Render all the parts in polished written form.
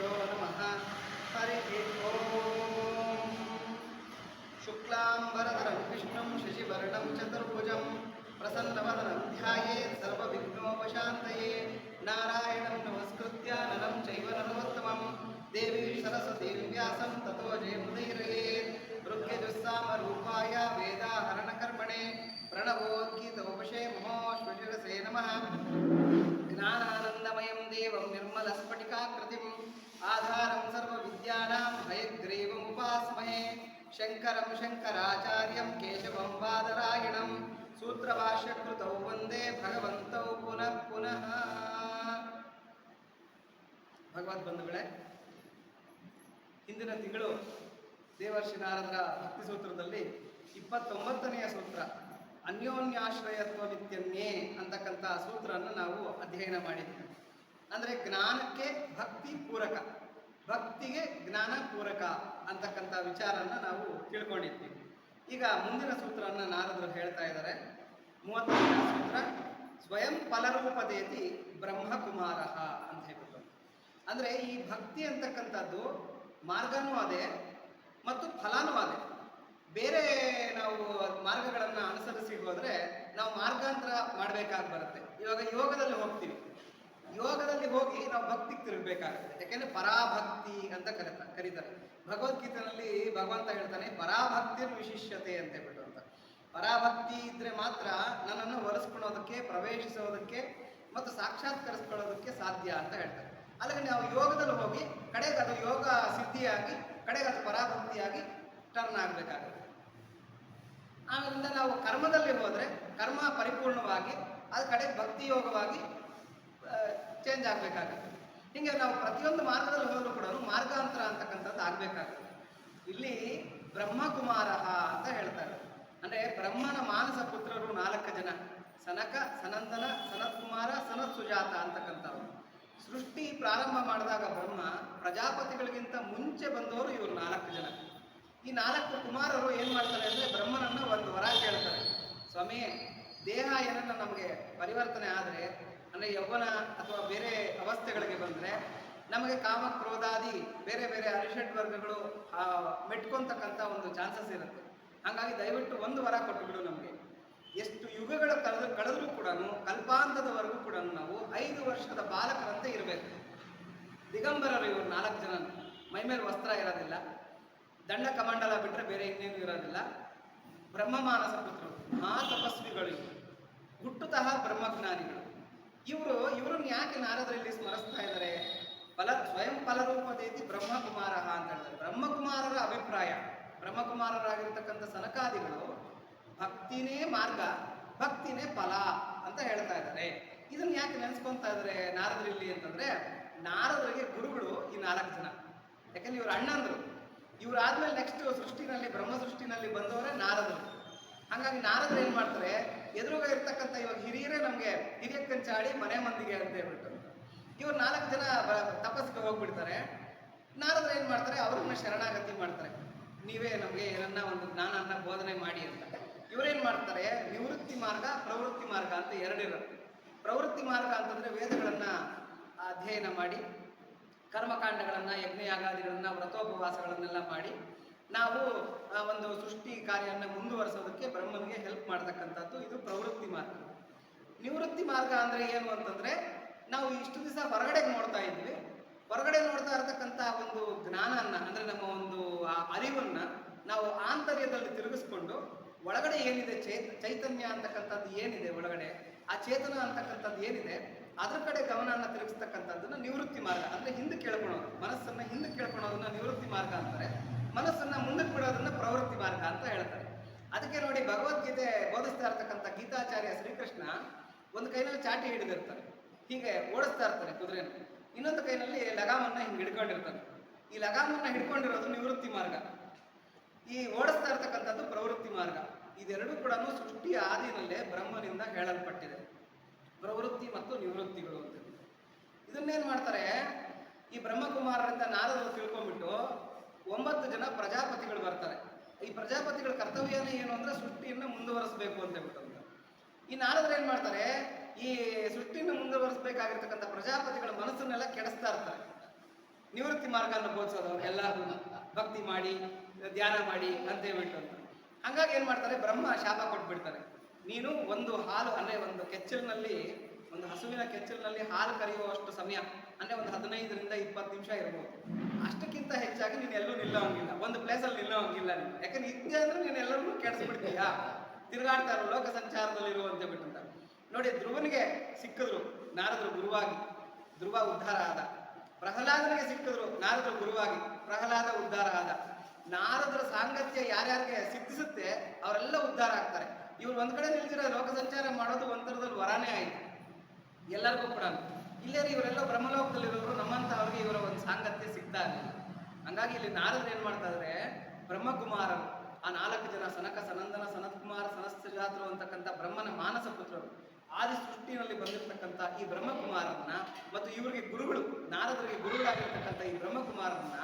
श्रीगुरुभ्यो नमः। हरिः ओम्। शुक्लाम्बरधरं विष्णुं शशिवर्णं चतुर्भुजं प्रसन्नवदनं ध्यायेत् सर्वविघ्नोपशान्तये। नारायणं नमस्कृत्य नरं चैव नरोत्तमं देवीं सरस्वतीं व्यासं ततो जयमुदीरयेत्। ऋग्यजुस्सामरूपाय वेदाहरणकर्मणे प्रणवोद्गीतोपशे महोश्वशिरसे नमः। ज्ञानानन्दमयं देवं निर्मलस्फटिकाकृतिम् आधारं सर्वविद्यानां हयग्रीवमुपास्महे। शङ्करं शङ्कराचार्यं केशवं बादरायणं सूत्रभाष्यकृतौ वन्दे भगवन्तौ पुनः पुनः. ಭಗವದ್ಬಂಧುಗಳೇ, ಹಿಂದಿನ ತಿಂಗಳು ದೇವರ್ಷಿ ನಾರದರ ಭಕ್ತಿ ಸೂತ್ರದಲ್ಲಿ 29ನೆಯ ಸೂತ್ರ ಅನ್ಯೋನ್ಯಾಶ್ರಯತ್ವವಿತ್ಯನ್ಯೇ ಅಂತಕ್ಕಂಥ ಸೂತ್ರವನ್ನು ನಾವು ಅಧ್ಯಯನ ಮಾಡಿದ್ದೀವಿ. ಅಂದರೆ ಜ್ಞಾನಕ್ಕೆ ಭಕ್ತಿ ಪೂರಕ, ಭಕ್ತಿಗೆ ಜ್ಞಾನ ಪೂರಕ ಅಂತಕ್ಕಂಥ ವಿಚಾರನ ನಾವು ತಿಳ್ಕೊಂಡಿದ್ದೀವಿ. ಈಗ ಮುಂದಿನ ಸೂತ್ರವನ್ನು ನಾರದರು ಹೇಳ್ತಾ ಇದ್ದಾರೆ. 30ನೇ ಸೂತ್ರ ಸ್ವಯಂ ಫಲರೂಪದೇತಿ ಬ್ರಹ್ಮಕುಮಾರ ಅಂತ ಹೇಳ್ಬಿಟ್ಟು. ಅಂದರೆ ಈ ಭಕ್ತಿ ಅಂತಕ್ಕಂಥದ್ದು ಮಾರ್ಗನೂ ಅದೇ ಮತ್ತು ಫಲನೂ ಅದೇ. ಬೇರೆ ನಾವು ಮಾರ್ಗಗಳನ್ನು ಅನುಸರಿಸಿ ಹೋದರೆ ನಾವು ಮಾರ್ಗಾಂತರ ಮಾಡಬೇಕಾಗಿ ಬರುತ್ತೆ. ಇವಾಗ ಯೋಗದಲ್ಲಿ ಹೋಗ್ತೀವಿ, ಯೋಗದಲ್ಲಿ ಹೋಗಿ ನಾವು ಭಕ್ತಿಗೆ ತಿರುಗಬೇಕಾಗುತ್ತೆ. ಯಾಕೆಂದರೆ ಪರಾಭಕ್ತಿ ಅಂತ ಕರೀತಾರೆ. ಭಗವದ್ಗೀತೆಯಲ್ಲಿ ಭಗವಂತ ಹೇಳ್ತಾನೆ ಪರಾಭಕ್ತಿರ್ ವಿಶಿಷ್ಯತೆ ಅಂತ ಹೇಳ್ಬಿಟ್ಟು ಅಂತ. ಪರಾಭಕ್ತಿ ಇದ್ರೆ ಮಾತ್ರ ನನ್ನನ್ನು ಒಲಿಸ್ಕೊಳ್ಳೋದಕ್ಕೆ, ಪ್ರವೇಶಿಸೋದಕ್ಕೆ ಮತ್ತು ಸಾಕ್ಷಾತ್ಕರಿಸ್ಕೊಳ್ಳೋದಕ್ಕೆ ಸಾಧ್ಯ ಅಂತ ಹೇಳ್ತಾರೆ. ಅಲ್ಲಿಗೆ ನಾವು ಯೋಗದಲ್ಲಿ ಹೋಗಿ ಕಡೆಗೆ ಅದು ಯೋಗ ಸಿದ್ಧಿಯಾಗಿ ಕಡೆಗೆ ಅದು ಪರಾಭಕ್ತಿಯಾಗಿ ಟರ್ನ್ ಆಗಬೇಕಾಗುತ್ತೆ. ಆಮೇಲಿಂದ ನಾವು ಕರ್ಮದಲ್ಲಿ ಹೋದರೆ ಕರ್ಮ ಪರಿಪೂರ್ಣವಾಗಿ ಅದು ಕಡೆಗೆ ಭಕ್ತಿ ಯೋಗವಾಗಿ ಚೇಂಜ್ ಆಗಬೇಕಾಗುತ್ತೆ. ಹೀಗೆ ನಾವು ಪ್ರತಿಯೊಂದು ಮಾರ್ಗದಲ್ಲಿ ಹೋದರೂ ಕೂಡ ಮಾರ್ಗಾಂತರ ಅಂತಕ್ಕಂಥದ್ದು ಆಗಬೇಕಾಗುತ್ತೆ. ಇಲ್ಲಿ ಬ್ರಹ್ಮಕುಮಾರ ಅಂತ ಹೇಳ್ತಾರೆ. ಅಂದರೆ ಬ್ರಹ್ಮನ ಮಾನಸ ಪುತ್ರರು 4 ಜನ: ಸನಕ, ಸನಂದನ, ಸನತ್ಕುಮಾರ, ಸನತ್ ಸುಜಾತ ಅಂತಕ್ಕಂಥವ್ರು. ಸೃಷ್ಟಿ ಪ್ರಾರಂಭ ಮಾಡಿದಾಗ ಬ್ರಹ್ಮ ಪ್ರಜಾಪತಿಗಳಿಗಿಂತ ಮುಂಚೆ ಬಂದವರು ಇವರು 4 ಜನ. ಈ 4 ಕುಮಾರರು ಏನು ಮಾಡ್ತಾರೆ ಅಂದರೆ ಬ್ರಹ್ಮನನ್ನು ಒಂದು ವರ ಕೇಳ್ತಾರೆ. ಸ್ವಾಮಿ, ದೇಹ ಏನನ್ನ ನಮಗೆ ಪರಿವರ್ತನೆ ಆದರೆ, ಅಂದರೆ ಯೌವನ ಅಥವಾ ಬೇರೆ ಅವಸ್ಥೆಗಳಿಗೆ ಬಂದರೆ ನಮಗೆ ಕಾಮ ಕ್ರೋಧಾದಿ ಬೇರೆ ಬೇರೆ ಅರಿಷಡ್ ವರ್ಗಗಳು ಮೆಟ್ಕೊತಕ್ಕಂಥ ಒಂದು ಚಾನ್ಸಸ್ ಇರುತ್ತೆ. ಹಾಗಾಗಿ ದಯವಿಟ್ಟು ಒಂದು ವರ ಕೊಟ್ಟುಬಿಡು ನಮಗೆ. ಎಷ್ಟು ಯುಗಗಳ ಕಳೆದರೂ ಕೂಡ ಕಲ್ಪಾಂತದವರೆಗೂ ಕೂಡ ನಾವು 5 ವರ್ಷದ ಬಾಲಕರಂತೆ ಇರಬೇಕು. ದಿಗಂಬರರು ಇವರು 4 ಜನ. ಮೈಮೇಲೆ ವಸ್ತ್ರ ಇರೋದಿಲ್ಲ, ದಂಡ ಕಮಂಡಲ ಬಿಟ್ಟರೆ ಬೇರೆ ಇನ್ನೇನು ಇರೋದಿಲ್ಲ. ಬ್ರಹ್ಮ ಮಾನಸ ಪುತ್ರರು, ತಪಸ್ವಿಗಳು, ಹುಟ್ಟುತಃ ಬ್ರಹ್ಮಜ್ಞಾನಿಗಳು. ಇವರನ್ನು ಯಾಕೆ ನಾರದರಲ್ಲಿ ಸ್ಮರಿಸ್ತಾ ಇದ್ದಾರೆ? ಸ್ವಯಂ ಫಲರೂಪದೇತಿ ಬ್ರಹ್ಮಕುಮಾರ ಅಂತ ಹೇಳ್ತಾರೆ. ಬ್ರಹ್ಮಕುಮಾರರ ಅಭಿಪ್ರಾಯ, ಬ್ರಹ್ಮಕುಮಾರರಾಗಿರ್ತಕ್ಕಂಥ ಸನಕಾದಿಗಳು ಭಕ್ತಿನೇ ಮಾರ್ಗ, ಭಕ್ತಿನೇ ಫಲ ಅಂತ ಹೇಳ್ತಾ ಇದ್ದಾರೆ. ಇದನ್ನು ಯಾಕೆ ನೆನೆಸ್ಕೊತಾ ಇದ್ದಾರೆ ನಾರದರಲ್ಲಿ ಅಂತಂದ್ರೆ, ನಾರದರಿಗೆ ಗುರುಗಳು ಈ 4 ಜನ. ಯಾಕಂದ್ರೆ ಇವರು ಅಣ್ಣಂದ್ರು. ಇವರಾದ್ಮೇಲೆ ನೆಕ್ಸ್ಟ್ ಸೃಷ್ಟಿನಲ್ಲಿ, ಬ್ರಹ್ಮ ಸೃಷ್ಟಿನಲ್ಲಿ ಬಂದವರೇ ನಾರದರು. ಹಾಗಾಗಿ ನಾರದರು ಏನು ಮಾಡ್ತಾರೆ, ಎದುರುಗ ಇರ್ತಕ್ಕಂಥ ಇವಾಗ ಹಿರಿಯರೇ ನಮಗೆ ಹಿರಿಯಕ್ಕಂಚಾಡಿ ಮನೆ ಮಂದಿಗೆ ಅಂತ ಹೇಳ್ಬಿಟ್ಟು ಇವ್ರು 4 ಜನ ತಪಸ್ಸಿಗೆ ಹೋಗ್ಬಿಡ್ತಾರೆ. ನಾರದರು ಏನು ಮಾಡ್ತಾರೆ, ಅವ್ರನ್ನ ಶರಣಾಗತಿ ಮಾಡ್ತಾರೆ. ನೀವೇ ನಮಗೆ ಏನನ್ನ ಒಂದು ಜ್ಞಾನನ್ನ ಬೋಧನೆ ಮಾಡಿ ಅಂತ. ಇವರೇನು ಮಾಡ್ತಾರೆ, ನಿವೃತ್ತಿ ಮಾರ್ಗ, ಪ್ರವೃತ್ತಿ ಮಾರ್ಗ ಅಂತ 2 ಇರುತ್ತೆ. ಪ್ರವೃತ್ತಿ ಮಾರ್ಗ ಅಂತಂದರೆ ವೇದಗಳನ್ನು ಅಧ್ಯಯನ ಮಾಡಿ, ಕರ್ಮಕಾಂಡಗಳನ್ನು, ಯಜ್ಞಯಾಗಾದಿಗಳನ್ನು, ವ್ರತೋಪವಾಸಗಳನ್ನೆಲ್ಲ ಮಾಡಿ ನಾವು ಒಂದು ಸೃಷ್ಟಿ ಕಾರ್ಯವನ್ನು ಮುಂದುವರಿಸೋದಕ್ಕೆ ಬ್ರಹ್ಮನಿಗೆ ಹೆಲ್ಪ್ ಮಾಡ್ತಕ್ಕಂಥದ್ದು ಇದು ಪ್ರವೃತ್ತಿ ಮಾರ್ಗ. ನಿವೃತ್ತಿ ಮಾರ್ಗ ಅಂದರೆ ಏನು ಅಂತಂದರೆ, ನಾವು ಇಷ್ಟು ದಿವಸ ಹೊರಗಡೆ ನೋಡ್ತಾ ಇದ್ವಿ, ಹೊರಗಡೆ ನೋಡ್ತಾ ಇರತಕ್ಕಂಥ ಒಂದು ಜ್ಞಾನನ, ಅಂದರೆ ನಮ್ಮ ಒಂದು ಅರಿವನ್ನು ನಾವು ಆಂತರ್ಯದಲ್ಲಿ ತಿರುಗಿಸ್ಕೊಂಡು ಒಳಗಡೆ ಏನಿದೆ ಚೈತನ್ಯ ಅಂತಕ್ಕಂಥದ್ದು ಏನಿದೆ ಒಳಗಡೆ, ಆ ಚೇತನ ಅಂತಕ್ಕಂಥದ್ದು ಏನಿದೆ ಅದ್ರ ಕಡೆ ಗಮನವನ್ನು ತಿರುಗಿಸ್ತಕ್ಕಂಥದ್ದನ್ನು ನಿವೃತ್ತಿ ಮಾರ್ಗ ಅಂದರೆ ಹಿಂದಕ್ಕೆ ಕೇಳ್ಕೊಳೋದು. ಮನಸ್ಸನ್ನು ಹಿಂದಕ್ಕೆ ಕೇಳ್ಕೊಳೋದನ್ನ ನಿವೃತ್ತಿ ಮಾರ್ಗ ಅಂತಾರೆ. ಮನಸ್ಸನ್ನು ಮುಂದಕ್ಕೆ ಬಿಡೋದನ್ನ ಪ್ರವೃತ್ತಿ ಮಾರ್ಗ ಅಂತ ಹೇಳ್ತಾರೆ. ಅದಕ್ಕೆ ನೋಡಿ, ಭಗವದ್ಗೀತೆ ಬೋಧಿಸ್ತಾ ಇರ್ತಕ್ಕಂಥ ಗೀತಾಚಾರ್ಯ ಶ್ರೀಕೃಷ್ಣ ಒಂದು ಕೈನಲ್ಲಿ ಚಾಟಿ ಹಿಡಿದಿರ್ತಾನೆ, ಹೀಗೆ ಓಡಿಸ್ತಾ ಇರ್ತಾನೆ ಕುದುರೆನ. ಇನ್ನೊಂದು ಕೈನಲ್ಲಿ ಲಗಾಮನ್ನು ಹಿಂಗೆ ಹಿಡ್ಕೊಂಡಿರ್ತಾನೆ. ಈ ಲಗಾಮನ್ನು ಹಿಡ್ಕೊಂಡಿರೋದು ನಿವೃತ್ತಿ ಮಾರ್ಗ, ಈ ಓಡಿಸ್ತಾ ಇರ್ತಕ್ಕಂಥದ್ದು ಪ್ರವೃತ್ತಿ ಮಾರ್ಗ. ಇದೆರಡೂ ಕೂಡ ಸೃಷ್ಟಿಯ ಆದಿನಲ್ಲೇ ಬ್ರಹ್ಮನಿಂದ ಹೇಳಲ್ಪಟ್ಟಿದೆ, ಪ್ರವೃತ್ತಿ ಮತ್ತು ನಿವೃತ್ತಿಗಳು ಅಂತ. ಇದನ್ನೇನು ಮಾಡ್ತಾರೆ, ಈ ಬ್ರಹ್ಮಕುಮಾರರಿಂದ ನಾರದರು ತಿಳ್ಕೊಂಡ್ಬಿಟ್ಟು 9 ಜನ ಪ್ರಜಾಪತಿಗಳು ಬರ್ತಾರೆ. ಈ ಪ್ರಜಾಪತಿಗಳ ಕರ್ತವ್ಯನೇ ಏನು ಅಂದರೆ ಸೃಷ್ಟಿಯನ್ನು ಮುಂದುವರಿಸಬೇಕು ಅಂತ ಹೇಳ್ಬಿಟ್ಟು. ಈ ನಾರದರು ಏನು ಮಾಡ್ತಾರೆ, ಈ ಸೃಷ್ಟಿಯನ್ನು ಮುಂದುವರಿಸಬೇಕಾಗಿರ್ತಕ್ಕಂಥ ಪ್ರಜಾಪತಿಗಳ ಮನಸ್ಸನ್ನೆಲ್ಲ ಕೆಡಿಸ್ತಾ ಇರ್ತಾರೆ. ನಿವೃತ್ತಿ ಮಾರ್ಗವನ್ನು ಬೋಧಿಸೋದು ಅವ್ರಿಗೆಲ್ಲ ಭಕ್ತಿ ಮಾಡಿ ಧ್ಯಾನ ಮಾಡಿ ಅಂತ ಹೇಳ್ಬಿಟ್ಟು ಅಂತ. ಹಂಗಾಗಿ ಏನ್ ಮಾಡ್ತಾರೆ, ಬ್ರಹ್ಮ ಶಾಪ ಕೊಟ್ಬಿಡ್ತಾರೆ. ನೀನು ಒಂದು ಹಾಲು ಅಂದ್ರೆ ಒಂದು ಕೆಚ್ಚಲಿನಲ್ಲಿ, ಒಂದು ಹಸುವಿನ ಕೆಚ್ಚಲಿನಲ್ಲಿ ಹಾಲು ಕರೆಯುವಷ್ಟು ಸಮಯ ಅಂದ್ರೆ ಒಂದು 15ರಿಂದ 20 ನಿಮಿಷ ಇರ್ಬೋದು. ಅಷ್ಟಕ್ಕಿಂತ ಹೆಚ್ಚಾಗಿ ನೀನು ಎಲ್ಲೂ ನಿಲ್ಲೋಂಗಿಲ್ಲ, ಒಂದು ಪ್ಲೇಸಲ್ಲಿ ನಿಲ್ಲೋಂಗಿಲ್ಲ ನೀನು. ಯಾಕಂದ್ರೆ ಇದ್ದೆ ಅಂದ್ರೆ ನೀನು ಎಲ್ಲರೂ ಕೆಡಿಸ್ಬಿಡ್ತೀಯಾ, ತಿರುಗಾಡ್ತಾ ಇರೋ ಲೋಕ ಸಂಚಾರದಲ್ಲಿರು ಅಂತ ಬಿಟ್ಟಂತ ನೋಡಿ. ಧ್ರುವನಿಗೆ ಸಿಕ್ಕಿದ್ರು ನಾರದರು ಗುರುವಾಗಿ, ಧ್ರುವ ಉದ್ಧಾರ ಆದ. ಪ್ರಹ್ಲಾದನಿಗೆ ಸಿಕ್ಕಿದ್ರು ನಾರದರು ಗುರುವಾಗಿ, ಪ್ರಹ್ಲಾದ ಉದ್ಧಾರ ಆದ. ನಾರದರ ಸಾಂಗತ್ಯ ಯಾರ್ಯಾರಿಗೆ ಸಿದ್ಧಿಸುತ್ತೆ ಅವರೆಲ್ಲ ಉದ್ಧಾರ ಆಗ್ತಾರೆ. ಇವ್ರು ಒಂದ್ ಕಡೆ ನಿಲ್ಸಿರೋ ಲೋಕ ಸಂಚಾರ ಮಾಡೋದು ಒಂಥರದಲ್ಲಿ ವರಾನೇ ಆಯ್ತು ಎಲ್ಲರಿಗೂ ಕೂಡ. ಇಲ್ಲೇ ಇವರೆಲ್ಲ ಬ್ರಹ್ಮಲೋಕದಲ್ಲಿರೋರು, ನಮ್ಮಂತ ಅವ್ರಿಗೆ ಇವರ ಒಂದು ಸಾಂಗತ್ಯ ಸಿಗ್ತಾ ಇರಲಿಲ್ಲ. ಹಂಗಾಗಿ ಇಲ್ಲಿ ನಾರದರು ಏನ್ ಮಾಡ್ತಾ ಇದ್ರೆ, ಬ್ರಹ್ಮಕುಮಾರರು ಆ 4 ಜನ ಸನಕ, ಸನಂದನ, ಸನತ್ಕುಮಾರ, ಸನತ್ಸಜಾತರು ಅಂತಕ್ಕಂಥ ಬ್ರಹ್ಮನ ಮಾನಸ ಪುತ್ರರು, ಆದಿ ಸೃಷ್ಟಿನಲ್ಲಿ ಬಂದಿರತಕ್ಕಂಥ ಈ ಬ್ರಹ್ಮಕುಮಾರನ್ನ ಮತ್ತು ಇವರಿಗೆ ಗುರುಗಳು, ನಾರದರಿಗೆ ಗುರುಗಳಾಗಿರ್ತಕ್ಕಂಥ ಈ ಬ್ರಹ್ಮಕುಮಾರನ್ನ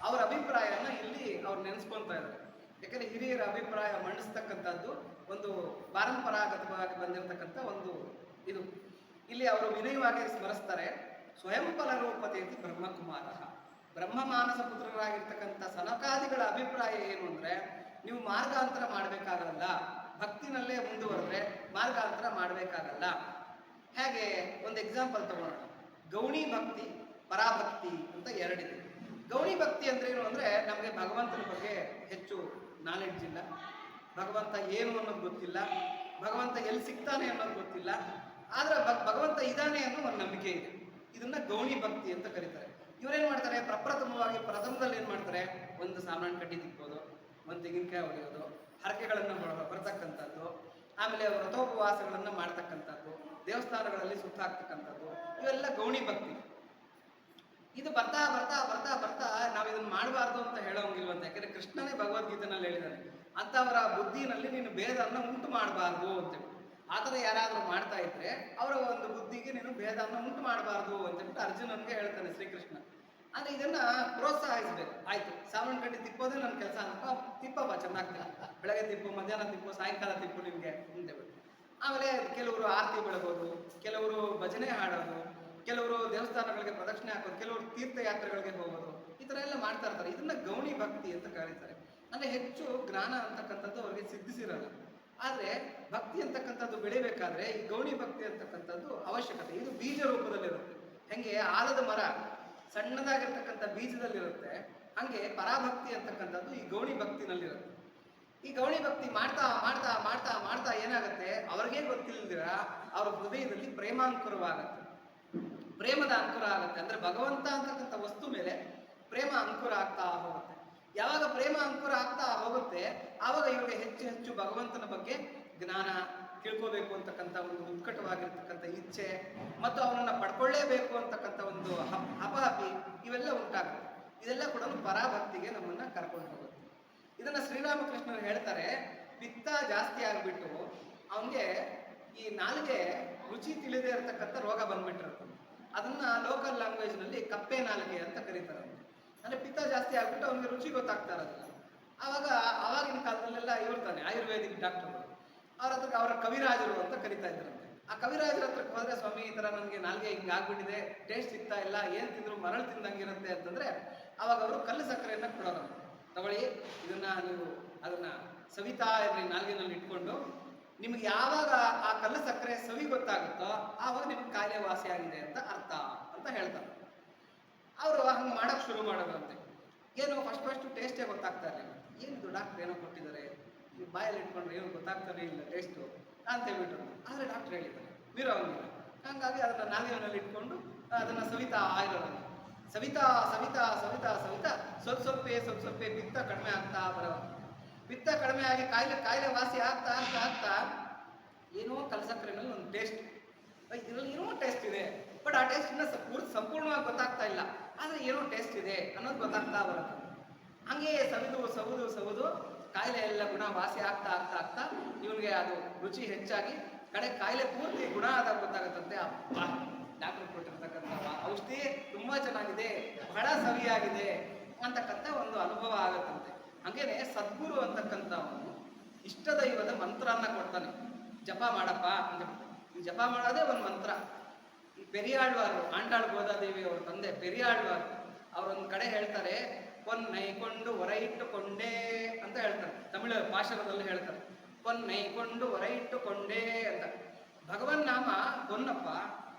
ಅವರ ಅಭಿಪ್ರಾಯನ ಇಲ್ಲಿ ಅವ್ರು ನೆನೆಸ್ಕೊಳ್ತಾ ಇದ್ದಾರೆ. ಯಾಕಂದ್ರೆ ಹಿರಿಯರ ಅಭಿಪ್ರಾಯ ಮಂಡಿಸ್ತಕ್ಕಂಥದ್ದು ಒಂದು ಪಾರಂಪರಾಗತವಾಗಿ ಬಂದಿರತಕ್ಕಂಥ ಒಂದು ಇದು. ಇಲ್ಲಿ ಅವರು ವಿನಯವಾಗಿ ಸ್ಮರಿಸ್ತಾರೆ, ಸ್ವಯಂ ಫಲ ರೂಪತೆ ಬ್ರಹ್ಮಕುಮಾರ. ಬ್ರಹ್ಮ ಮಾನಸ ಪುತ್ರರಾಗಿರ್ತಕ್ಕಂಥ ಸನಕಾದಿಗಳ ಅಭಿಪ್ರಾಯ ಏನು ಅಂದ್ರೆ, ನೀವು ಮಾರ್ಗಾಂತರ ಮಾಡಬೇಕಾಗಲ್ಲ, ಭಕ್ತಿನಲ್ಲೇ ಮುಂದುವರೆದ್ರೆ ಮಾರ್ಗಾಂತರ ಮಾಡಬೇಕಾಗಲ್ಲ. ಹೇಗೆ ಒಂದು ಎಕ್ಸಾಂಪಲ್ ತಗೊಳ್ಳೋಣ. ಗೌಣಿ ಭಕ್ತಿ, ಪರಾಭಕ್ತಿ ಅಂತ ಎರಡಿದೆ. ಗೌಣಿ ಭಕ್ತಿ ಅಂದ್ರೆ ಏನು ಅಂದ್ರೆ, ನಮಗೆ ಭಗವಂತನ ಬಗ್ಗೆ ಹೆಚ್ಚು ನಾಲೆಡ್ಜ್ ಇಲ್ಲ, ಭಗವಂತ ಏನು ಅನ್ನೋದು ಗೊತ್ತಿಲ್ಲ, ಭಗವಂತ ಎಲ್ಲಿ ಸಿಗ್ತಾನೆ ಅನ್ನೋದು ಗೊತ್ತಿಲ್ಲ, ಆದ್ರೆ ಭಗವಂತ ಇದ್ದಾನೆ ಅನ್ನೋ ಒಂದು ನಂಬಿಕೆ ಇದೆ. ಇದನ್ನ ಗೌಣಿ ಭಕ್ತಿ ಅಂತ ಕರೀತಾರೆ. ಇವರೇನ್ ಮಾಡ್ತಾರೆ, ಪ್ರಥಮದಲ್ಲಿ ಏನ್ ಮಾಡ್ತಾರೆ, ಒಂದು ಸಾಮಾನು ಕಡ್ಡಿ ತಿಕ್ಕೋದು, ಒಂದು ತೆಂಗಿನಕಾಯಿ ಹೊಡೆಯೋದು, ಹರಕೆಗಳನ್ನು ಬರ್ತಕ್ಕಂಥದ್ದು, ಆಮೇಲೆ ವ್ರತೋಪವಾಸಗಳನ್ನ ಮಾಡ್ತಕ್ಕಂಥದ್ದು, ದೇವಸ್ಥಾನಗಳಲ್ಲಿ ಸುತ್ತಾಕ್ತಕ್ಕಂಥದ್ದು, ಇವೆಲ್ಲ ಗೌಣಿ ಭಕ್ತಿ. ಇದು ಬರ್ತಾ ಬರ್ತಾ ಬರ್ತಾ ಬರ್ತಾ ನಾವು ಇದನ್ನ ಮಾಡಬಾರ್ದು ಅಂತ ಹೇಳೋಂಗಿಲ್ವಂತೆ. ಯಾಕಂದ್ರೆ ಕೃಷ್ಣನೇ ಭಗವದ್ಗೀತೆನಲ್ಲಿ ಹೇಳಿದಾನೆ, ಅಂತವರ ಬುದ್ಧಿನಲ್ಲಿ ನೀನು ಭೇದನ್ನ ಉಂಟು ಮಾಡಬಾರ್ದು ಅಂತೇಳಿ. ಆತರ ಯಾರಾದ್ರೂ ಮಾಡ್ತಾ ಇದ್ರೆ ಅವರ ಒಂದು ಬುದ್ಧಿಗೆ ನೀನು ಭೇದನ್ನ ಉಂಟು ಮಾಡಬಾರ್ದು ಅಂತೇಳ್ಬಿಟ್ಟು ಅರ್ಜುನನ್ಗೆ ಹೇಳ್ತಾನೆ ಶ್ರೀಕೃಷ್ಣ. ಅಂದ್ರೆ ಇದನ್ನ ಪ್ರೋತ್ಸಾಹಿಸ್ಬೇಕು. ಆಯ್ತು, ಸಾವನ್ ಕಡ್ಡಿ ತಿಪ್ಪೋದೇ ನನ್ನ ಕೆಲಸ ಅಂತ, ತಿಪ್ಪಪ್ಪ ಚೆನ್ನಾಗ್ತಿಲ್ಲ, ಬೆಳಗ್ಗೆ ತಿಪ್ಪು, ಮಧ್ಯಾಹ್ನ ತಿಪ್ಪು, ಸಾಯಂಕಾಲ ತಿಪ್ಪು ನಿಮ್ಗೆ ಅಂತೇಳ್ಬಿಟ್ಟು. ಆಮೇಲೆ ಕೆಲವರು ಆರತಿ ಬೆಳಗೋದು, ಕೆಲವರು ಭಜನೆ ಹಾಡೋದು, ಕೆಲವರು ದೇವಸ್ಥಾನಗಳಿಗೆ ಪ್ರದಕ್ಷಿಣೆ ಹಾಕೋದು, ಕೆಲವರು ತೀರ್ಥಯಾತ್ರೆಗಳಿಗೆ ಹೋಗೋದು, ಈ ತರ ಎಲ್ಲ ಮಾಡ್ತಾ ಇರ್ತಾರೆ. ಇದನ್ನ ಗೌಣಿ ಭಕ್ತಿ ಅಂತ ಕರೀತಾರೆ. ಅಂದ್ರೆ ಹೆಚ್ಚು ಜ್ಞಾನ ಅಂತಕ್ಕಂಥದ್ದು ಅವ್ರಿಗೆ ಸಿದ್ಧಿಸಿರಲ್ಲ. ಆದ್ರೆ ಭಕ್ತಿ ಅಂತಕ್ಕಂಥದ್ದು ಬೆಳಿಬೇಕಾದ್ರೆ ಈ ಗೌಣಿ ಭಕ್ತಿ ಅಂತಕ್ಕಂಥದ್ದು ಅವಶ್ಯಕತೆ. ಇದು ಬೀಜ ರೂಪದಲ್ಲಿರುತ್ತೆ. ಹೆಂಗೆ ಆಲದ ಮರ ಸಣ್ಣದಾಗಿರ್ತಕ್ಕಂಥ ಬೀಜದಲ್ಲಿರುತ್ತೆ, ಹಂಗೆ ಪರಾಭಕ್ತಿ ಅಂತಕ್ಕಂಥದ್ದು ಈ ಗೌಣಿ ಭಕ್ತಿನಲ್ಲಿರುತ್ತೆ. ಈ ಗೌಣಿ ಭಕ್ತಿ ಮಾಡ್ತಾ ಮಾಡ್ತಾ ಮಾಡ್ತಾ ಮಾಡ್ತಾ ಏನಾಗುತ್ತೆ, ಅವ್ರಿಗೆ ಗೊತ್ತಿಲ್ಲದಿರ ಅವ್ರ ಹೃದಯದಲ್ಲಿ ಪ್ರೇಮಾಂಕುರವಾಗತ್ತೆ, ಪ್ರೇಮದ ಅಂಕುರ ಆಗುತ್ತೆ. ಅಂದ್ರೆ ಭಗವಂತ ಅಂತಕ್ಕಂಥ ವಸ್ತು ಮೇಲೆ ಪ್ರೇಮ ಅಂಕುರ ಆಗ್ತಾ ಹೋಗುತ್ತೆ. ಯಾವಾಗ ಪ್ರೇಮ ಅಂಕುರ ಆಗ್ತಾ ಹೋಗುತ್ತೆ, ಆವಾಗ ಇವ್ರಿಗೆ ಹೆಚ್ಚು ಹೆಚ್ಚು ಭಗವಂತನ ಬಗ್ಗೆ ಜ್ಞಾನ ತಿಳ್ಕೋಬೇಕು ಅಂತಕ್ಕಂಥ ಒಂದು ಉತ್ಕಟವಾಗಿರ್ತಕ್ಕಂಥ ಇಚ್ಛೆ ಮತ್ತು ಅವನನ್ನ ಪಡ್ಕೊಳ್ಳೇಬೇಕು ಅಂತಕ್ಕಂಥ ಒಂದು ಹಪಹಪಿ ಇವೆಲ್ಲ ಉಂಟಾಗುತ್ತೆ. ಇದೆಲ್ಲ ಕೂಡ ಪರಾಭಕ್ತಿಗೆ ನಮ್ಮನ್ನ ಕರ್ಕೊಂಡು ಹೋಗುತ್ತೆ. ಇದನ್ನ ಶ್ರೀರಾಮಕೃಷ್ಣರು ಹೇಳ್ತಾರೆ, ಪಿತ್ತ ಜಾಸ್ತಿ ಆಗ್ಬಿಟ್ಟು ಅವನಿಗೆ ಈ ನಾಲಿಗೆ ರುಚಿ ತಿಳಿದೇ ಇರತಕ್ಕಂಥ ರೋಗ ಬಂದ್ಬಿಟ್ಟಿರುತ್ತೆ. ಅದನ್ನ ಲೋಕಲ್ ಲ್ಯಾಂಗ್ವೇಜ್ ನಲ್ಲಿ ಕಪ್ಪೆ ನಾಲಿಗೆ ಅಂತ ಕರೀತಾರೆ. ಅಂದ್ರೆ ಪಿತ್ತ ಜಾಸ್ತಿ ಆಗ್ಬಿಟ್ಟು ಅವನಿಗೆ ರುಚಿ ಗೊತ್ತಾಗ್ತಾ ಇರೋದಿಲ್ಲ. ಆವಾಗಿನ ಕಾಲದಲ್ಲೆಲ್ಲ ಇರ್ತಾನೆ ಆಯುರ್ವೇದಿಕ್ ಡಾಕ್ಟರ್, ಅವರ ಕವಿರಾಜರು ಅಂತ ಕರಿತಾ ಇದ್ರಂತೆ. ಆ ಕವಿರಾಜರ ಹತ್ರಕ್ಕೆ ಹೋದ್ರೆ, ಸ್ವಾಮಿ ಈ ತರ ನನಗೆ ನಾಲ್ಗೆ ಹಿಂಗೆ ಆಗ್ಬಿಟ್ಟಿದೆ, ಟೇಸ್ಟ್ ಸಿಗ್ತಾ ಇಲ್ಲ, ಏನ್ ತಿಂದ್ರು ಮರಳು ತಿಂದಂಗಿರುತ್ತೆ ಅಂತಂದ್ರೆ, ಅವಾಗ ಅವರು ಕಲ್ಲು ಸಕ್ಕರೆಯನ್ನ ಕೊಡೋರು. ತಗೊಳ್ಳಿ, ಇದನ್ನ ನೀವು ಅದನ್ನ ಸವಿತಾ ಇದ್ರಿ ನಾಲ್ಗೆನಲ್ಲಿ ಇಟ್ಕೊಂಡು, ನಿಮ್ಗೆ ಯಾವಾಗ ಆ ಕಲ್ಲು ಸಕ್ಕರೆ ಸವಿ ಗೊತ್ತಾಗುತ್ತೋ ಆವಾಗ ನಿಮ್ಗೆ ಕಾಯಿಲೆ ವಾಸಿ ಆಗಿದೆ ಅಂತ ಅರ್ಥ ಅಂತ ಹೇಳ್ತಾರೆ. ಅವರು ಹಂಗೆ ಮಾಡಕ್ ಶುರು ಮಾಡೋದಂತೆ. ಏನು ಫಸ್ಟ್ ಟೇಸ್ಟೇ ಗೊತ್ತಾಗ್ತಾ ಇರಲಿಲ್ಲ. ಏನಿದು ಡಾಕ್ಟರ್ ಏನೋ ಕೊಟ್ಟಿದ್ದಾರೆ, ಈ ಬಾಯಲ್ಲಿ ಇಟ್ಕೊಂಡ್ರೆ ಏನು ಗೊತ್ತಾಗ್ತಾನೆ ಇಲ್ಲ ಟೇಸ್ಟು ಅಂತ ಹೇಳ್ಬಿಟ್ರು. ಆದರೆ ಡಾಕ್ಟರ್ ಹೇಳಿದ್ದಾರೆ ಮೀರೋ ಹಂಗಿಲ್ಲ. ಹಂಗಾಗಿ ಅದನ್ನ ನಾಲಿಗೆನಲ್ಲಿ ಇಟ್ಕೊಂಡು ಅದನ್ನ ಸವಿತಾ ಇರೋದು. ಸವಿತಾ ಸವಿತಾ ಸವಿತಾ ಸವಿತಾ ಸ್ವಲ್ಪ ಪಿತ್ತ ಕಡಿಮೆ ಆಗ್ತಾ ಬರೋದು. ಪಿತ್ತ ಕಡಿಮೆ ಆಗಿ ಕಾಯಿಲೆ ವಾಸಿ ಆಗ್ತಾ ಆಗ್ತಾ ಆಗ್ತಾ ಏನೋ ಕಲ್ಸಕ್ರೆನಲ್ಲಿ ಒಂದು ಟೇಸ್ಟ್, ಇದರಲ್ಲಿ ಏನೋ ಟೇಸ್ಟ್ ಇದೆ, ಬಟ್ ಆ ಟೇಸ್ಟ್ ಇನ್ನ ಸಂಪೂರ್ಣವಾಗಿ ಗೊತ್ತಾಗ್ತಾ ಇಲ್ಲ, ಆದ್ರೆ ಏನೋ ಟೇಸ್ಟ್ ಇದೆ ಅನ್ನೋದು ಗೊತ್ತಾಗ್ತಾ ಬರುತ್ತೆ. ಹಂಗೆ ಸವಿದು ಕಾಯಿಲೆ ಎಲ್ಲ ಗುಣ ವಾಸಿ ಆಗ್ತಾ ಆಗ್ತಾ ಆಗ್ತಾ ಇವನಿಗೆ ಅದು ರುಚಿ ಹೆಚ್ಚಾಗಿ ಕಡೆ ಕಾಯಿಲೆ ಪೂರ್ತಿ ಗುಣ ಆದಾಗ ಗೊತ್ತಾಗತ್ತಂತೆ, ಅಪ್ಪ ಡಾಕ್ಟರ್ ಕೊಟ್ಟಿರ್ತಕ್ಕಂಥ ಔಷಧಿ ತುಂಬಾ ಚೆನ್ನಾಗಿದೆ, ಬಹಳ ಸವಿಯಾಗಿದೆ ಅಂತಕ್ಕಂಥ ಒಂದು ಅನುಭವ ಆಗತ್ತಂತೆ. ಹಂಗೇನೆ ಸದ್ಗುರು ಅಂತಕ್ಕಂಥವನು ಇಷ್ಟ ದೈವದ ಮಂತ್ರನ್ನ ಕೊಡ್ತಾನೆ. ಜಪ ಮಾಡಪ್ಪ ಅಂತ. ಈ ಜಪ ಮಾಡೋದೇ ಒಂದು ಮಂತ್ರ. ಈ ಪೆರಿಯಾಳ್ವಾರು, ಆಂಡಾಳ್ ಗೋದಾದೇವಿ ಅವರ ತಂದೆ ಪೆರಿಯಾಳ್ವಾರು, ಅವರೊಂದು ಕಡೆ ಹೇಳ್ತಾರೆ, ಪೊನ್ನೈಕೊಂಡು ಹೊರ ಇಟ್ಟುಕೊಂಡೇ ಅಂತ ಹೇಳ್ತಾರೆ, ತಮಿಳು ಭಾಷಣದಲ್ಲಿ ಹೇಳ್ತಾರೆ, ಪೊನ್ನೈಕೊಂಡು ಹೊರ ಇಟ್ಟುಕೊಂಡೇ ಅಂತ. ಭಗವನ್ ನಾಮ ಪೊನ್ನಪ್ಪ,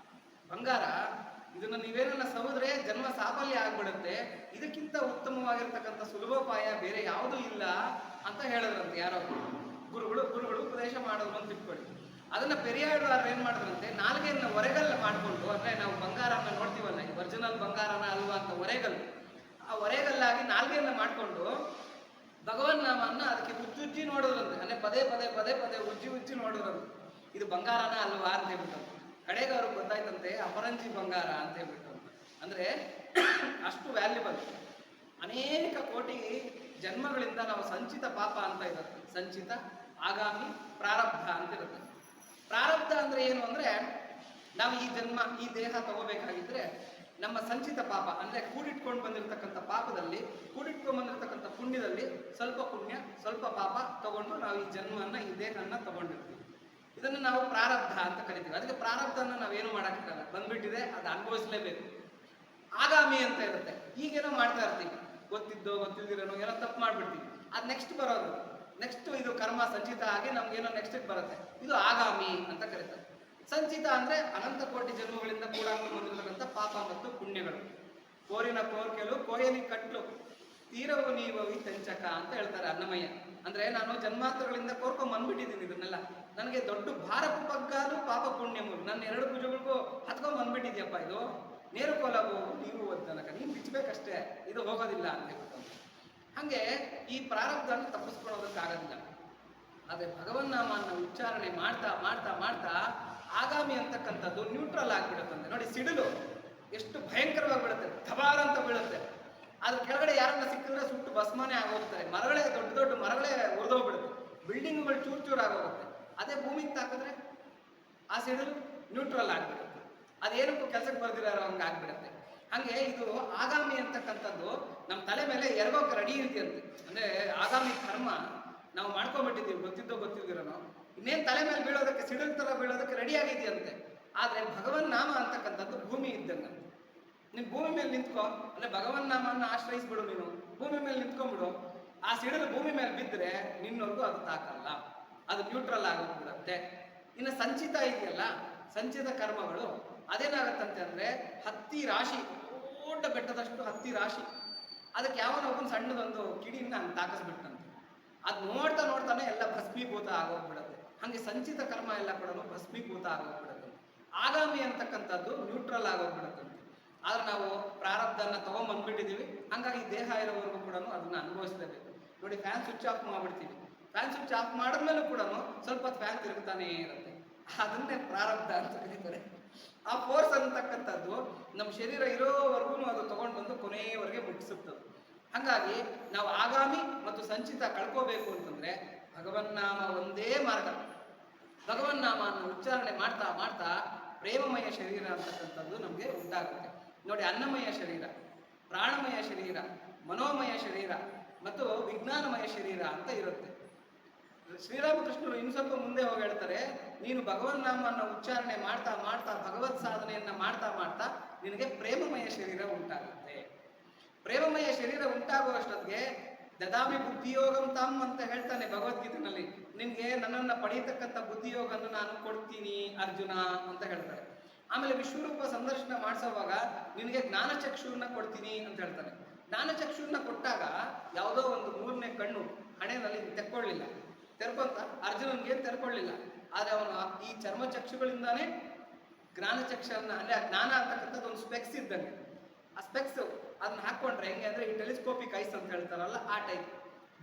ಬಂಗಾರ. ಇದನ್ನು ನೀವೇನನ್ನ ಸವುದ್ರೆ ಜನ್ಮ ಸಾಫಲ್ಯ ಆಗ್ಬಿಡುತ್ತೆ, ಇದಕ್ಕಿಂತ ಉತ್ತಮವಾಗಿರ್ತಕ್ಕಂಥ ಸುಲಭೋಪಾಯ ಬೇರೆ ಯಾವುದೂ ಇಲ್ಲ ಅಂತ ಹೇಳಿದ್ರಂತೆ ಯಾರೋ ಗುರುಗಳು ಉಪದೇಶ ಮಾಡೋದು ಅಂತ ಇಟ್ಕೊಳ್ಳಿ. ಅದನ್ನ ಪೆರಿಯಾಳ್ವಾರ್ ಏನ್ ಮಾಡಿದ್ರಂತೆ, ನಾಲ್ಗೆಯನ್ನು ಒರೆಗಲ್ಲ ಮಾಡಿಕೊಂಡು, ಅಂದ್ರೆ ನಾವು ಬಂಗಾರನ ನೋಡ್ತೀವಲ್ಲ, ಈ ಒರಿಜಿನಲ್ ಬಂಗಾರನ ಅಲ್ವಾ ಅಂತ ಒರೆಗಲ್ಲು, ಆ ಒರೆಗಲ್ಲಾಗಿ ನಾಲ್ಗೆಯನ್ನು ಮಾಡಿಕೊಂಡು ಭಗವನ್ ನಾಮನ್ನ ಅದಕ್ಕೆ ಉಜ್ಜುಜ್ಜಿ ನೋಡೋದ್ರಂತೆ, ಅಂದ್ರೆ ಪದೇ ಪದೇ ಪದೇ ಪದೇ ಉಜ್ಜಿ ನೋಡೋದ್ರಂತೆ, ಇದು ಬಂಗಾರನ ಅಲ್ವಾ ಅಂತ ಹೇಳ್ಬಿಟ್ಟು. ಕಡೆಗೆ ಅವ್ರಿಗೆ ಗೊತ್ತಾಯ್ತಂತೆ ಅಪರಂಜಿ ಬಂಗಾರ ಅಂತ ಹೇಳ್ಬಿಟ್ಟು. ಅಂದ್ರೆ ಅಷ್ಟು ವ್ಯಾಲ್ಯೂಬಲ್. ಅನೇಕ ಕೋಟಿ ಜನ್ಮಗಳಿಂದ ನಾವು ಸಂಚಿತ ಪಾಪ ಅಂತ ಇರುತ್ತೆ, ಸಂಚಿತ, ಆಗಾಮಿ, ಪ್ರಾರಬ್ಧ ಅಂತ ಇರುತ್ತೆ. ಪ್ರಾರಬ್ಧ ಅಂದ್ರೆ ಏನು ಅಂದ್ರೆ, ನಾವು ಈ ಜನ್ಮ ಈ ದೇಹ ತಗೋಬೇಕಾಗಿದ್ರೆ ನಮ್ಮ ಸಂಚಿತ ಪಾಪ ಅಂದ್ರೆ ಕೂಡಿಟ್ಕೊಂಡು ಬಂದಿರತಕ್ಕಂಥ ಪಾಪದಲ್ಲಿ, ಕೂಡಿಟ್ಕೊಂಡು ಬಂದಿರತಕ್ಕಂಥ ಪುಣ್ಯದಲ್ಲಿ ಸ್ವಲ್ಪ ಪುಣ್ಯ ಸ್ವಲ್ಪ ಪಾಪ ತಗೊಂಡು ನಾವು ಈ ಜನ್ಮನ್ನ ಈ ದೇಹನ್ನ ತಗೊಂಡಿರ್ತೀವಿ. ಇದನ್ನು ನಾವು ಪ್ರಾರಬ್ಧ ಅಂತ ಕರಿತೀವಿ. ಅದಕ್ಕೆ ಪ್ರಾರಬ್ಧನ ನಾವೇನು ಮಾಡೋಕ್ಕಾಗಲ್ಲ, ಬಂದ್ಬಿಟ್ಟಿದೆ, ಅದು ಅನುಭವಿಸ್ಲೇಬೇಕು. ಆಗಾಮಿ ಅಂತ ಇರುತ್ತೆ, ಈಗೇನೋ ಮಾಡ್ತಾ ಇರ್ತೀವಿ, ಗೊತ್ತಿದ್ದೋ ಗೊತ್ತಿಲ್ದಿರೋನೋ ಏನೋ ತಪ್ಪು ಮಾಡ್ಬಿಡ್ತೀವಿ, ಅದು ನೆಕ್ಸ್ಟ್ ಬರೋದು, ನೆಕ್ಸ್ಟ್ ಇದು ಕರ್ಮ ಸಂಚಿತ ಆಗಿ ನಮ್ಗೇನೋ ನೆಕ್ಸ್ಟ್ ಬರುತ್ತೆ, ಇದು ಆಗಾಮಿ ಅಂತ ಕರೀತಾರೆ. ಸಂಚಿತ ಅಂದ್ರೆ ಅನಂತ ಕೋಟಿ ಜನ್ಮಗಳಿಂದ ಕೂಡ ಬಂದಿರತಕ್ಕಂಥ ಪಾಪ ಮತ್ತು ಪುಣ್ಯಗಳು. ಕೋರಿನ ಕೋರ್ಕೆಲು ಕೋಯಲಿ ಕಟ್ಲು ತೀರವು ನೀವವಿ ತಂಚಕ ಅಂತ ಹೇಳ್ತಾರೆ ಅನ್ನಮಯ್ಯ. ಅಂದ್ರೆ ನಾನು ಜನ್ಮಾಂತರಗಳಿಂದ ಕೋರ್ಕೊಂಡ್ ಬಂದ್ಬಿಟ್ಟಿದ್ದೀನಿ ಇದನ್ನೆಲ್ಲ, ನನಗೆ ದೊಡ್ಡ ಭಾರ ಪಗ್ಗಾಲು ಪಾಪ ಪುಣ್ಯಮು, ನನ್ನ 2 ಭುಜಗಳಿಗೂ ಹತ್ಕೊಂಡ್ ಬಂದ್ಬಿಟ್ಟಿದ್ಯಪ್ಪ, ಇದು ನೇರು ಕೋಲವು ನೀವು ತನಕ ನೀನು ಬಿಚ್ಚಬೇಕಷ್ಟೇ, ಇದು ಹೋಗೋದಿಲ್ಲ ಅಂತ ಹೇಳ್ಬಿಟ್ಟು. ಹಂಗೆ ಈ ಪ್ರಾರಬ್ಧನ ತಪ್ಪಿಸ್ಕೊಳ್ಳೋದಕ್ಕಾಗೋದಿಲ್ಲ. ಆದ್ರೆ ಭಗವನ್ ನಾಮನ್ನ ಉಚ್ಚಾರಣೆ ಮಾಡ್ತಾ ಮಾಡ್ತಾ ಮಾಡ್ತಾ ಆಗಾಮಿ ಅಂತಕ್ಕಂಥದ್ದು ನ್ಯೂಟ್ರಲ್ ಆಗಿಬಿಡುತ್ತಂತೆ. ನೋಡಿ, ಸಿಡಿಲು ಎಷ್ಟು ಭಯಂಕರವಾಗಿ ಬೀಳುತ್ತೆ, ಧಬಾರ ಅಂತ ಬೀಳುತ್ತೆ, ಅದ್ರ ಕೆಳಗಡೆ ಯಾರನ್ನ ಸಿಕ್ಕಿದ್ರೆ ಸುಟ್ಟು ಭಸ್ಮನೇ ಆಗೋಗ್ತಾರೆ, ಮರಗಳೇ ದೊಡ್ಡ ದೊಡ್ಡ ಮರಗಳೇ ಉರಿದೋಗ್ಬಿಡುತ್ತೆ, ಬಿಲ್ಡಿಂಗ್ಗಳು ಚೂರು ಆಗೋಗುತ್ತೆ. ಅದೇ ಭೂಮಿಗೆ ತಾಕಿದ್ರೆ ಆ ಸಿಡಿಲು ನ್ಯೂಟ್ರಲ್ ಆಗಿಬಿಡುತ್ತೆ, ಅದೇನಕ್ಕೂ ಕೆಲಸಕ್ಕೆ ಬರ್ದಿರೋ ಹಂಗೆ ಆಗ್ಬಿಡುತ್ತೆ. ಹಂಗೆ ಇದು ಆಗಾಮಿ ಅಂತಕ್ಕಂಥದ್ದು ನಮ್ಮ ತಲೆ ಮೇಲೆ ಎರಗೋಕೆ ರೆಡಿ ಇದೆಯಂತೆ. ಅಂದ್ರೆ ಆಗಾಮಿ ಕರ್ಮ ನಾವು ಮಾಡ್ಕೊಂಡ್ಬಿಟ್ಟಿದ್ದೀವಿ, ಗೊತ್ತಿದ್ದೋ ಗೊತ್ತಿದ್ದೀರೋ, ಇನ್ನೇನು ತಲೆ ಮೇಲೆ ಬೀಳೋದಕ್ಕೆ, ಸಿಡಿಲ್ ತರ ಬೀಳೋದಕ್ಕೆ ರೆಡಿ ಆಗಿದೆಯಂತೆ. ಆದ್ರೆ ಭಗವನ್ ನಾಮ ಅಂತಕ್ಕಂಥದ್ದು ಭೂಮಿ ಇದ್ದಂಗೆ. ನೀನು ಭೂಮಿ ಮೇಲೆ ನಿಂತ್ಕೊ, ಅಂದ್ರೆ ಭಗವನ್ ನಾಮನ್ನ ಆಶ್ರಯಿಸ್ಬಿಡು, ನೀನು ಭೂಮಿ ಮೇಲೆ ನಿಂತ್ಕೊಂಡ್ಬಿಡು, ಆ ಸಿಡಿಲು ಭೂಮಿ ಮೇಲೆ ಬಿದ್ದರೆ ನಿನ್ನವರೆಗೂ ಅದು ತಾಕಲ್ಲ, ಅದು ನ್ಯೂಟ್ರಲ್ ಆಗೋಗ್ಬಿಡುತ್ತೆ. ಇನ್ನು ಸಂಚಿತ ಇದೆಯಲ್ಲ, ಸಂಚಿತ ಕರ್ಮಗಳು ಅದೇನಾಗತ್ತಂತೆ ಅಂದ್ರೆ ಹತ್ತಿ ರಾಶಿ, ದೊಡ್ಡ ಬೆಟ್ಟದಷ್ಟು ಹತ್ತಿ ರಾಶಿ, ಅದಕ್ಕೆ ಯಾವನೋ ಒಬ್ಬನ ಸಣ್ಣದೊಂದು ಕಿಡಿನ ತಾಕಿಸ್ಬಿಟ್ಟಂತೆ, ಅದು ನೋಡ್ತಾ ನೋಡ್ತಾನೆ ಎಲ್ಲ ಭಸ್ಮೀಭೂತ ಆಗೋಗ್ಬಿಡುತ್ತೆ. ಹಂಗೆ ಸಂಚಿತ ಕರ್ಮ ಎಲ್ಲ ಕೂಡ ಭಸ್ಮೀಭೂತ ಆಗೋಗ್ಬಿಡುತ್ತೆ. ಆಗಾಮಿ ಅಂತಕ್ಕಂಥದ್ದು ನ್ಯೂಟ್ರಲ್ ಆಗೋಗ್ಬಿಡುತ್ತಂತೆ. ಆದ್ರೆ ನಾವು ಪ್ರಾರಬ್ಧನ ತಗೊಂಡ್ಬಂದ್ಬಿಟ್ಟಿದೀವಿ, ಹಂಗಾಗಿ ದೇಹ ಇರೋವರೆಗೂ ಕೂಡ ಅದನ್ನ ಅನುಭವಿಸಲೇಬೇಕು. ನೋಡಿ, ಫ್ಯಾನ್ ಸ್ವಿಚ್ ಆಫ್ ಮಾಡ್ಬಿಡ್ತೀವಿ, ಫ್ಯಾನ್ ಸ್ವಿಚ್ ಆಫ್ ಮಾಡಿದ್ಮೇಲೂ ಕೂಡ ಸ್ವಲ್ಪ ಫ್ಯಾನ್ ತಿರುಗ್ತಾನೇ ಇರುತ್ತೆ, ಅದನ್ನೇ ಪ್ರಾರಬ್ಧ ಅಂತ ಕರೀತಾರೆ. ಆ ಫೋರ್ಸ್ ಅಂತಕ್ಕಂಥದ್ದು ನಮ್ಮ ಶರೀರ ಇರೋವರೆಗೂ ಅದು ತಗೊಂಡು ಬಂದು ಕೊನೆಯವರೆಗೆ ಮುಟ್ಟಿಸುತ್ತದೆ. ಹಾಗಾಗಿ ನಾವು ಆಗಾಮಿ ಮತ್ತು ಸಂಚಿತ ಕಳ್ಕೋಬೇಕು ಅಂತಂದ್ರೆ ಭಗವನ್ನಾಮ ಒಂದೇ ಮಾರ್ಗ. ಭಗವನ್ನಾಮವನ್ನು ಉಚ್ಚಾರಣೆ ಮಾಡ್ತಾ ಮಾಡ್ತಾ ಪ್ರೇಮಮಯ ಶರೀರ ಅಂತಕ್ಕಂಥದ್ದು ನಮಗೆ ಉಂಟಾಗುತ್ತೆ. ನೋಡಿ, ಅನ್ನಮಯ ಶರೀರ, ಪ್ರಾಣಮಯ ಶರೀರ, ಮನೋಮಯ ಶರೀರ ಮತ್ತು ವಿಜ್ಞಾನಮಯ ಶರೀರ ಅಂತ ಇರುತ್ತೆ. ಶ್ರೀರಾಮಕೃಷ್ಣರು ಇನ್ನು ಸ್ವಲ್ಪ ಮುಂದೆ ಹೋಗಿ ಹೇಳ್ತಾರೆ, ನೀನು ಭಗವನ್ ನಾಮವನ್ನು ಉಚ್ಚಾರಣೆ ಮಾಡ್ತಾ ಮಾಡ್ತಾ ಭಗವತ್ ಸಾಧನೆಯನ್ನ ಮಾಡ್ತಾ ಮಾಡ್ತಾ ನಿನಗೆ ಪ್ರೇಮಮಯ ಶರೀರ ಉಂಟಾಗುತ್ತೆ. ಪ್ರೇಮಮಯ ಶರೀರ ಉಂಟಾಗುವಷ್ಟೊತ್ತಿಗೆ ದದಾಮಿ ಬುದ್ಧಿಯೋಗಂ ತಮ್ ಅಂತ ಹೇಳ್ತಾನೆ ಭಗವದ್ಗೀತೆನಲ್ಲಿ, ನಿನ್ಗೆ ನನ್ನನ್ನ ಪಡೆಯತಕ್ಕಂಥ ಬುದ್ಧಿಯೋಗವನ್ನು ನಾನು ಕೊಡ್ತೀನಿ ಅರ್ಜುನ ಅಂತ ಹೇಳ್ತಾರೆ. ಆಮೇಲೆ ವಿಶ್ವರೂಪ ಸಂದರ್ಶನ ಮಾಡಿಸೋವಾಗ ನಿನಗೆ ಜ್ಞಾನಚಕ್ಷುವನ್ನ ಕೊಡ್ತೀನಿ ಅಂತ ಹೇಳ್ತಾನೆ. ಜ್ಞಾನಚಕ್ಷುವನ್ನ ಕೊಟ್ಟಾಗ ಯಾವುದೋ ಒಂದು 3ನೇ ಕಣ್ಣು ಹಣೆಯಲ್ಲಿ ತೆಕ್ಕೊಳ್ಳಿಲ್ಲ, ತೆರ್ಕೊಂತ ಅರ್ಜುನನ್ಗೆ ತೆರ್ಕೊಳ್ಳಿಲ್ಲ. ಆದ್ರೆ ಅವನು ಈ ಚರ್ಮಚಕ್ಷುಗಳಿಂದಾನೇ ಜ್ಞಾನಚಕ್ಷನ್ನ, ಅಂದ್ರೆ ಆ ಜ್ಞಾನ ಅಂತಕ್ಕಂಥದ್ದು ಒಂದು ಸ್ಪೆಕ್ಸ್ ಇದ್ದಂಗೆ. ಆ ಸ್ಪೆಕ್ಸ್ ಅದನ್ನ ಹಾಕೊಂಡ್ರೆ ಹೆಂಗೆ ಅಂದ್ರೆ ಈ ಟೆಲಿಸ್ಕೋಪಿಕ್ ಐಸ್ ಅಂತ ಹೇಳ್ತಾರಲ್ಲ, ಆ ಟೈಪ್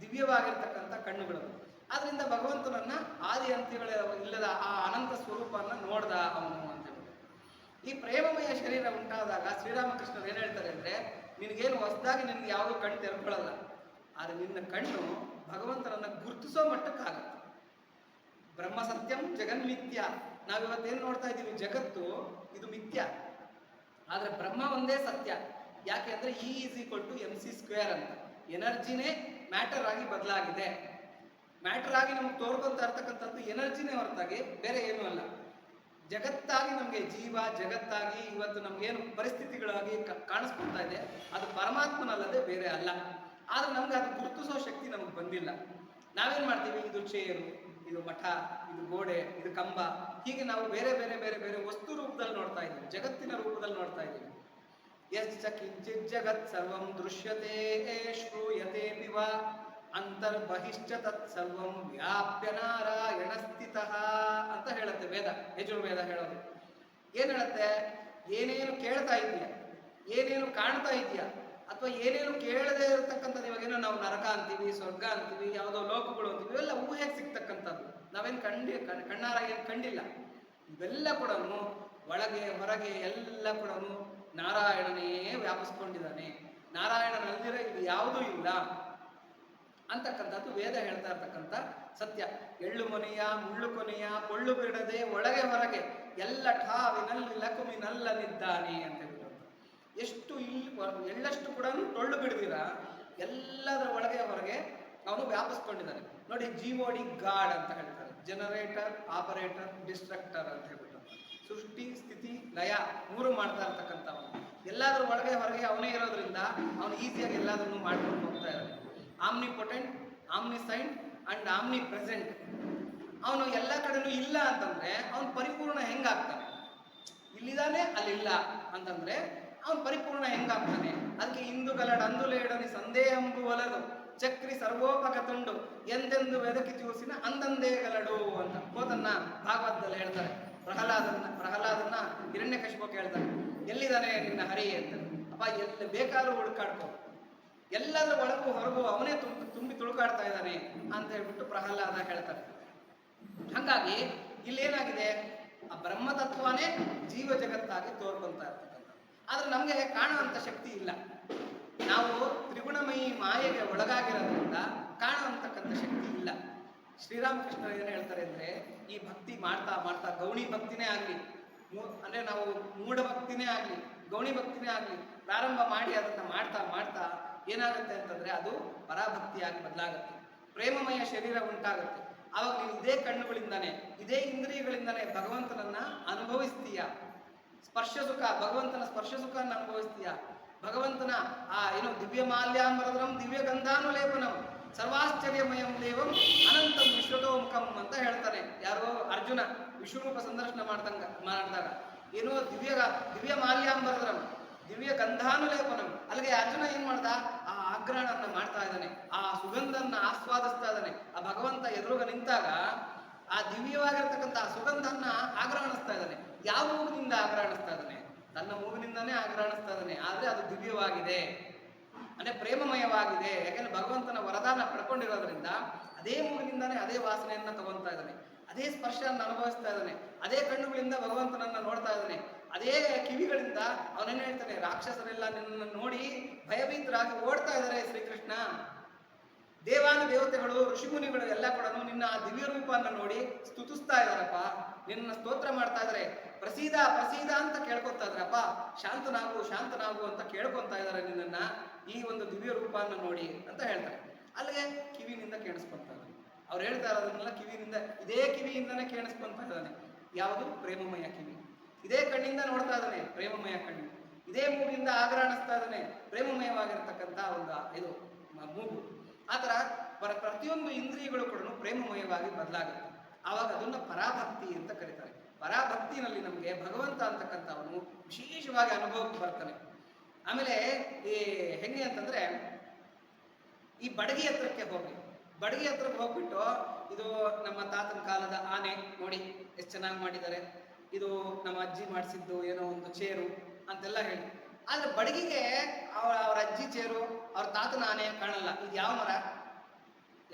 ದಿವ್ಯವಾಗಿರ್ತಕ್ಕಂಥ ಕಣ್ಣುಗಳು. ಆದ್ರಿಂದ ಭಗವಂತನನ್ನ ಆದಿ ಅಂತ್ಯಗಳ ಇಲ್ಲದ ಆ ಅನಂತ ಸ್ವರೂಪವನ್ನ ನೋಡ್ದ ಅವನು ಅಂತ ಹೇಳ್ತಾರೆ. ಈ ಪ್ರೇಮಮಯ ಶರೀರ ಉಂಟಾದಾಗ ಶ್ರೀರಾಮಕೃಷ್ಣರು ಏನ್ ಹೇಳ್ತಾರೆ ಅಂದ್ರೆ, ನಿನ್ಗೇನು ಹೊಸದಾಗಿ ನಿನ್ಗೆ ಯಾವುದು ಕಣ್ಣು ತೆರ್ಕೊಳ್ಳಲ್ಲ, ಆದ್ರೆ ನಿನ್ನ ಕಣ್ಣು ಭಗವಂತನನ್ನ ಗುರುತಿಸೋ ಮಟ್ಟಕ್ಕಾಗತ್ತೆ. ಬ್ರಹ್ಮ ಸತ್ಯಂ ಜಗನ್ಮಿಥ್ಯ. ನಾವಿವತ್ತೇನು ನೋಡ್ತಾ ಇದ್ದೀವಿ, ಜಗತ್ತು ಇದು ಮಿಥ್ಯ, ಆದ್ರೆ ಬ್ರಹ್ಮ ಒಂದೇ ಸತ್ಯ. ಯಾಕೆ ಅಂದ್ರೆ E=mc² ಅಂತ, ಎನರ್ಜಿನೇ ಮ್ಯಾಟರ್ ಆಗಿ ಬದಲಾಗಿದೆ. ಮ್ಯಾಟರ್ ಆಗಿ ನಮ್ಗೆ ತೋರ್ಕೊಂತ ಇರ್ತಕ್ಕಂಥದ್ದು ಎನರ್ಜಿನೇ ಹೊರತಾಗಿ ಬೇರೆ ಏನೂ ಅಲ್ಲ. ಜಗತ್ತಾಗಿ ನಮಗೆ ಜೀವ ಜಗತ್ತಾಗಿ ಇವತ್ತು ನಮ್ಗೇನು ಪರಿಸ್ಥಿತಿಗಳಾಗಿ ಕಾಣಿಸ್ಕೊಳ್ತಾ ಇದೆ ಅದು ಪರಮಾತ್ಮನಲ್ಲದೆ ಬೇರೆ ಅಲ್ಲ. ಆದ್ರೆ ನಮ್ಗೆ ಅದು ಗುರುತಿಸೋ ಶಕ್ತಿ ನಮ್ಗೆ ಬಂದಿಲ್ಲ. ನಾವೇನ್ ಮಾಡ್ತೀವಿ, ಇದು ಚೇರು, ಇದು ಮಠ, ಇದು ಗೋಡೆ, ಇದು ಕಂಬ, ಹೀಗೆ ನಾವು ಬೇರೆ ಬೇರೆ ಬೇರೆ ಬೇರೆ ವಸ್ತು ರೂಪದಲ್ಲಿ ನೋಡ್ತಾ ಇದ್ದೀವಿ, ಜಗತ್ತಿನ ರೂಪದಲ್ಲಿ ನೋಡ್ತಾ ಇದ್ದೀವಿ. ಯಶ್ಚ ಕಿಂಚಿತ್ ಜಗತ್ ಸರ್ವಂ ದೃಶ್ಯತೆ ಶ್ರೂಯತೆ ಪಿವ ಅಂತರ್ಬಹಿಶ್ಚ ತತ್ ಸರ್ವಂ ವ್ಯಾಪ್ಯ ನಾರಾಯಣ ಸ್ಥಿತಃ ಅಂತ ಹೇಳುತ್ತೆ ವೇದ, ಯಜುರ್ವೇದ ಹೇಳೋದು. ಏನ್ ಹೇಳುತ್ತೆ, ಏನೇನು ಕೇಳ್ತಾ ಇದೆಯಾ, ಏನೇನು ಕಾಣ್ತಾ ಇದೆಯಾ, ಅಥವಾ ಏನೇನು ಕೇಳದೆ ಇರತಕ್ಕಂಥದ್ದು, ಇವಾಗೇನೋ ನಾವು ನರಕ ಅಂತೀವಿ, ಸ್ವರ್ಗ ಅಂತೀವಿ, ಯಾವುದೋ ಲೋಕಗಳು ಅಂತೀವಿ, ಇವೆಲ್ಲ ಊಹೆಗೆ ಸಿಗ್ತಕ್ಕಂಥದ್ದು, ನಾವೇನು ಕಣ್ಣಾರ ಏನು ಕಂಡಿಲ್ಲ. ಇವೆಲ್ಲ ಕೂಡ ಒಳಗೆ ಹೊರಗೆ ಎಲ್ಲ ಕೂಡ ನಾರಾಯಣನೇ ವ್ಯಾಪಿಸ್ಕೊಂಡಿದ್ದಾನೆ. ನಾರಾಯಣನಲ್ಲಿರ ಇದು ಯಾವುದೂ ಇಲ್ಲ ಅಂತಕ್ಕಂಥದ್ದು ವೇದ ಹೇಳ್ತಾ ಇರ್ತಕ್ಕಂಥ ಸತ್ಯ. ಎಳ್ಳು ಮೊನೆಯ ಮುಳ್ಳು ಕೊನೆಯ ಪೊಳ್ಳು ಬಿಡದೆ ಒಳಗೆ ಹೊರಗೆ ಎಲ್ಲ ಠಾವಿನಲ್ಲಿ ಲಕುಮಿನಲ್ಲನಿದ್ದಾನೆ ಅಂತ ಹೇಳ್ತಾರೆ. ಎಷ್ಟು ಎಳ್ಳಷ್ಟು ಕೂಡ ಟೊಳ್ಳು ಬಿಡದಿರ ಎಲ್ಲದರ ಒಳಗೆ ಹೊರಗೆ ಅವನು ವ್ಯಾಪಿಸ್ಕೊಂಡಿದ್ದಾನೆ. ನೋಡಿ, GOD ಗಾಡ್ ಅಂತ ಹೇಳ್ತಾರೆ, ಜನರೇಟರ್, ಆಪರೇಟರ್, ಡಿಸ್ಟ್ರಕ್ಟರ್ ಅಂತ ಹೇಳ್ಬಿಟ್ಟು. ಸೃಷ್ಟಿ ಸ್ಥಿತಿ ಲಯ ಮೂರು ಮಾಡ್ತಾ ಇರ್ತಕ್ಕಂಥವನು. ಎಲ್ಲಾದ್ರೂ ಒಳಗೆ ಹೊರಗೆ ಅವನೇ ಇರೋದ್ರಿಂದ ಅವನು ಈಸಿಯಾಗಿ ಎಲ್ಲದನ್ನು ಮಾಡ್ಕೊಂಡು ಹೋಗ್ತಾ ಇದ್ದಾನೆ. Omnipotent, ಆಮ್ನಿಸೈಂಟ್ and Omni present. ಅವನು ಎಲ್ಲ ಕಡೆನೂ ಇಲ್ಲ ಅಂತಂದ್ರೆ ಅವನು ಪರಿಪೂರ್ಣ ಹೆಂಗಾಗ್ತಾನೆ? ಇಲ್ಲಿದ್ದಾನೆ ಅಲ್ಲಿಲ್ಲ ಅಂತಂದ್ರೆ ಅವನು ಪರಿಪೂರ್ಣ ಹೆಂಗಾಗ್ತಾನೆ? ಅದಕ್ಕೆ ಇಂದು ಗಲಡ ಅಂದುಲೇಡನಿ ಸಂದೇಹಂಬು ಒಲದು ಚಕ್ರಿ ಸರ್ವೋಪಗತುಂಡು ಎಂದೆಂದು ವೆದಕಿ ಚೂಸಿನ ಅಂದಂದೇ ಗಲಡು ಅಂತ ಕೋತನ್ನ ಭಾಗವತದಲ್ಲಿ ಹೇಳ್ತಾರೆ. ಪ್ರಹ್ಲಾದನ್ನ ಹಿರಣ್ಯಕಶಿಪು ಹೇಳ್ತಾರೆ, ಎಲ್ಲಿದ್ದಾನೆ ನಿನ್ನ ಹರಿ ಅಂತ. ಅಪ್ಪ, ಎಲ್ಲಿ ಬೇಕಾದ್ರೂ ಹುಡುಕಾಡ್ಕೋ, ಎಲ್ಲದರ ಒಳಗೂ ಹೊರಗೂ ಅವನೇ ತುಂಬಿ ತುಳುಕಾಡ್ತಾ ಇದ್ದಾನೆ ಅಂತ ಹೇಳ್ಬಿಟ್ಟು ಪ್ರಹ್ಲಾದ ಹೇಳ್ತಾರೆ. ಹಾಗಾಗಿ ಇಲ್ಲೇನಾಗಿದೆ, ಆ ಬ್ರಹ್ಮತತ್ವನೇ ಜೀವ ಜಗತ್ತಾಗಿ ತೋರ್ಕೊಂತ ಇರ್ತಕ್ಕಂಥ. ಆದ್ರೆ ನಮ್ಗೆ ಕಾಣುವಂತ ಶಕ್ತಿ ಇಲ್ಲ. ನಾವು ತ್ರಿಗುಣಮಯಿ ಮಾಯೆಗೆ ಒಳಗಾಗಿರೋದ್ರಿಂದ ಕಾಣುವಂತಕ್ಕಂಥ ಶಕ್ತಿ ಇಲ್ಲ. ಶ್ರೀರಾಮಕೃಷ್ಣ ಏನು ಹೇಳ್ತಾರೆ ಅಂದ್ರೆ, ಈ ಭಕ್ತಿ ಮಾಡ್ತಾ ಮಾಡ್ತಾ ಗೌಣಿ ಭಕ್ತಿನೇ ಆಗ್ಲಿ, ಅಂದ್ರೆ ನಾವು ಮೂಢ ಭಕ್ತಿನೇ ಆಗ್ಲಿ, ಗೌಣಿ ಭಕ್ತಿನೇ ಆಗ್ಲಿ, ಪ್ರಾರಂಭ ಮಾಡಿ ಅದನ್ನ ಮಾಡ್ತಾ ಮಾಡ್ತಾ ಏನಾಗುತ್ತೆ ಅಂತಂದ್ರೆ ಅದು ಪರಾಭಕ್ತಿಯಾಗಿ ಬದಲಾಗುತ್ತೆ. ಪ್ರೇಮಮಯ ಶರೀರ ಉಂಟಾಗುತ್ತೆ. ಆವಾಗ ನೀವು ಇದೇ ಕಣ್ಣುಗಳಿಂದಾನೆ, ಇದೇ ಇಂದ್ರಿಯಗಳಿಂದಾನೆ ಭಗವಂತನನ್ನ ಅನುಭವಿಸ್ತೀಯ. ಸ್ಪರ್ಶ ಸುಖ, ಭಗವಂತನ ಸ್ಪರ್ಶ ಸುಖವನ್ನು ಅನುಭವಿಸ್ತೀಯ. ಭಗವಂತನ ಆ ಏನು ದಿವ್ಯ ಮಾಲ್ಯಾಂಬರದ್ರಂ ದಿವ್ಯ ಗಂಧಾನುಲೇಪನಂ ಸರ್ವಾಶ್ಚರ್ಯಮಯಂ ದೇವಂ ಅನಂತಂ ವಿಶ್ವತೋಮುಖಂ ಅಂತ ಹೇಳ್ತಾನೆ. ಯಾರೋ ಅರ್ಜುನ ವಿಶ್ವರೂಪ ಸಂದರ್ಶನ ಮಾಡಿದಾಗ ಏನೋ ದಿವ್ಯ ಮಾಲ್ಯಾಂಬರದ್ರಂ ದಿವ್ಯ ಗಂಧಾನುಲೇಪನಂ, ಅಲ್ಲಿಗೆ ಅರ್ಜುನ ಏನ್ ಮಾಡ್ದ, ಆ ಆಗ್ರಹಣನ್ನ ಮಾಡ್ತಾ ಇದ್ದಾನೆ, ಆ ಸುಗಂಧನ್ನ ಆಸ್ವಾದಿಸ್ತಾ ಇದ್ದಾನೆ. ಆ ಭಗವಂತ ಎದುರುಗ ನಿಂತಾಗ ಆ ದಿವ್ಯವಾಗಿರ್ತಕ್ಕಂಥ ಆ ಸುಗಂಧನ್ನ ಆಗ್ರಹಣಿಸ್ತಾ ಇದ್ದಾನೆ. ಯಾವ ಮೂಗಿನಿಂದ ಆಗ್ರಹಣಿಸ್ತಾ ಇದ್ದಾನೆ? ತನ್ನ ಮೂಗಿನಿಂದಾನೇ ಆಗ್ರಹಣಿಸ್ತಾ ಇದ್ದಾನೆ. ಆದ್ರೆ ಅದು ದಿವ್ಯವಾಗಿದೆ, ಅಂದ್ರೆ ಪ್ರೇಮಮಯವಾಗಿದೆ. ಯಾಕೆಂದ್ರೆ ಭಗವಂತನ ವರದಾನ ಪಡ್ಕೊಂಡಿರೋದ್ರಿಂದ ಅದೇ ಮೂಗಿನಿಂದಾನೇ ಅದೇ ವಾಸನೆಯನ್ನ ತಗೊಂತಾ ಇದ್ದಾನೆ, ಅದೇ ಸ್ಪರ್ಶವನ್ನು ಅನುಭವಿಸ್ತಾ ಇದ್ದಾನೆ, ಅದೇ ಕಣ್ಣುಗಳಿಂದ ಭಗವಂತನನ್ನ ನೋಡ್ತಾ ಇದ್ದಾನೆ, ಅದೇ ಕಿವಿಗಳಿಂದ ಅವನೇನು ಹೇಳ್ತಾನೆ, ರಾಕ್ಷಸರೆಲ್ಲ ನಿನ್ನನ್ನು ನೋಡಿ ಭಯಭೀತರಾಗಿ ಓಡ್ತಾ ಇದ್ದಾರೆ ಶ್ರೀಕೃಷ್ಣ. ದೇವಾನು ದೇವತೆಗಳು ಋಷಿಮುನಿಗಳು ಎಲ್ಲ ಕೂಡ ನಿನ್ನ ದಿವ್ಯ ರೂಪವನ್ನು ನೋಡಿ ಸ್ತುತಿಸ್ತಾ ಇದಾರಪ್ಪ, ನಿನ್ನ ಸ್ತೋತ್ರ ಮಾಡ್ತಾ ಇದಾರೆ. ಪ್ರಸೀದ ಪ್ರಸೀದ ಅಂತ ಕೇಳ್ಕೊತಾ ಇದ್ರಪ್ಪ, ಶಾಂತನಾಗು ಶಾಂತನಾಗು ಅಂತ ಕೇಳ್ಕೊತಾ ಇದಾರೆ ನಿನ್ನನ್ನ ಈ ಒಂದು ದಿವ್ಯ ರೂಪವನ್ನು ನೋಡಿ ಅಂತ ಹೇಳ್ತಾರೆ. ಅಲ್ಲಿಗೆ ಕಿವಿನಿಂದ ಕೇಳಿಸ್ಕೊಂತ ಇದ್ದಾನೆ. ಅವ್ರು ಹೇಳ್ತಾ ಇರೋದನ್ನೆಲ್ಲ ಕಿವಿನಿಂದ, ಇದೇ ಕಿವಿಯಿಂದನೇ ಕೇಳಿಸ್ಕೊಂತ ಇದ್ದಾನೆ. ಯಾವುದು? ಪ್ರೇಮಮಯ ಕಿವಿ. ಇದೇ ಕಣ್ಣಿಂದ ನೋಡ್ತಾ ಇದ್ದಾನೆ, ಪ್ರೇಮಮಯ ಕಣ್ಣು. ಇದೇ ಮೂಗಿಂದ ಆಗ್ರಹಣಿಸ್ತಾ ಇದ್ದಾನೆ, ಪ್ರೇಮಮಯವಾಗಿರ್ತಕ್ಕಂಥ ಒಂದು ಇದು ಮೂಗು. ಆ ಥರ ಪ್ರತಿಯೊಂದು ಇಂದ್ರಿಯಗಳು ಕೂಡ ಪ್ರೇಮಮಯವಾಗಿ ಬದಲಾಗುತ್ತೆ. ಆವಾಗ ಅದನ್ನ ಪರಾಭಕ್ತಿ ಅಂತ ಕರೀತಾರೆ. ಪರಾಭಕ್ತಿನಲ್ಲಿ ನಮಗೆ ಭಗವಂತ ಅಂತಕ್ಕಂಥವನು ವಿಶೇಷವಾಗಿ ಅನುಭವಕ್ಕೆ ಬರ್ತಾನೆ. ಆಮೇಲೆ ಈ ಹೆಂಗೆ ಅಂತಂದ್ರೆ, ಈ ಬಡಗಿ ಹತ್ರಕ್ಕೆ ಹೋಗಿ, ಬಡಗಿ ಹತ್ರಕ್ಕೆ ಹೋಗ್ಬಿಟ್ಟು, ಇದು ನಮ್ಮ ತಾತನ ಕಾಲದ ಆನೆ ನೋಡಿ ಎಷ್ಟು ಚೆನ್ನಾಗಿ ಮಾಡಿದ್ದಾರೆ, ಇದು ನಮ್ಮ ಅಜ್ಜಿ ಮಾಡಿಸಿದ್ದು ಏನೋ ಒಂದು ಚೇರು ಅಂತೆಲ್ಲ ಹೇಳಿ. ಆದ್ರೆ ಬಡಗಿಗೆ ಅವ್ರ ಅಜ್ಜಿ ಚೇರು, ಅವ್ರ ತಾತನ ಆನೆ ಕಾಣಲ್ಲ. ಇದು ಯಾವ ಮರ,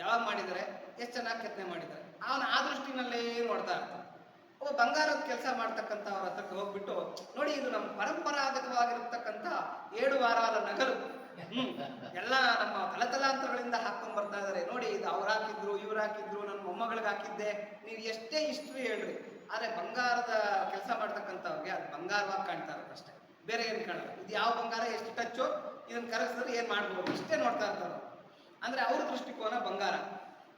ಯಾವಾಗ ಮಾಡಿದ್ದಾರೆ, ಎಷ್ಟು ಚೆನ್ನಾಗಿ ಕೆತ್ತನೆ ಮಾಡಿದ್ದಾರೆ, ಅವನ ಆ ದೃಷ್ಟಿನಲ್ಲೇ ನೋಡ್ತಾ ಇರ್ತಾನೆ. ಒಬ್ಬ ಬಂಗಾರದ ಕೆಲಸ ಮಾಡ್ತಕ್ಕಂಥ ಅವ್ರ ಹತ್ರಕ್ಕೆ ಹೋಗ್ಬಿಟ್ಟು, ನೋಡಿ ಇದು ನಮ್ಮ ಪರಂಪರಾಗತವಾಗಿರ್ತಕ್ಕಂಥ 7 ವಾರಾల ನಗಲು, ಎಲ್ಲ ನಮ್ಮ ತಲತಲಾಂತರಗಳಿಂದ ಹಾಕೊಂಡ್ ಬರ್ತಾ ಇದಾರೆ ನೋಡಿ, ಇದು ಅವ್ರು ಹಾಕಿದ್ರು, ಇವ್ರು ಹಾಕಿದ್ರು, ನನ್ನ ಮೊಮ್ಮಗಳಿಗೆ ಹಾಕಿದ್ದೆ, ನೀವು ಎಷ್ಟೇ ಹಿಸ್ಟ್ರಿ ಹೇಳ್ರಿ, ಆದ್ರೆ ಬಂಗಾರದ ಕೆಲಸ ಮಾಡ್ತಕ್ಕಂಥವ್ರಿಗೆ ಅದು ಬಂಗಾರವಾಗಿ ಕಾಣ್ತಾ ಇರೋದು ಅಷ್ಟೇ, ಬೇರೆ ಏನು ಕಾಣಲ್ಲ. ಇದು ಯಾವ ಬಂಗಾರ, ಎಷ್ಟು ಟಚ್ಚು, ಇದನ್ನ ಕರಗಿಸಿದ್ರೆ ಏನ್ ಮಾಡ್ಬೋದು, ಇಷ್ಟೇ ನೋಡ್ತಾ ಇರ್ತಾರೆ. ಅಂದ್ರೆ ಅವ್ರ ದೃಷ್ಟಿಕೋನ ಬಂಗಾರ,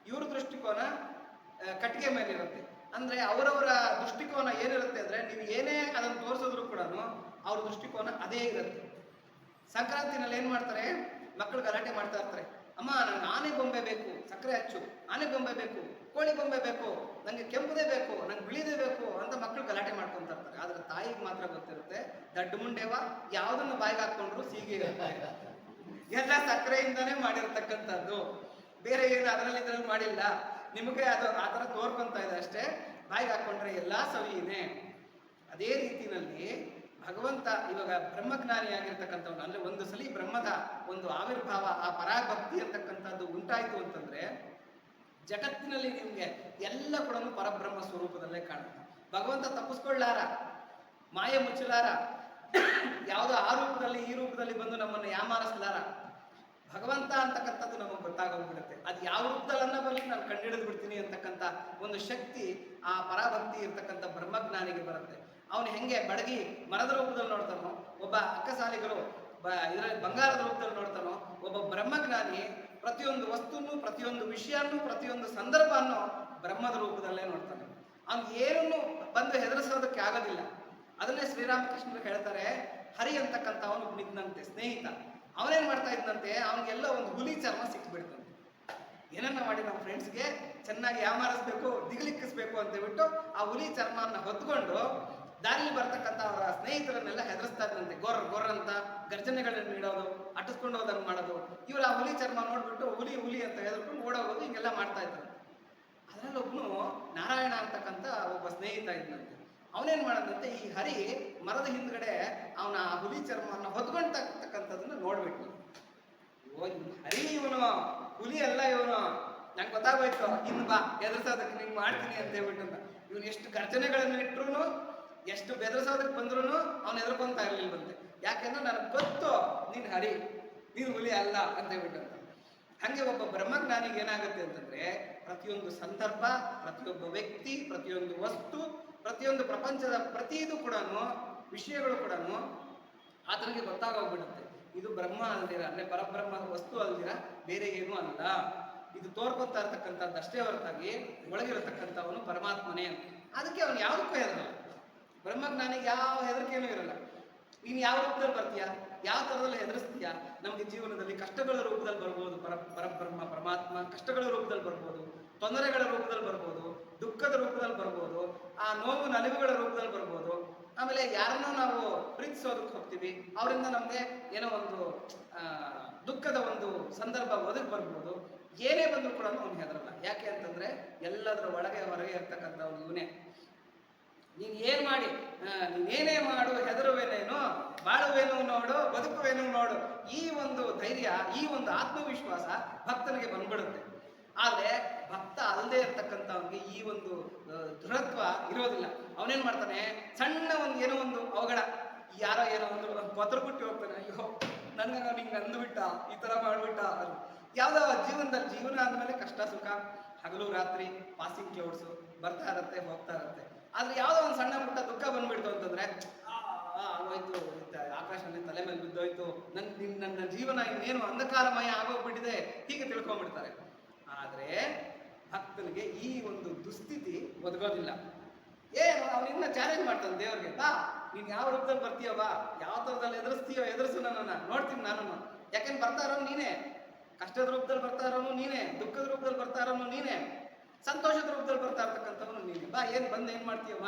ಇವ್ರ ದೃಷ್ಟಿಕೋನ ಕಟ್ಟಿಗೆ ಮೇಲೆ ಇರುತ್ತೆ. ಅಂದ್ರೆ ಅವರವರ ದೃಷ್ಟಿಕೋನ ಏನಿರುತ್ತೆ ಅಂದ್ರೆ ನೀವು ಏನೇ ಅದನ್ನು ತೋರಿಸಿದ್ರು ಕೂಡ ಅವ್ರ ದೃಷ್ಟಿಕೋನ ಅದೇ ಇರುತ್ತೆ. ಸಂಕ್ರಾಂತಿನಲ್ಲಿ ಏನ್ ಮಾಡ್ತಾರೆ, ಮಕ್ಕಳು ಗಲಾಟೆ ಮಾಡ್ತಾ ಇರ್ತಾರೆ, ಅಮ್ಮ ನಂಗೆ ಆನೆ ಗೊಂಬೆ ಬೇಕು, ಸಕ್ಕರೆ ಹಚ್ಚು, ಆನೆ ಗೊಂಬೆ ಬೇಕು, ಕೋಳಿ ಗೊಂಬೆ ಬೇಕು, ನಂಗೆ ಕೆಂಪುದೇ ಬೇಕು, ನಂಗೆ ಬಿಳಿದೇ ಬೇಕು ಅಂತ ಮಕ್ಕಳು ಗಲಾಟೆ ಮಾಡ್ಕೊಂತ ಇರ್ತಾರೆ. ಆದ್ರೆ ತಾಯಿಗೆ ಮಾತ್ರ ಗೊತ್ತಿರುತ್ತೆ, ದಡ್ಡ ಮುಂಡೆವ ಯಾವ್ದನ್ನ ಬಾಯಿಗೆ ಹಾಕೊಂಡ್ರು ಸೀಗೆ ಇರುತ್ತೆ, ಎಲ್ಲ ಸಕ್ಕರೆಯಿಂದಾನೇ ಮಾಡಿರ್ತಕ್ಕಂಥದ್ದು, ಬೇರೆ ಏನು ಇದ್ರಲ್ಲಿ ಮಾಡಿಲ್ಲ, ನಿಮಗೆ ಅದು ಆ ಥರ ತೋರ್ಕೊಂತ ಇದೆ ಅಷ್ಟೇ, ಬಾಯಿಗೆ ಹಾಕೊಂಡ್ರೆ ಎಲ್ಲಾ ಸವಿಯಿನೇ. ಅದೇ ರೀತಿನಲ್ಲಿ ಭಗವಂತ ಇವಾಗ ಬ್ರಹ್ಮಜ್ಞಾನಿ ಆಗಿರ್ತಕ್ಕಂಥವ್ನು, ಅಂದ್ರೆ ಒಂದು ಸಲಿ ಬ್ರಹ್ಮದ ಒಂದು ಆವಿರ್ಭಾವ, ಆ ಪರಾಭಕ್ತಿ ಅಂತಕ್ಕಂಥದ್ದು ಉಂಟಾಯಿತು ಅಂತಂದ್ರೆ ಜಗತ್ತಿನಲ್ಲಿ ನಿಮ್ಗೆ ಎಲ್ಲ ಕೂಡ ಪರಬ್ರಹ್ಮ ಸ್ವರೂಪದಲ್ಲೇ ಕಾಣುತ್ತೆ. ಭಗವಂತ ತಪ್ಪಿಸ್ಕೊಳ್ಳಾರ, ಮಾಯೆ ಮುಚ್ಚಲಾರ, ಯಾವುದೋ ಆ ರೂಪದಲ್ಲಿ ಈ ರೂಪದಲ್ಲಿ ಬಂದು ನಮ್ಮನ್ನು ಯಾಮಾರಿಸಲಾರ. ಭಗವಂತ ಅಂತಕ್ಕಂಥದ್ದು ನಮಗೆ ಗೊತ್ತಾಗೋಗ್ಬಿಡುತ್ತೆ. ಅದು ಯಾವ ರೂಪದಲ್ಲನ್ನ ಬರಲಿ ನಾನು ಕಂಡುಹಿಡಿದು ಬಿಡ್ತೀನಿ ಅಂತಕ್ಕಂಥ ಒಂದು ಶಕ್ತಿ ಆ ಪರಾಭಕ್ತಿ ಇರ್ತಕ್ಕಂಥ ಬ್ರಹ್ಮಜ್ಞಾನಿಗೆ ಬರುತ್ತೆ. ಅವನು ಹೆಂಗೆ ಬಡಗಿ ಮರದ ರೂಪದಲ್ಲಿ ನೋಡ್ತಾನೋ, ಒಬ್ಬ ಅಕ್ಕಸಾಲಿಗರು ಇದರಲ್ಲಿ ಬಂಗಾರದ ರೂಪದಲ್ಲಿ ನೋಡ್ತಾನೋ, ಒಬ್ಬ ಬ್ರಹ್ಮಜ್ಞಾನಿ ಪ್ರತಿಯೊಂದು ವಸ್ತುನು, ಪ್ರತಿಯೊಂದು ವಿಷಯನೂ, ಪ್ರತಿಯೊಂದು ಸಂದರ್ಭವನ್ನು ಬ್ರಹ್ಮದ ರೂಪದಲ್ಲೇ ನೋಡ್ತಾನೆ. ಅವ್ನು ಏನನ್ನು ಬಂದು ಹೆದರಿಸೋದಕ್ಕೆ ಆಗೋದಿಲ್ಲ. ಅದನ್ನೇ ಶ್ರೀರಾಮಕೃಷ್ಣರು ಹೇಳ್ತಾರೆ, ಹರಿ ಅಂತಕ್ಕಂಥ ಅವನು ನಿಂತಂತೆ ಸ್ನೇಹಿತ, ಅವನೇನ್ ಮಾಡ್ತಾ ಇದ್ದಂತೆ, ಅವನಿಗೆಲ್ಲ ಒಂದು ಹುಲಿ ಚರ್ಮ ಸಿಕ್ಬಿಡ್ತಂತೆ. ಏನನ್ನ ಮಾಡಿ ನಮ್ಮ ಫ್ರೆಂಡ್ಸ್ಗೆ ಚೆನ್ನಾಗಿ ಯಾಮಾರಿಸ್ಬೇಕು, ದಿಗಿಲಿಕ್ಕಿಸ್ಬೇಕು ಅಂತ ಹೇಳ್ಬಿಟ್ಟು ಆ ಹುಲಿ ಚರ್ಮನ್ನ ಹೊತ್ಕೊಂಡು ದಾರಿಲಿ ಬರ್ತಕ್ಕಂಥ ಅವರ ಸ್ನೇಹಿತರನ್ನೆಲ್ಲ ಹೆದರಿಸ್ತಾ ಇದ್ದಂತೆ. ಗೊರ್ರ ಅಂತ ಗರ್ಜನೆಗಳನ್ನು ನೀಡೋದು, ಅಟ್ಟಿಸ್ಕೊಂಡು ಹೋದಂಗೆ ಮಾಡೋದು. ಇವರು ಆ ಹುಲಿ ಚರ್ಮ ನೋಡ್ಬಿಟ್ಟು ಹುಲಿ ಹುಲಿ ಅಂತ ಹೆದರ್ಕೊಂಡು ಓಡೋಗೋದು, ಹಿಂಗೆಲ್ಲ ಮಾಡ್ತಾ ಇದ್ರು. ಅದರಲ್ಲಿ ಒಬ್ಬನು ನಾರಾಯಣ ಅಂತಕ್ಕಂಥ ಒಬ್ಬ ಸ್ನೇಹಿತ ಇದ್ದಂತೆ. ಅವನೇನ್ ಮಾಡದಂತೆ, ಈ ಹರಿ ಮರದ ಹಿಂದ್ಗಡೆ ಅವನ ಆ ಹುಲಿ ಚರ್ಮವನ್ನು ಹೊತ್ಕೊಂಡ್ತಕ್ಕಂಥದನ್ನ ನೋಡ್ಬಿಟ್ಟು, ಓ ಹರಿ ಇವನು, ಹುಲಿ ಅಲ್ಲ ಇವನು, ನಂಗೆ ಗೊತ್ತಾಗೋಯ್ತು, ಇನ್ನು ಬಾ ಎದುರಿಸೋದಕ್ಕೆ ನಿಂಗೆ ಮಾಡ್ತೀನಿ ಅಂತ ಹೇಳ್ಬಿಟ್ಟು ಇವನು ಎಷ್ಟು ಗರ್ಜನೆಗಳನ್ನು ಇಟ್ರು, ಎಷ್ಟು ಬೆದರಿಸೋದಕ್ಕೆ ಬಂದ್ರು ಅವನು ಎದುರ್ಕೊಂತ ಇರ್ಲಿಲ್ವಂತೆ. ಯಾಕೆಂದ್ರೆ ನನಗೆ ಗೊತ್ತು ನೀನ್ ಹರಿ, ನೀನು ಹುಲಿ ಅಲ್ಲ ಅಂತ ಹೇಳ್ಬಿಟ್ಟಂತ. ಹಂಗೆ ಒಬ್ಬ ಬ್ರಹ್ಮಜ್ಞಾನಿಗೆ ಏನಾಗುತ್ತೆ ಅಂತಂದ್ರೆ, ಪ್ರತಿಯೊಂದು ಸಂದರ್ಭ, ಪ್ರತಿಯೊಬ್ಬ ವ್ಯಕ್ತಿ, ಪ್ರತಿಯೊಂದು ವಸ್ತು, ಪ್ರತಿಯೊಂದು ಪ್ರಪಂಚದ ಪ್ರತಿಯದು ಕೂಡ ವಿಷಯಗಳು ಕೂಡ ಆತನಿಗೆ ಗೊತ್ತಾಗೋಗ್ಬಿಡುತ್ತೆ. ಇದು ಬ್ರಹ್ಮ ಅಲ್ದಿರ, ಅಂದ್ರೆ ಪರಬ್ರಹ್ಮ ವಸ್ತು ಅಲ್ದಿರ ಬೇರೆ ಏನೂ ಅಲ್ಲ, ಇದು ತೋರ್ಕೊತಾ ಇರ್ತಕ್ಕಂಥದ್ದು ಅಷ್ಟೇ ಹೊರತಾಗಿ ಒಳಗಿರತಕ್ಕಂಥವನು ಪರಮಾತ್ಮನೇ ಅಂತ. ಅದಕ್ಕೆ ಅವನು ಯಾವುದಕ್ಕೂ ಹೆದರಲ್ಲ. ಬ್ರಹ್ಮಜ್ಞಾನಿಗೆ ಯಾವ ಹೆದರಿಕೆನೂ ಇರಲ್ಲ. ನೀನು ಯಾವ ರೂಪದಲ್ಲಿ ಬರ್ತೀಯ, ಯಾವ ಥರದಲ್ಲಿ ಹೆದರಿಸ್ತೀಯ. ನಮಗೆ ಜೀವನದಲ್ಲಿ ಕಷ್ಟಗಳ ರೂಪದಲ್ಲಿ ಬರ್ಬೋದು ಪರಬ್ರಹ್ಮ ಪರಮಾತ್ಮ, ಕಷ್ಟಗಳ ರೂಪದಲ್ಲಿ ಬರ್ಬೋದು, ತೊಂದರೆಗಳ ರೂಪದಲ್ಲಿ ಬರ್ಬೋದು, ದುಃಖದ ರೂಪದಲ್ಲಿ ಬರ್ಬೋದು, ಆ ನೋವು ನಲಿವುಗಳ ರೂಪದಲ್ಲಿ ಬರ್ಬೋದು. ಆಮೇಲೆ ಯಾರನ್ನೋ ನಾವು ಪ್ರೀತಿಸೋದಕ್ಕೆ ಹೋಗ್ತೀವಿ, ಅವರಿಂದ ನಮಗೆ ಏನೋ ಒಂದು ದುಃಖದ ಒಂದು ಸಂದರ್ಭ ಒದಗಿ ಬರ್ಬೋದು. ಏನೇ ಬಂದರೂ ಕೂಡ ಅವ್ನು ಹೆದರಲ್ಲ. ಯಾಕೆ ಅಂತಂದ್ರೆ ಎಲ್ಲದರ ಒಳಗೆ ಹೊರಗೆ ಇರ್ತಕ್ಕಂಥವ್ನು ಇವನೇ. ನೀನ್ ಏನ್ ಮಾಡಿ, ನೀನೇನೇ ಮಾಡು ಹೆದರುವೇನೇನು, ಬಾಳುವೇನು ನೋಡು, ಬದುಕುವೇನು ನೋಡು, ಈ ಒಂದು ಧೈರ್ಯ, ಈ ಒಂದು ಆತ್ಮವಿಶ್ವಾಸ ಭಕ್ತನಿಗೆ ಬಂದ್ಬಿಡುತ್ತೆ. ಆದ್ರೆ ಭಕ್ತ ಅಲ್ಲದೆ ಇರ್ತಕ್ಕಂಥವ್ನಿಗೆ ಈ ಒಂದು ದೃಢತ್ವ ಇರೋದಿಲ್ಲ. ಅವನೇನ್ ಮಾಡ್ತಾನೆ, ಸಣ್ಣ ಒಂದು ಏನೋ ಒಂದು ಅವಘಡ, ಯಾರೋ ಏನೋ ಒಂದು ಕೊತ್ರ ಬಿಟ್ಟು ಹೋಗ್ತಾನೆ, ಅಯ್ಯೋ ನನ್ಗೆ ಹಿಂಗೆ ಅಂದ್ಬಿಟ್ಟ, ಈ ತರ ಮಾಡ್ಬಿಟ್ಟ. ಯಾವ್ದೋ ಜೀವನದಲ್ಲಿ, ಜೀವನ ಆದ್ಮೇಲೆ ಕಷ್ಟ ಸುಖ, ಹಗಲು ರಾತ್ರಿ ಪಾಸಿಂಗ್ ಕ್ಲೌಡ್ಸು ಬರ್ತಾ ಇರತ್ತೆ ಹೋಗ್ತಾ ಇರತ್ತೆ. ಆದ್ರೆ ಯಾವ್ದೋ ಒಂದು ಸಣ್ಣ ಪುಟ್ಟ ದುಃಖ ಬಂದ್ಬಿಡ್ತು ಅಂತಂದ್ರೆ, ಆಗೋಯ್ತು, ಆಕಾಶದಲ್ಲಿ ತಲೆ ಮೇಲೆ ಬಿದ್ದೋಯ್ತು, ನನ್ನ ಜೀವನ ಇನ್ನೇನು ಅಂಧಕಾರಮಯ ಆಗೋಗ್ಬಿಟ್ಟಿದೆ, ಹೀಗೆ ತಿಳ್ಕೊಂಡ್ಬಿಡ್ತಾರೆ. ಆದ್ರೆ ಭಕ್ತನಿಗೆ ಈ ಒಂದು ದುಸ್ಥಿತಿ ಒದಗೋದಿಲ್ಲ. ಏನು ಅವನಿನ್ನ ಚಾಲೆಂಜ್ ಮಾಡ್ತಾನೆ ದೇವ್ರಿಗೆ, ಬಾ ನೀನ್ ಯಾವ ರೂಪದಲ್ಲಿ ಬರ್ತೀಯೋ, ಬಾ ಯಾವ ಥರದಲ್ಲಿ ಎದುರಿಸ್ತೀಯೋ ಎದುರಿಸು, ನನ್ನನ್ನ ನೋಡ್ತೀನಿ ನಾನು. ಯಾಕೆಂದ್ರೆ ಬರ್ತಾ ಇರೋನು ನೀನೇ, ಕಷ್ಟದ ರೂಪದಲ್ಲಿ ಬರ್ತಾ ಇರೋನು ನೀನೇ, ದುಃಖದ ರೂಪದಲ್ಲಿ ಬರ್ತಾ ಇರೋನು ನೀನೇ, ಸಂತೋಷದ ರೂಪದಲ್ಲಿ ಬರ್ತಾ ಇರ್ತಕ್ಕಂಥವ್ನು ನೀನೆ. ಬಾ ಏನ್ ಬಂದು ಏನ್ ಮಾಡ್ತೀಯಮ್ಮ,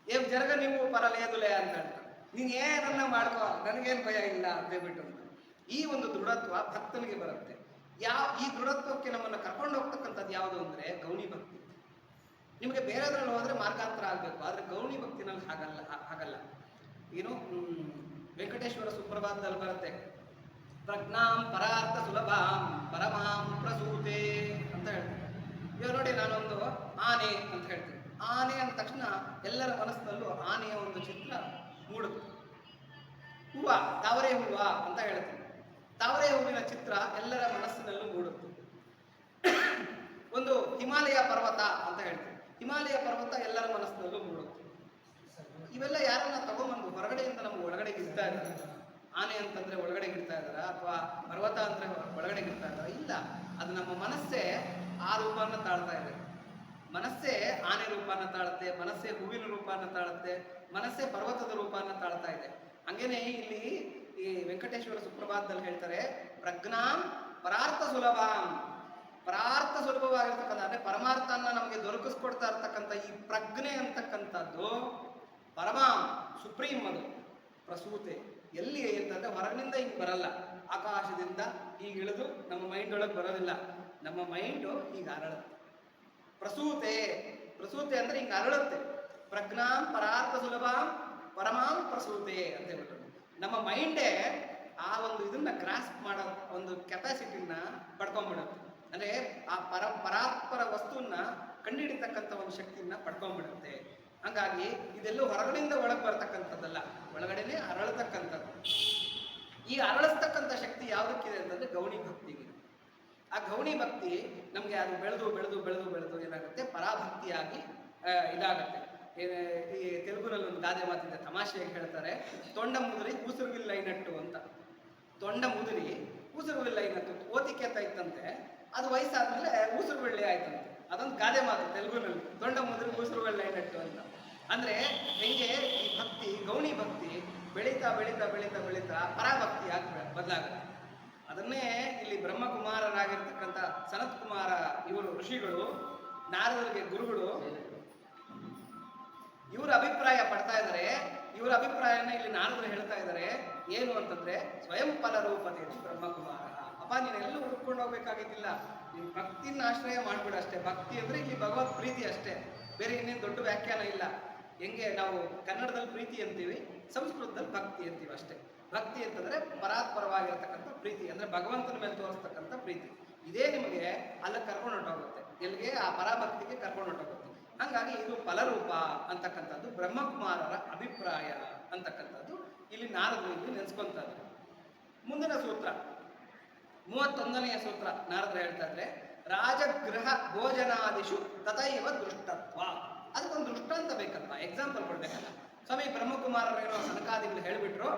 ಏನ್ ಜರಗ ನೀವು ಪರಲೇದುಲೆ ಅಂತ ಹೇಳ್ತಾರೆ. ನೀನ್ ಏನನ್ನ ಮಾಡ್ಕೋ, ನನಗೇನ್ ಭಯ ಇಲ್ಲ ಅಂತ ಹೇಳ್ಬಿಟ್ಟು ಈ ಒಂದು ದೃಢತ್ವ ಭಕ್ತನಿಗೆ ಬರುತ್ತೆ. ಈ ದೃಢತ್ವಕ್ಕೆ ನಮ್ಮನ್ನು ಕರ್ಕೊಂಡು ಹೋಗ್ತಕ್ಕಂಥದ್ದು ಯಾವುದು ಅಂದ್ರೆ ಗೌಣಿ ಭಕ್ತಿ. ನಿಮಗೆ ಬೇರೆದ್ರಲ್ಲಿ ಹೋದ್ರೆ ಮಾರ್ಗಾಂತರ ಆಗ್ಬೇಕು, ಆದ್ರೆ ಗೌಣಿ ಭಕ್ತಿನಲ್ಲಿ ಹಾಗಲ್ಲ. ಏನು ವೆಂಕಟೇಶ್ವರ ಸುಪ್ರಭಾತದಲ್ಲಿ ಬರುತ್ತೆ, ಪ್ರಜ್ಞಾಂ ಪರಾರ್ಥ ಸುಲಭಾಂ ಪರಮಾಂ ಪ್ರಸೂತೆ ಅಂತ ಹೇಳ್ತಾರೆ. ಇವಾಗ ನೋಡಿ, ನಾನೊಂದು ಆನೆ ಅಂತ ಹೇಳ್ತೀನಿ. ಆನೆ ಅಂದ ತಕ್ಷಣ ಎಲ್ಲರ ಮನಸ್ಸಿನಲ್ಲೂ ಆನೆಯ ಒಂದು ಚಿತ್ರ ಮೂಡುತ್ತೆ. ಹೂವ, ತಾವರೆ ಹೂವ ಅಂತ ಹೇಳ್ತೀನಿ. ತಾವರೆ ಹೂವಿನ ಚಿತ್ರ ಎಲ್ಲರ ಮನಸ್ಸಿನಲ್ಲೂ ಮೂಡುತ್ತೆ. ಒಂದು ಹಿಮಾಲಯ ಪರ್ವತ ಅಂತ ಹೇಳ್ತೀನಿ. ಹಿಮಾಲಯ ಪರ್ವತ ಎಲ್ಲರ ಮನಸ್ಸಿನಲ್ಲೂ ಮೂಡುತ್ತೆ. ಇವೆಲ್ಲ ಯಾರನ್ನ ತಗೊಂಬಂದು ಹೊರಗಡೆಯಿಂದ ನಮ್ಗೆ ಒಳಗಡೆ ಇಡ್ತಾ ಇದ್ದಾರೆ. ಆನೆ ಅಂತಂದ್ರೆ ಒಳಗಡೆ ಇಡ್ತಾ ಇದಾರ, ಅಥವಾ ಪರ್ವತ ಅಂದ್ರೆ ಒಳಗಡೆ ಇಡ್ತಾ ಇದಾರ? ಇಲ್ಲ, ಅದು ನಮ್ಮ ಮನಸ್ಸೇ ಆ ರೂಪವನ್ನು ತಾಳ್ತಾ ಇದೆ. ಮನಸ್ಸೇ ಆನೆ ರೂಪನ ತಾಳುತ್ತೆ, ಮನಸ್ಸೇ ಹೂವಿನ ರೂಪನ ತಾಳುತ್ತೆ, ಮನಸ್ಸೇ ಪರ್ವತದ ರೂಪನ ತಾಳ್ತಾ ಇದೆ. ಹಂಗೇನೆ ಇಲ್ಲಿ ಈ ವೆಂಕಟೇಶ್ವರ ಸುಪ್ರಭಾತದಲ್ಲಿ ಹೇಳ್ತಾರೆ, ಪ್ರಜ್ಞಾಂ ಪರಾರ್ಥ ಸುಲಭಾಂ. ಪರಾರ್ಥ ಸುಲಭವಾಗಿರ್ತಕ್ಕಂಥ ಅಂದ್ರೆ ಪರಮಾರ್ಥನ ನಮಗೆ ದೊರಕಿಸ್ಕೊಡ್ತಾ ಇರ್ತಕ್ಕಂಥ ಈ ಪ್ರಜ್ಞೆ ಅಂತಕ್ಕಂಥದ್ದು ಪರಮಾಂ ಸುಪ್ರೀಂ, ಅದು ಪ್ರಸೂತೆ. ಎಲ್ಲಿ ಅಂತಂದ್ರೆ ಹೊರಗಿನಿಂದ ಹಿಂಗೆ ಬರಲ್ಲ, ಆಕಾಶದಿಂದ ಈಗ ಇಳಿದು ನಮ್ಮ ಮೈಂಡ್ ಒಳಗೆ ಬರೋದಿಲ್ಲ. ನಮ್ಮ ಮೈಂಡು ಈಗ ಅರಳುತ್ತೆ. ಪ್ರಸೂತೆ, ಪ್ರಸೂತೆ ಅಂದ್ರೆ ಹಿಂಗೆ ಅರಳುತ್ತೆ. ಪ್ರಜ್ಞಾಂ ಪರಾರ್ಥ ಸುಲಭಾಂ ಪರಮಾಂ ಪ್ರಸೂತೆ ಅಂತ ಹೇಳ್ಬಿಟ್ಟು ನಮ್ಮ ಮೈಂಡೇ ಆ ಒಂದು ಇದನ್ನ ಗ್ರಾಸ್ಪ್ ಮಾಡೋ ಒಂದು ಕೆಪಾಸಿಟಿನ ಪಡ್ಕೊಂಡ್ಬಿಡುತ್ತೆ. ಅಂದ್ರೆ ಆ ಪರಾತ್ಪರ ವಸ್ತುವನ್ನ ಕಂಡುಹಿಡಿತಕ್ಕಂಥ ಒಂದು ಶಕ್ತಿಯನ್ನ ಪಡ್ಕೊಂಡ್ಬಿಡುತ್ತೆ. ಹಂಗಾಗಿ ಇದೆಲ್ಲೂ ಹೊರಗಡೆಯಿಂದ ಒಳಗೆ ಬರ್ತಕ್ಕಂಥದ್ದಲ್ಲ, ಒಳಗಡೆನೆ ಅರಳತಕ್ಕಂಥದ್ದು. ಈ ಅರಳಿಸ್ತಕ್ಕಂಥ ಶಕ್ತಿ ಯಾವುದಕ್ಕಿದೆ ಅಂತಂದ್ರೆ ಗೌಣಿ ಭಕ್ತಿಗೆ. ಆ ಗೌಣಿ ಭಕ್ತಿ ನಮ್ಗೆ ಅದು ಬೆಳೆದು ಬೆಳೆದು ಬೆಳೆದು ಬೆಳೆದು ಏನಾಗುತ್ತೆ, ಪರಾಭಕ್ತಿಯಾಗಿ ಇದಾಗುತ್ತೆ. ಈ ತೆಲುಗುನಲ್ಲಿ ಒಂದು ಗಾದೆ ಮಾತಿದೆ, ತಮಾಷೆಯಾಗಿ ಹೇಳ್ತಾರೆ, ತೊಂಡ ಮುದುರಿ ಕೂಸುರುವಿಲ್ಲ ಐನಟ್ಟು ಅಂತ. ತೊಂಡ ಮುದುರಿ ಕೂಸುರುವಿಲ್ಲ ಐನಟ್ಟು ಓತಿಕೆ ಇತ್ತಂತೆ, ಅದು ವಯಸ್ಸಾದ್ಮೇಲೆ ಊಸುರು ಬೆಳ್ಳಿ ಆಯ್ತಂತೆ. ಅದೊಂದು ಗಾದೆ ಮಾತು ತೆಲುಗುನಲ್ಲಿ, ತೊಂಡ ಮುದುರಿ ಕೂಸುರು ಬೆಳ್ಳಿ ಐನಟ್ಟು ಅಂತ. ಅಂದ್ರೆ ಹೆಂಗೆ ಈ ಭಕ್ತಿ, ಗೌಣಿ ಭಕ್ತಿ ಬೆಳೀತಾ ಬೆಳೀತಾ ಬೆಳೀತಾ ಬೆಳೀತಾ ಪರಾಭಕ್ತಿಯಾಗಿ ಬದಲಾಗುತ್ತೆ. ಅದನ್ನೇ ಇಲ್ಲಿ ಬ್ರಹ್ಮಕುಮಾರರಾಗಿರ್ತಕ್ಕಂಥ ಸನತ್ ಕುಮಾರ ಇವರು ಋಷಿಗಳು, ನಾರದರಿಗೆ ಗುರುಗಳು, ಇವರ ಅಭಿಪ್ರಾಯ ಪಡ್ತಾ ಇದ್ದಾರೆ. ಇವರ ಅಭಿಪ್ರಾಯನ ಇಲ್ಲಿ ನಾರದರು ಹೇಳ್ತಾ ಇದ್ದಾರೆ. ಏನು ಅಂತಂದ್ರೆ, ಸ್ವಯಂ ಫಲ ರೂಪತೆ ಬ್ರಹ್ಮಕುಮಾರ. ಅಪ್ಪ ನೀನೆಲ್ಲೂ ಹುಡ್ಕೊಂಡು ಹೋಗ್ಬೇಕಾಗಿದ್ದಿಲ್ಲ, ನೀನು ಭಕ್ತಿನ ಆಶ್ರಯ ಮಾಡ್ಬಿಡ ಅಷ್ಟೇ. ಭಕ್ತಿ ಅಂದ್ರೆ ಇಲ್ಲಿ ಭಗವತ್ ಪ್ರೀತಿ ಅಷ್ಟೇ, ಬೇರೆ ಇನ್ನೇನು ದೊಡ್ಡ ವ್ಯಾಖ್ಯಾನ ಇಲ್ಲ. ಹೆಂಗೆ ನಾವು ಕನ್ನಡದಲ್ಲಿ ಪ್ರೀತಿ ಅಂತೀವಿ, ಸಂಸ್ಕೃತದಲ್ಲಿ ಭಕ್ತಿ ಅಂತೀವಿ ಅಷ್ಟೇ. ಭಕ್ತಿ ಅಂತಂದ್ರೆ ಪರಾತ್ಪರವಾಗಿರ್ತಕ್ಕಂಥ ಪ್ರೀತಿ, ಅಂದ್ರೆ ಭಗವಂತನ ಮೇಲೆ ತೋರಿಸ್ತಕ್ಕಂಥ ಪ್ರೀತಿ. ಇದೇ ನಿಮಗೆ ಅಲ್ಲಿ ಕರ್ಕೊಂಡು ಹೊಟ್ಟೋಗುತ್ತೆ, ಎಲ್ಲಿಗೆ ಆ ಪರಾಭಕ್ತಿಗೆ ಕರ್ಕೊಂಡು ಹೊಟ್ಟೋಗುತ್ತೆ. ಹಂಗಾಗಿ ಇದು ಫಲರೂಪ ಅಂತಕ್ಕಂಥದ್ದು ಬ್ರಹ್ಮಕುಮಾರರ ಅಭಿಪ್ರಾಯ ಅಂತಕ್ಕಂಥದ್ದು ಇಲ್ಲಿ ನಾರದರು ಇಲ್ಲಿ ನೆನೆಸ್ಕೊಂತ ಇದ್ದಾರೆ. ಮುಂದಿನ ಸೂತ್ರ 31ನೆಯ ಸೂತ್ರ ನಾರದರು ಹೇಳ್ತಾ ಇದ್ರೆ, ರಾಜಗೃಹ ಭೋಜನಾದಿಷು ತಥೈವ ದೃಷ್ಟತ್ವ. ಅದಕ್ಕೊಂದು ದೃಷ್ಟಾಂತ ಬೇಕಲ್ವಾ, ಎಕ್ಸಾಂಪಲ್ ಕೊಡ್ಬೇಕಲ್ಲ. ಸ್ವಾಮಿ ಬ್ರಹ್ಮಕುಮಾರರೇನೋ ಸನಕಾದಿಗಳು ಹೇಳ್ಬಿಟ್ರು,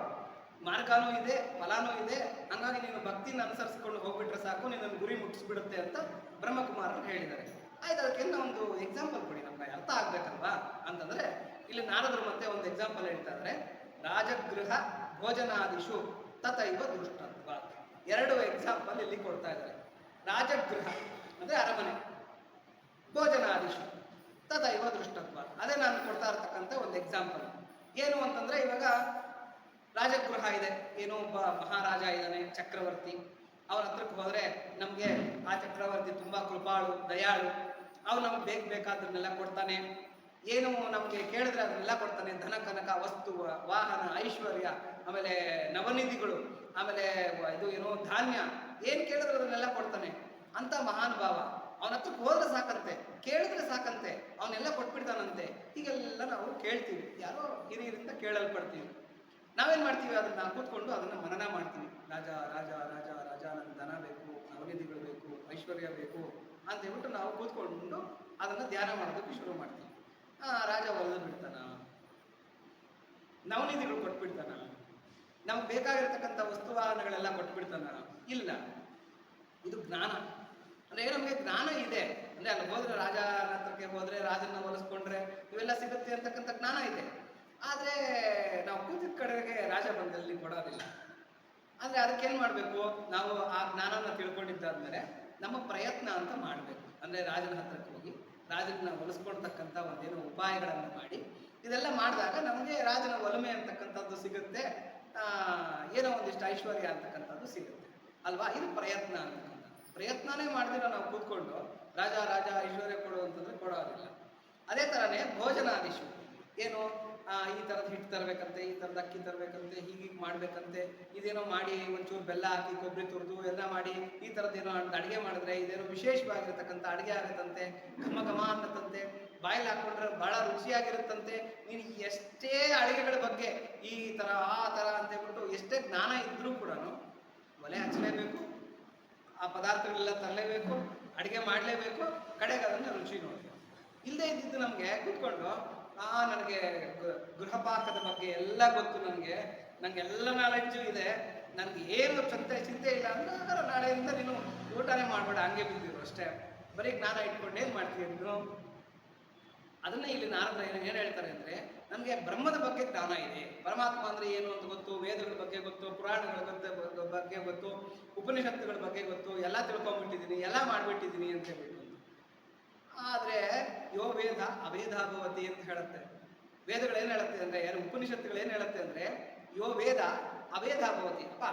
ಮಾರ್ಗನೂ ಇದೆ ಫಲಾನೂ ಇದೆ, ಹಂಗಾಗಿ ನೀನು ಭಕ್ತಿನ ಅನುಸರಿಸಿಕೊಂಡು ಹೋಗ್ಬಿಟ್ರೆ ಸಾಕು, ನಿನ್ನನ್ನು ಗುರಿ ಮುಟ್ಟಿಸ್ಬಿಡುತ್ತೆ ಅಂತ ಬ್ರಹ್ಮಕುಮಾರರು ಹೇಳಿದ್ದಾರೆ. ಆಯ್ತು, ಅದಕ್ಕೆಲ್ಲ ಒಂದು ಎಕ್ಸಾಂಪಲ್ ಕೊಡಿ, ನಮ್ಗೆ ಅರ್ಥ ಆಗ್ಬೇಕಲ್ವಾ ಅಂತಂದ್ರೆ ಇಲ್ಲಿ ನಾರದರು ಮತ್ತೆ ಒಂದು ಎಕ್ಸಾಂಪಲ್ ಹೇಳ್ತಾ ಇದ್ರೆ, ರಾಜಗೃಹ ಭೋಜನಾದಿಷು ತಥೈವ ದೃಷ್ಟತ್ವ. 2 ಎಕ್ಸಾಂಪಲ್ ಇಲ್ಲಿ ಕೊಡ್ತಾ ಇದ್ದಾರೆ. ರಾಜಗೃಹ ಅಂದ್ರೆ ಅರಮನೆ, ಭೋಜನಾದಿಷು ತಥೈವ ದೃಷ್ಟತ್ವ. ಅದೇ ನಾನು ಕೊಡ್ತಾ ಇರ್ತಕ್ಕಂಥ ಒಂದು ಎಕ್ಸಾಂಪಲ್. ಏನು ಅಂತಂದ್ರೆ, ಇವಾಗ ರಾಜಗೃಹ ಇದೆ, ಏನೋ ಒಬ್ಬ ಮಹಾರಾಜ ಇದ್ದಾನೆ, ಚಕ್ರವರ್ತಿ. ಅವನ ಹತ್ರಕ್ಕೆ ಹೋದ್ರೆ ನಮ್ಗೆ ಆ ಚಕ್ರವರ್ತಿ ತುಂಬಾ ಕೃಪಾಳು, ದಯಾಳು. ಅವ್ನು ನಮ್ಗೆ ಬೇಕಾದ್ರನ್ನೆಲ್ಲ ಕೊಡ್ತಾನೆ, ಏನು ನಮ್ಗೆ ಕೇಳಿದ್ರೆ ಅದನ್ನೆಲ್ಲ ಕೊಡ್ತಾನೆ. ಧನ ಕನಕ ವಸ್ತು ವಾಹನ ಐಶ್ವರ್ಯ, ಆಮೇಲೆ ನವನಿಧಿಗಳು, ಆಮೇಲೆ ಇದು ಏನೋ ಧಾನ್ಯ, ಏನ್ ಕೇಳಿದ್ರೆ ಅದನ್ನೆಲ್ಲ ಕೊಡ್ತಾನೆ ಅಂತ ಮಹಾನುಭಾವ. ಅವನ ಹತ್ರಕ್ಕೆ ಹೋದ್ರೆ ಸಾಕಂತೆ, ಕೇಳಿದ್ರೆ ಸಾಕಂತೆ, ಅವನ್ನೆಲ್ಲ ಕೊಟ್ಬಿಡ್ತಾನಂತೆ. ಹೀಗೆಲ್ಲ ನಾವು ಕೇಳ್ತೀವಿ, ಯಾರೋ ಹಿರಿಯರಿಂದ ಕೇಳಲ್ಪಡ್ತೀವಿ. ನಾವೇನ್ ಮಾಡ್ತೀವಿ, ಅದನ್ನ ಕೂತ್ಕೊಂಡು ಅದನ್ನ ಮನನ ಮಾಡ್ತೀವಿ. ರಾಜ ರಾಜ ರಾಜ ರಾಜ, ನನ್ಗೆ ಧನ ಬೇಕು, ನವನಿಧಿಗಳು ಬೇಕು, ಐಶ್ವರ್ಯ ಬೇಕು ಅಂತ ಹೇಳ್ಬಿಟ್ಟು ನಾವು ಕೂತ್ಕೊಂಡು ಅದನ್ನ ಧ್ಯಾನ ಮಾಡೋದಕ್ಕೆ ಶುರು ಮಾಡ್ತೀವಿ. ರಾಜ ಒಲ್ದು ಬಿಡ್ತಾನ, ನವನಿಧಿಗಳು ಕೊಟ್ಬಿಡ್ತಾನ, ನಮ್ಗೆ ಬೇಕಾಗಿರ್ತಕ್ಕಂಥ ವಸ್ತುವಾಹನಗಳೆಲ್ಲ ಕೊಟ್ಬಿಡ್ತಾನ? ಇಲ್ಲ. ಇದು ಜ್ಞಾನ ಅಂದ್ರೆ ನಮಗೆ ಜ್ಞಾನ ಇದೆ ಅಂದ್ರೆ, ಅಲ್ಲಿ ಹೋದ್ರೆ ರಾಜನ ಹತ್ರಕ್ಕೆ ಹೋದ್ರೆ ರಾಜನ ಒಲಿಸ್ಕೊಂಡ್ರೆ ಇವೆಲ್ಲ ಸಿಗುತ್ತೆ ಅಂತಕ್ಕಂಥ ಜ್ಞಾನ ಇದೆ. ಆದ್ರೆ ನಾವು ಕೂತಿದ ಕಡೆಗೆ ರಾಜ ಬಂದಲ್ಲಿ ಕೊಡೋದಿಲ್ಲ. ಅಂದ್ರೆ ಅದಕ್ಕೇನ್ ಮಾಡ್ಬೇಕು, ನಾವು ಆ ಜ್ಞಾನನ ತಿಳ್ಕೊಂಡಿದ್ದಾದ್ಮೇಲೆ ನಮ್ಮ ಪ್ರಯತ್ನ ಅಂತ ಮಾಡ್ಬೇಕು. ಅಂದ್ರೆ ರಾಜನ ಹತ್ರಕ್ಕೆ ಹೋಗಿ ರಾಜನ ಒಲಿಸ್ಕೊಳ್ತಕ್ಕಂಥ ಒಂದೇನೋ ಉಪಾಯಗಳನ್ನು ಮಾಡಿ, ಇದೆಲ್ಲ ಮಾಡಿದಾಗ ನಮಗೆ ರಾಜನ ಒಲಮೆ ಅಂತಕ್ಕಂಥದ್ದು ಸಿಗುತ್ತೆ, ಏನೋ ಒಂದಿಷ್ಟು ಐಶ್ವರ್ಯ ಅಂತಕ್ಕಂಥದ್ದು ಸಿಗುತ್ತೆ ಅಲ್ವಾ. ಇದು ಪ್ರಯತ್ನ ಅಂತಕ್ಕಂಥ. ಪ್ರಯತ್ನನೇ ಮಾಡಿದ್ರೆ ನಾವು ಕೂತ್ಕೊಂಡು ರಾಜ ರಾಜ ಐಶ್ವರ್ಯ ಕೊಡುವಂತಂದ್ರೆ ಕೊಡೋದಿಲ್ಲ. ಅದೇ ತರನೇ ಭೋಜನಾದಿಶು, ಏನು ಈ ಥರದ್ದು ಹಿಟ್ಟು ತರಬೇಕಂತೆ, ಈ ಥರದ್ದು ಅಕ್ಕಿ ತರಬೇಕಂತೆ, ಹೀಗೀಗೆ ಮಾಡ್ಬೇಕಂತೆ, ಇದೇನೋ ಮಾಡಿ ಒಂಚೂರು ಬೆಲ್ಲ ಹಾಕಿ ಕೊಬ್ಬರಿ ತುರಿದು ಎಲ್ಲ ಮಾಡಿ ಈ ಥರದ್ದೇನೋ ಅಡುಗೆ ಮಾಡಿದ್ರೆ ಇದೇನೋ ವಿಶೇಷವಾಗಿರ್ತಕ್ಕಂಥ ಅಡುಗೆ ಆಗುತ್ತಂತೆ, ಘಮ ಘಮ ಅನ್ನತ್ತಂತೆ, ಬಾಯಲ್ಲಿ ಹಾಕೊಂಡ್ರೆ ಬಹಳ ರುಚಿಯಾಗಿರುತ್ತಂತೆ. ನೀನು ಎಷ್ಟೇ ಅಡುಗೆಗಳ ಬಗ್ಗೆ ಈ ಥರ ಆ ಥರ ಅಂತ ಹೇಳ್ಬಿಟ್ಟು ಎಷ್ಟೇ ಜ್ಞಾನ ಇದ್ರೂ ಕೂಡ ಒಲೆ ಹಚ್ಚಲೇಬೇಕು, ಆ ಪದಾರ್ಥಗಳೆಲ್ಲ ತರಲೇಬೇಕು, ಅಡುಗೆ ಮಾಡಲೇಬೇಕು, ಕಡೆಗೆ ಅದನ್ನು ರುಚಿ ನೋಡಬೇಕು. ಇಲ್ಲದೆ ಇದ್ದಿದ್ದು ನಮಗೆ ಕೂತ್ಕೊಂಡು ನನಗೆ ಗೃಹಪಾಕದ ಬಗ್ಗೆ ಎಲ್ಲ ಗೊತ್ತು, ನನಗೆಲ್ಲ ನಾಲೆಡ್ಜು ಇದೆ, ನನಗೆ ಏನು ಚಿಂತೆ ಇಲ್ಲ ಅಂದ್ರೆ ನಾಳೆಯಿಂದ ನೀನು ಊಟನೇ ಮಾಡಬೇಡ, ಹಂಗೆ ಬಿದ್ದಿರು ಅಷ್ಟೇ. ಬರೀ ಜ್ಞಾನ ಇಟ್ಕೊಂಡು ಏನು ಮಾಡ್ತೀವಿ ನೀನು ಅದನ್ನ ಇಲ್ಲಿ ನಾರದ್ರ ಏನು ಹೇಳ್ತಾರೆ ಅಂದ್ರೆ, ನಮಗೆ ಬ್ರಹ್ಮದ ಬಗ್ಗೆ ಜ್ಞಾನ ಇದೆ, ಪರಮಾತ್ಮ ಅಂದ್ರೆ ಏನು ಅಂತ ಗೊತ್ತು, ವೇದಗಳ ಬಗ್ಗೆ ಗೊತ್ತು, ಪುರಾಣಗಳ ಬಗ್ಗೆ ಗೊತ್ತು, ಉಪನಿಷತ್ತುಗಳ ಬಗ್ಗೆ ಗೊತ್ತು, ಎಲ್ಲ ತಿಳ್ಕೊಂಡ್ಬಿಟ್ಟಿದ್ದೀನಿ, ಎಲ್ಲ ಮಾಡ್ಬಿಟ್ಟಿದ್ದೀನಿ ಅಂತ ಹೇಳ್ಬಿಟ್ಟು. ಆದ್ರೆ ಯೋ ವೇದ ಅವೇದಾಭವತಿ ಅಂತ ಹೇಳುತ್ತೆ. ವೇದಗಳು ಏನ್ ಹೇಳುತ್ತೆ ಅಂದ್ರೆ, ಉಪನಿಷತ್ತುಗಳು ಏನ್ ಹೇಳುತ್ತೆ ಅಂದ್ರೆ, ಯೋ ವೇದ ಅವೇದಾಭವತಿ. ಅಪ್ಪ,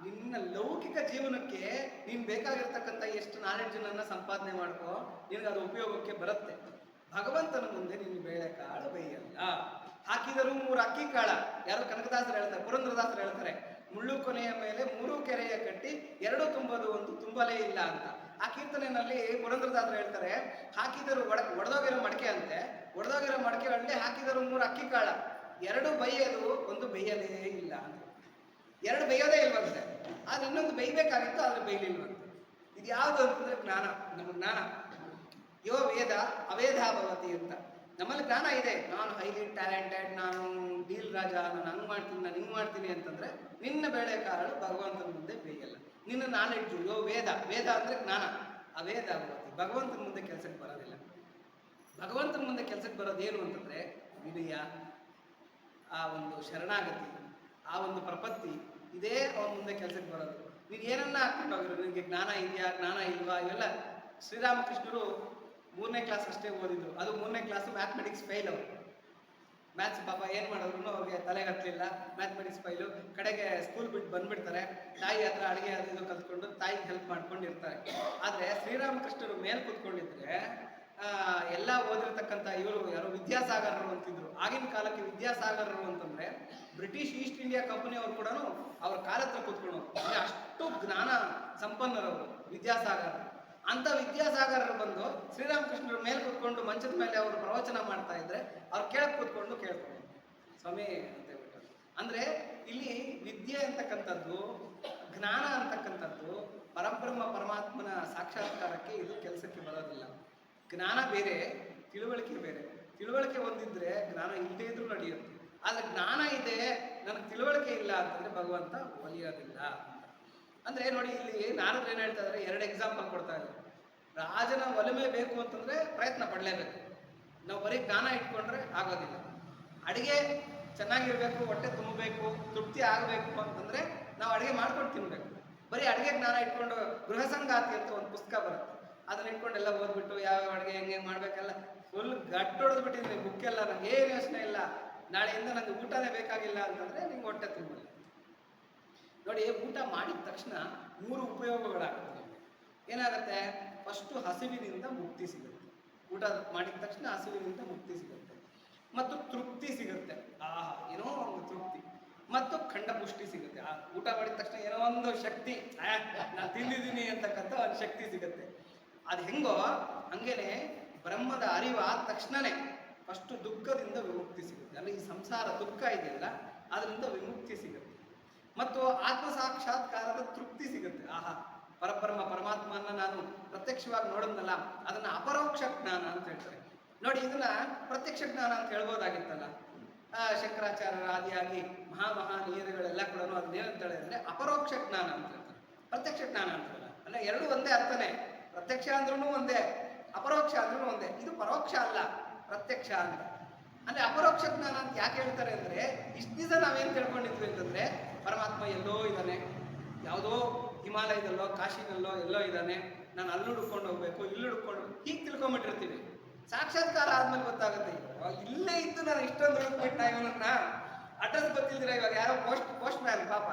ನಿನ್ನ ಲೌಕಿಕ ಜೀವನಕ್ಕೆ ನೀನ್ ಬೇಕಾಗಿರ್ತಕ್ಕಂಥ ಎಷ್ಟು ನಾಲೆಡ್ಜನ್ನ ಸಂಪಾದನೆ ಮಾಡ್ಕೋ, ನಿನಗೆ ಅದು ಉಪಯೋಗಕ್ಕೆ ಬರುತ್ತೆ. ಭಗವಂತನ ಮುಂದೆ ನಿನ್ನ ಬೇಳೆಕಾಳು ಬೇಯಲ್ಲ. ಹಾಕಿದರೂ 3 ಅಕ್ಕಿ ಕಾಳ. ಯಾರು ಕನಕದಾಸರು ಹೇಳ್ತಾರೆ, ಪುರಂದ್ರದಾಸರು ಹೇಳ್ತಾರೆ, ಮುಳ್ಳು ಕೊನೆಯ ಮೇಲೆ 3 ಕೆರೆಯ ಕಟ್ಟಿ 2 ತುಂಬದು ಒಂದು ತುಂಬಲೇ ಇಲ್ಲ ಅಂತ. ಆ ಕೀರ್ತನೆಯಲ್ಲಿ ಪುರಂದ್ರದಾಸರು ಹೇಳ್ತಾರೆ, ಹಾಕಿದರೂ ಒಡೆದೋಗಿರೋ ಮಡಕೆ ಅಂತೆ, ಒಡೆದೋಗಿರೋ ಮಡಕೆಗಳಲ್ಲಿ ಹಾಕಿದರೂ 3 ಅಕ್ಕಿ ಕಾಳ, 2 ಬೈಯೋದು, 1 ಬೇಯಲೇ ಇಲ್ಲ ಅಂತ. 2 ಬೇಯೋದೇ ಇಲ್ವಂತೆ, ಆದ್ರೆ ಇನ್ನೊಂದು ಬೇಯ್ಬೇಕಾಗಿತ್ತು, ಆದ್ರೆ ಬೇಯಲಿಲ್ವಂತೆ. ಇದು ಯಾವುದು ಅಂತಂದ್ರೆ ಜ್ಞಾನ, ನಮ್ಮ ಜ್ಞಾನ. ಯೋ ವೇದ ಅವೇದಾಭವತಿ ಅಂತ. ನಮ್ಮಲ್ಲಿ ಜ್ಞಾನ ಇದೆ, ನಾನು ಹೈಲಿ ಟ್ಯಾಲೆಂಟೆಡ್, ನಾನು ಡೀಲ್ ರಾಜ, ನಾನು ಹಂಗ್ ಮಾಡ್ತೀನಿ, ನಾನು ಹಿಂಗ್ ಮಾಡ್ತೀನಿ ಅಂತಂದ್ರೆ ನಿನ್ನ ಬೇಳೆಕಾಳು ಭಗವಂತನ ಮುಂದೆ ಬೇಯಲ್ಲ. ನಿನ್ನ ನಾಲೆಡ್ಜು ಯೋ ವೇದ, ವೇದ ಅಂದ್ರೆ ಜ್ಞಾನ, ಅವೇದಾಭವತಿ. ಭಗವಂತನ ಮುಂದೆ ಕೆಲ್ಸಕ್ಕೆ ಬರೋದಿಲ್ಲ. ಭಗವಂತನ ಮುಂದೆ ಕೆಲ್ಸಕ್ಕೆ ಬರೋದೇನು ಅಂತಂದ್ರೆ ವಿನಯ, ಆ ಒಂದು ಶರಣಾಗತಿ, ಆ ಒಂದು ಪ್ರಪತ್ತಿ, ಇದೇ ಅವನ ಮುಂದೆ ಕೆಲ್ಸಕ್ಕೆ ಬರೋದು. ನೀನು ಏನನ್ನ ಹಾಕ್ಬಿಟ್ಟು ಹೋಗಿರೋ, ನಿನಗೆ ಜ್ಞಾನ ಇದೆಯಾ ಜ್ಞಾನ ಇಲ್ವಾ, ಇವೆಲ್ಲ ಶ್ರೀರಾಮಕೃಷ್ಣರು 3ನೇ ಕ್ಲಾಸ್ ಅಷ್ಟೇ ಓದಿದ್ರು. ಅದು 3ನೇ ಕ್ಲಾಸು ಮ್ಯಾಥಮೆಟಿಕ್ಸ್ ಫೈಲ್. ಅವರು ಮ್ಯಾಥ್ಸ್ ಪಾಪ ಏನು ಮಾಡಿದ್ರು ಅವ್ರಿಗೆ ತಲೆಗತ್ತಲಿಲ್ಲ, ಮ್ಯಾಥಮೆಟಿಕ್ಸ್ ಫೈಲು. ಕಡೆಗೆ ಸ್ಕೂಲ್ ಬಿಟ್ಟು ಬಂದ್ಬಿಡ್ತಾರೆ, ತಾಯಿ ಹತ್ರ ಅಡುಗೆ ಅದು ಇದು ಕಲ್ತ್ಕೊಂಡು ತಾಯಿಗೆ ಹೆಲ್ಪ್ ಮಾಡ್ಕೊಂಡಿರ್ತಾರೆ. ಆದರೆ ಶ್ರೀರಾಮಕೃಷ್ಣರು ಮೇಲೆ ಕೂತ್ಕೊಂಡಿದ್ರೆ ಎಲ್ಲ ಓದಿರ್ತಕ್ಕಂಥ ಇವರು ಯಾರು ವಿದ್ಯಾಸಾಗರರು ಅಂತಿದ್ರು. ಆಗಿನ ಕಾಲಕ್ಕೆ ವಿದ್ಯಾಸಾಗರರು ಅಂತಂದ್ರೆ ಬ್ರಿಟಿಷ್ ಈಸ್ಟ್ ಇಂಡಿಯಾ ಕಂಪನಿಯವರು ಕೂಡ ಅವ್ರ ಕಾಲ ಹತ್ರ ಕೂತ್ಕೊಂಡು, ಅಷ್ಟು ಜ್ಞಾನ ಸಂಪನ್ನರವರು ವಿದ್ಯಾಸಾಗರರು. ಅಂತ ವಿದ್ಯಾಸಾಗರರು ಬಂದು ಶ್ರೀರಾಮಕೃಷ್ಣರ ಮೇಲೆ ಕೂತ್ಕೊಂಡು ಮಂಚದ ಮೇಲೆ ಅವರು ಪ್ರವಚನ ಮಾಡ್ತಾ ಇದ್ರೆ ಅವ್ರು ಕೇಳಕ್ ಕೂತ್ಕೊಂಡು ಕೇಳ್ಕೊಂಡು ಸ್ವಾಮಿ ಅಂತ ಹೇಳ್ಬಿಟ್ಟು. ಅಂದ್ರೆ ಇಲ್ಲಿ ವಿದ್ಯೆ ಅಂತಕ್ಕಂಥದ್ದು, ಜ್ಞಾನ ಅಂತಕ್ಕಂಥದ್ದು ಪರಬ್ರಹ್ಮ ಪರಮಾತ್ಮನ ಸಾಕ್ಷಾತ್ಕಾರಕ್ಕೆ ಇದು ಕೆಲಸಕ್ಕೆ ಬರೋದಿಲ್ಲ. ಜ್ಞಾನ ಬೇರೆ, ತಿಳುವಳಿಕೆ ಬೇರೆ. ತಿಳುವಳಿಕೆ ಹೊಂದಿದ್ರೆ ಜ್ಞಾನ ಇಲ್ಲದೇ ಇದ್ರೂ ನಡೆಯುತ್ತೆ. ಆದ್ರೆ ಜ್ಞಾನ ಇದೆ, ನನಗೆ ತಿಳುವಳಿಕೆ ಇಲ್ಲ ಅಂತಂದ್ರೆ ಭಗವಂತ ಒಲಿಯೋದಿಲ್ಲ ಅಂತ. ಅಂದ್ರೆ ನೋಡಿ, ಇಲ್ಲಿ ನಾರದ್ರು ಏನ್ ಹೇಳ್ತಾ ಇದ್ದಾರೆ, 2 ಎಕ್ಸಾಂಪಲ್ ಕೊಡ್ತಾ ಇದ್ದಾರೆ. ರಾಜನ ಒಲಿಮೆ ಬೇಕು ಅಂತಂದ್ರೆ ಪ್ರಯತ್ನ ಪಡಲೇಬೇಕು. ನಾವು ಬರೀ ಜ್ಞಾನ ಇಟ್ಕೊಂಡ್ರೆ ಆಗೋದಿಲ್ಲ. ಅಡಿಗೆ ಚೆನ್ನಾಗಿರ್ಬೇಕು, ಹೊಟ್ಟೆ ತುಂಬಬೇಕು, ತೃಪ್ತಿ ಆಗಬೇಕು ಅಂತಂದ್ರೆ ನಾವು ಅಡಿಗೆ ಮಾಡ್ಕೊಂಡು ತಿನ್ಬೇಕು. ಬರೀ ಅಡಿಗೆ ಜ್ಞಾನ ಇಟ್ಕೊಂಡು ಗೃಹ ಸಂಗಾತಿ ಅಂತ ಒಂದು ಪುಸ್ತಕ ಬರುತ್ತೆ, ಅದನ್ನ ಇಟ್ಕೊಂಡು ಎಲ್ಲ ಓದ್ಬಿಟ್ಟು ಯಾವ ಅಡಿಗೆ ಹೆಂಗೆ ಮಾಡ್ಬೇಕೆಲ್ಲ ಫುಲ್ ಗಟ್ಟೊಡೆದ್ಬಿಟ್ಟಿದ್ದೀನಿ ಬುಕ್ ಎಲ್ಲ, ನಂಗೆ ಏನು ಯೋಚನೆ ಇಲ್ಲ, ನಾಳೆಯಿಂದ ನಂಗೆ ಊಟನೇ ಬೇಕಾಗಿಲ್ಲ ಅಂತಂದ್ರೆ ನಿಂಗೆ ಹೊಟ್ಟೆ ತುಂಬಲ್ಲ. ನೋಡಿ, ಊಟ ಮಾಡಿದ ತಕ್ಷಣ 3 ಉಪಯೋಗಗಳಾಗುತ್ತೆ. ಏನಾಗುತ್ತೆ? ಫಸ್ಟು ಹಸಿವಿನಿಂದ ಮುಕ್ತಿ ಸಿಗುತ್ತೆ. ಊಟ ಮಾಡಿದ ತಕ್ಷಣ ಹಸಿವಿನಿಂದ ಮುಕ್ತಿ ಸಿಗುತ್ತೆ, ಮತ್ತು ತೃಪ್ತಿ ಸಿಗುತ್ತೆ. ಏನೋ ಒಂದು ತೃಪ್ತಿ, ಮತ್ತು ಖಂಡ ಪುಷ್ಟಿ ಸಿಗುತ್ತೆ. ಆ ಊಟ ಮಾಡಿದ ತಕ್ಷಣ ಏನೋ ಒಂದು ಶಕ್ತಿ, ನಾನು ತಿಂದಿದ್ದೀನಿ ಅಂತಕ್ಕಂಥ ಒಂದು ಶಕ್ತಿ ಸಿಗುತ್ತೆ. ಅದು ಹೆಂಗೋ ಹಂಗೇನೆ ಬ್ರಹ್ಮದ ಅರಿವಾದ ತಕ್ಷಣನೇ ಫಸ್ಟು ದುಃಖದಿಂದ ವಿಮುಕ್ತಿ ಸಿಗುತ್ತೆ. ಅಂದ್ರೆ ಈ ಸಂಸಾರ ದುಃಖ ಇದೆಯಲ್ಲ, ಅದರಿಂದ ವಿಮುಕ್ತಿ ಸಿಗುತ್ತೆ. ಮತ್ತು ಆತ್ಮ ಸಾಕ್ಷಾತ್ಕಾರದ ತೃಪ್ತಿ ಸಿಗುತ್ತೆ. ಪರಬ್ರಹ್ಮ ಪರಮಾತ್ಮನ ನಾನು ಪ್ರತ್ಯಕ್ಷವಾಗಿ ನೋಡಿದ್ನಲ್ಲ, ಅದನ್ನ ಅಪರೋಕ್ಷ ಜ್ಞಾನ ಅಂತ ಹೇಳ್ತಾರೆ. ನೋಡಿ, ಇದನ್ನ ಪ್ರತ್ಯಕ್ಷ ಜ್ಞಾನ ಅಂತ ಹೇಳ್ಬೋದಾಗಿತ್ತಲ್ಲ. ಶಂಕರಾಚಾರ್ಯರ ಆದಿಯಾಗಿ ಮಹಾನೀಯರುಗಳೆಲ್ಲ ಕೂಡ ಅದನ್ನೇನಂತಾಳೆ ಅಂದ್ರೆ ಅಪರೋಕ್ಷ ಜ್ಞಾನ ಅಂತ ಹೇಳ್ತಾರೆ, ಪ್ರತ್ಯಕ್ಷ ಜ್ಞಾನ ಅಂತಲ್ಲ. ಅಂದ್ರೆ 2 ಒಂದೇ ಅರ್ಥನೇ. ಪ್ರತ್ಯಕ್ಷ ಅಂದ್ರೂ ಒಂದೇ, ಅಪರೋಕ್ಷ ಅಂದ್ರೂ ಒಂದೇ. ಇದು ಪರೋಕ್ಷ ಅಲ್ಲ, ಪ್ರತ್ಯಕ್ಷ ಅಂತ. ಅಂದ್ರೆ ಅಪರೋಕ್ಷ ಜ್ಞಾನ ಅಂತ ಯಾಕೆ ಹೇಳ್ತಾರೆ ಅಂದ್ರೆ, ಇಷ್ಟು ದಿವಸ ನಾವೇನ್ ತಿಳ್ಕೊಂಡಿದ್ವಿ ಅಂತಂದ್ರೆ ಪರಮಾತ್ಮ ಎಲ್ಲೋ ಇದ್ದಾನೆ, ಯಾವುದೋ ಹಿಮಾಲಯದಲ್ಲೋ ಕಾಶಿನಲ್ಲೋ ಎಲ್ಲೋ ಇದ್ದಾನೆ, ನಾನು ಅಲ್ಲಿ ಹುಡ್ಕೊಂಡು ಹೋಗ್ಬೇಕು, ಇಲ್ಲಿ ಹುಡ್ಕೊಂಡು ಹೀಗೆ ತಿಳ್ಕೊಂಬಿಟ್ಟಿರ್ತೀವಿ. ಸಾಕ್ಷಾತ್ಕಾರ ಆದ್ಮೇಲೆ ಗೊತ್ತಾಗುತ್ತೆ, ಇಲ್ಲೇ ಇದ್ದು ನಾನು ಇಷ್ಟೊಂದು ಹುಡುಕ್ಬಿಟ್ಟು ಇವನನ್ನ ಅಡ್ರೆಸ್ ಗೊತ್ತಿಲ್ದಿರ. ಇವಾಗ ಯಾರೋ ಪೋಸ್ಟ್ ಮ್ಯಾನ್ ಪಾಪ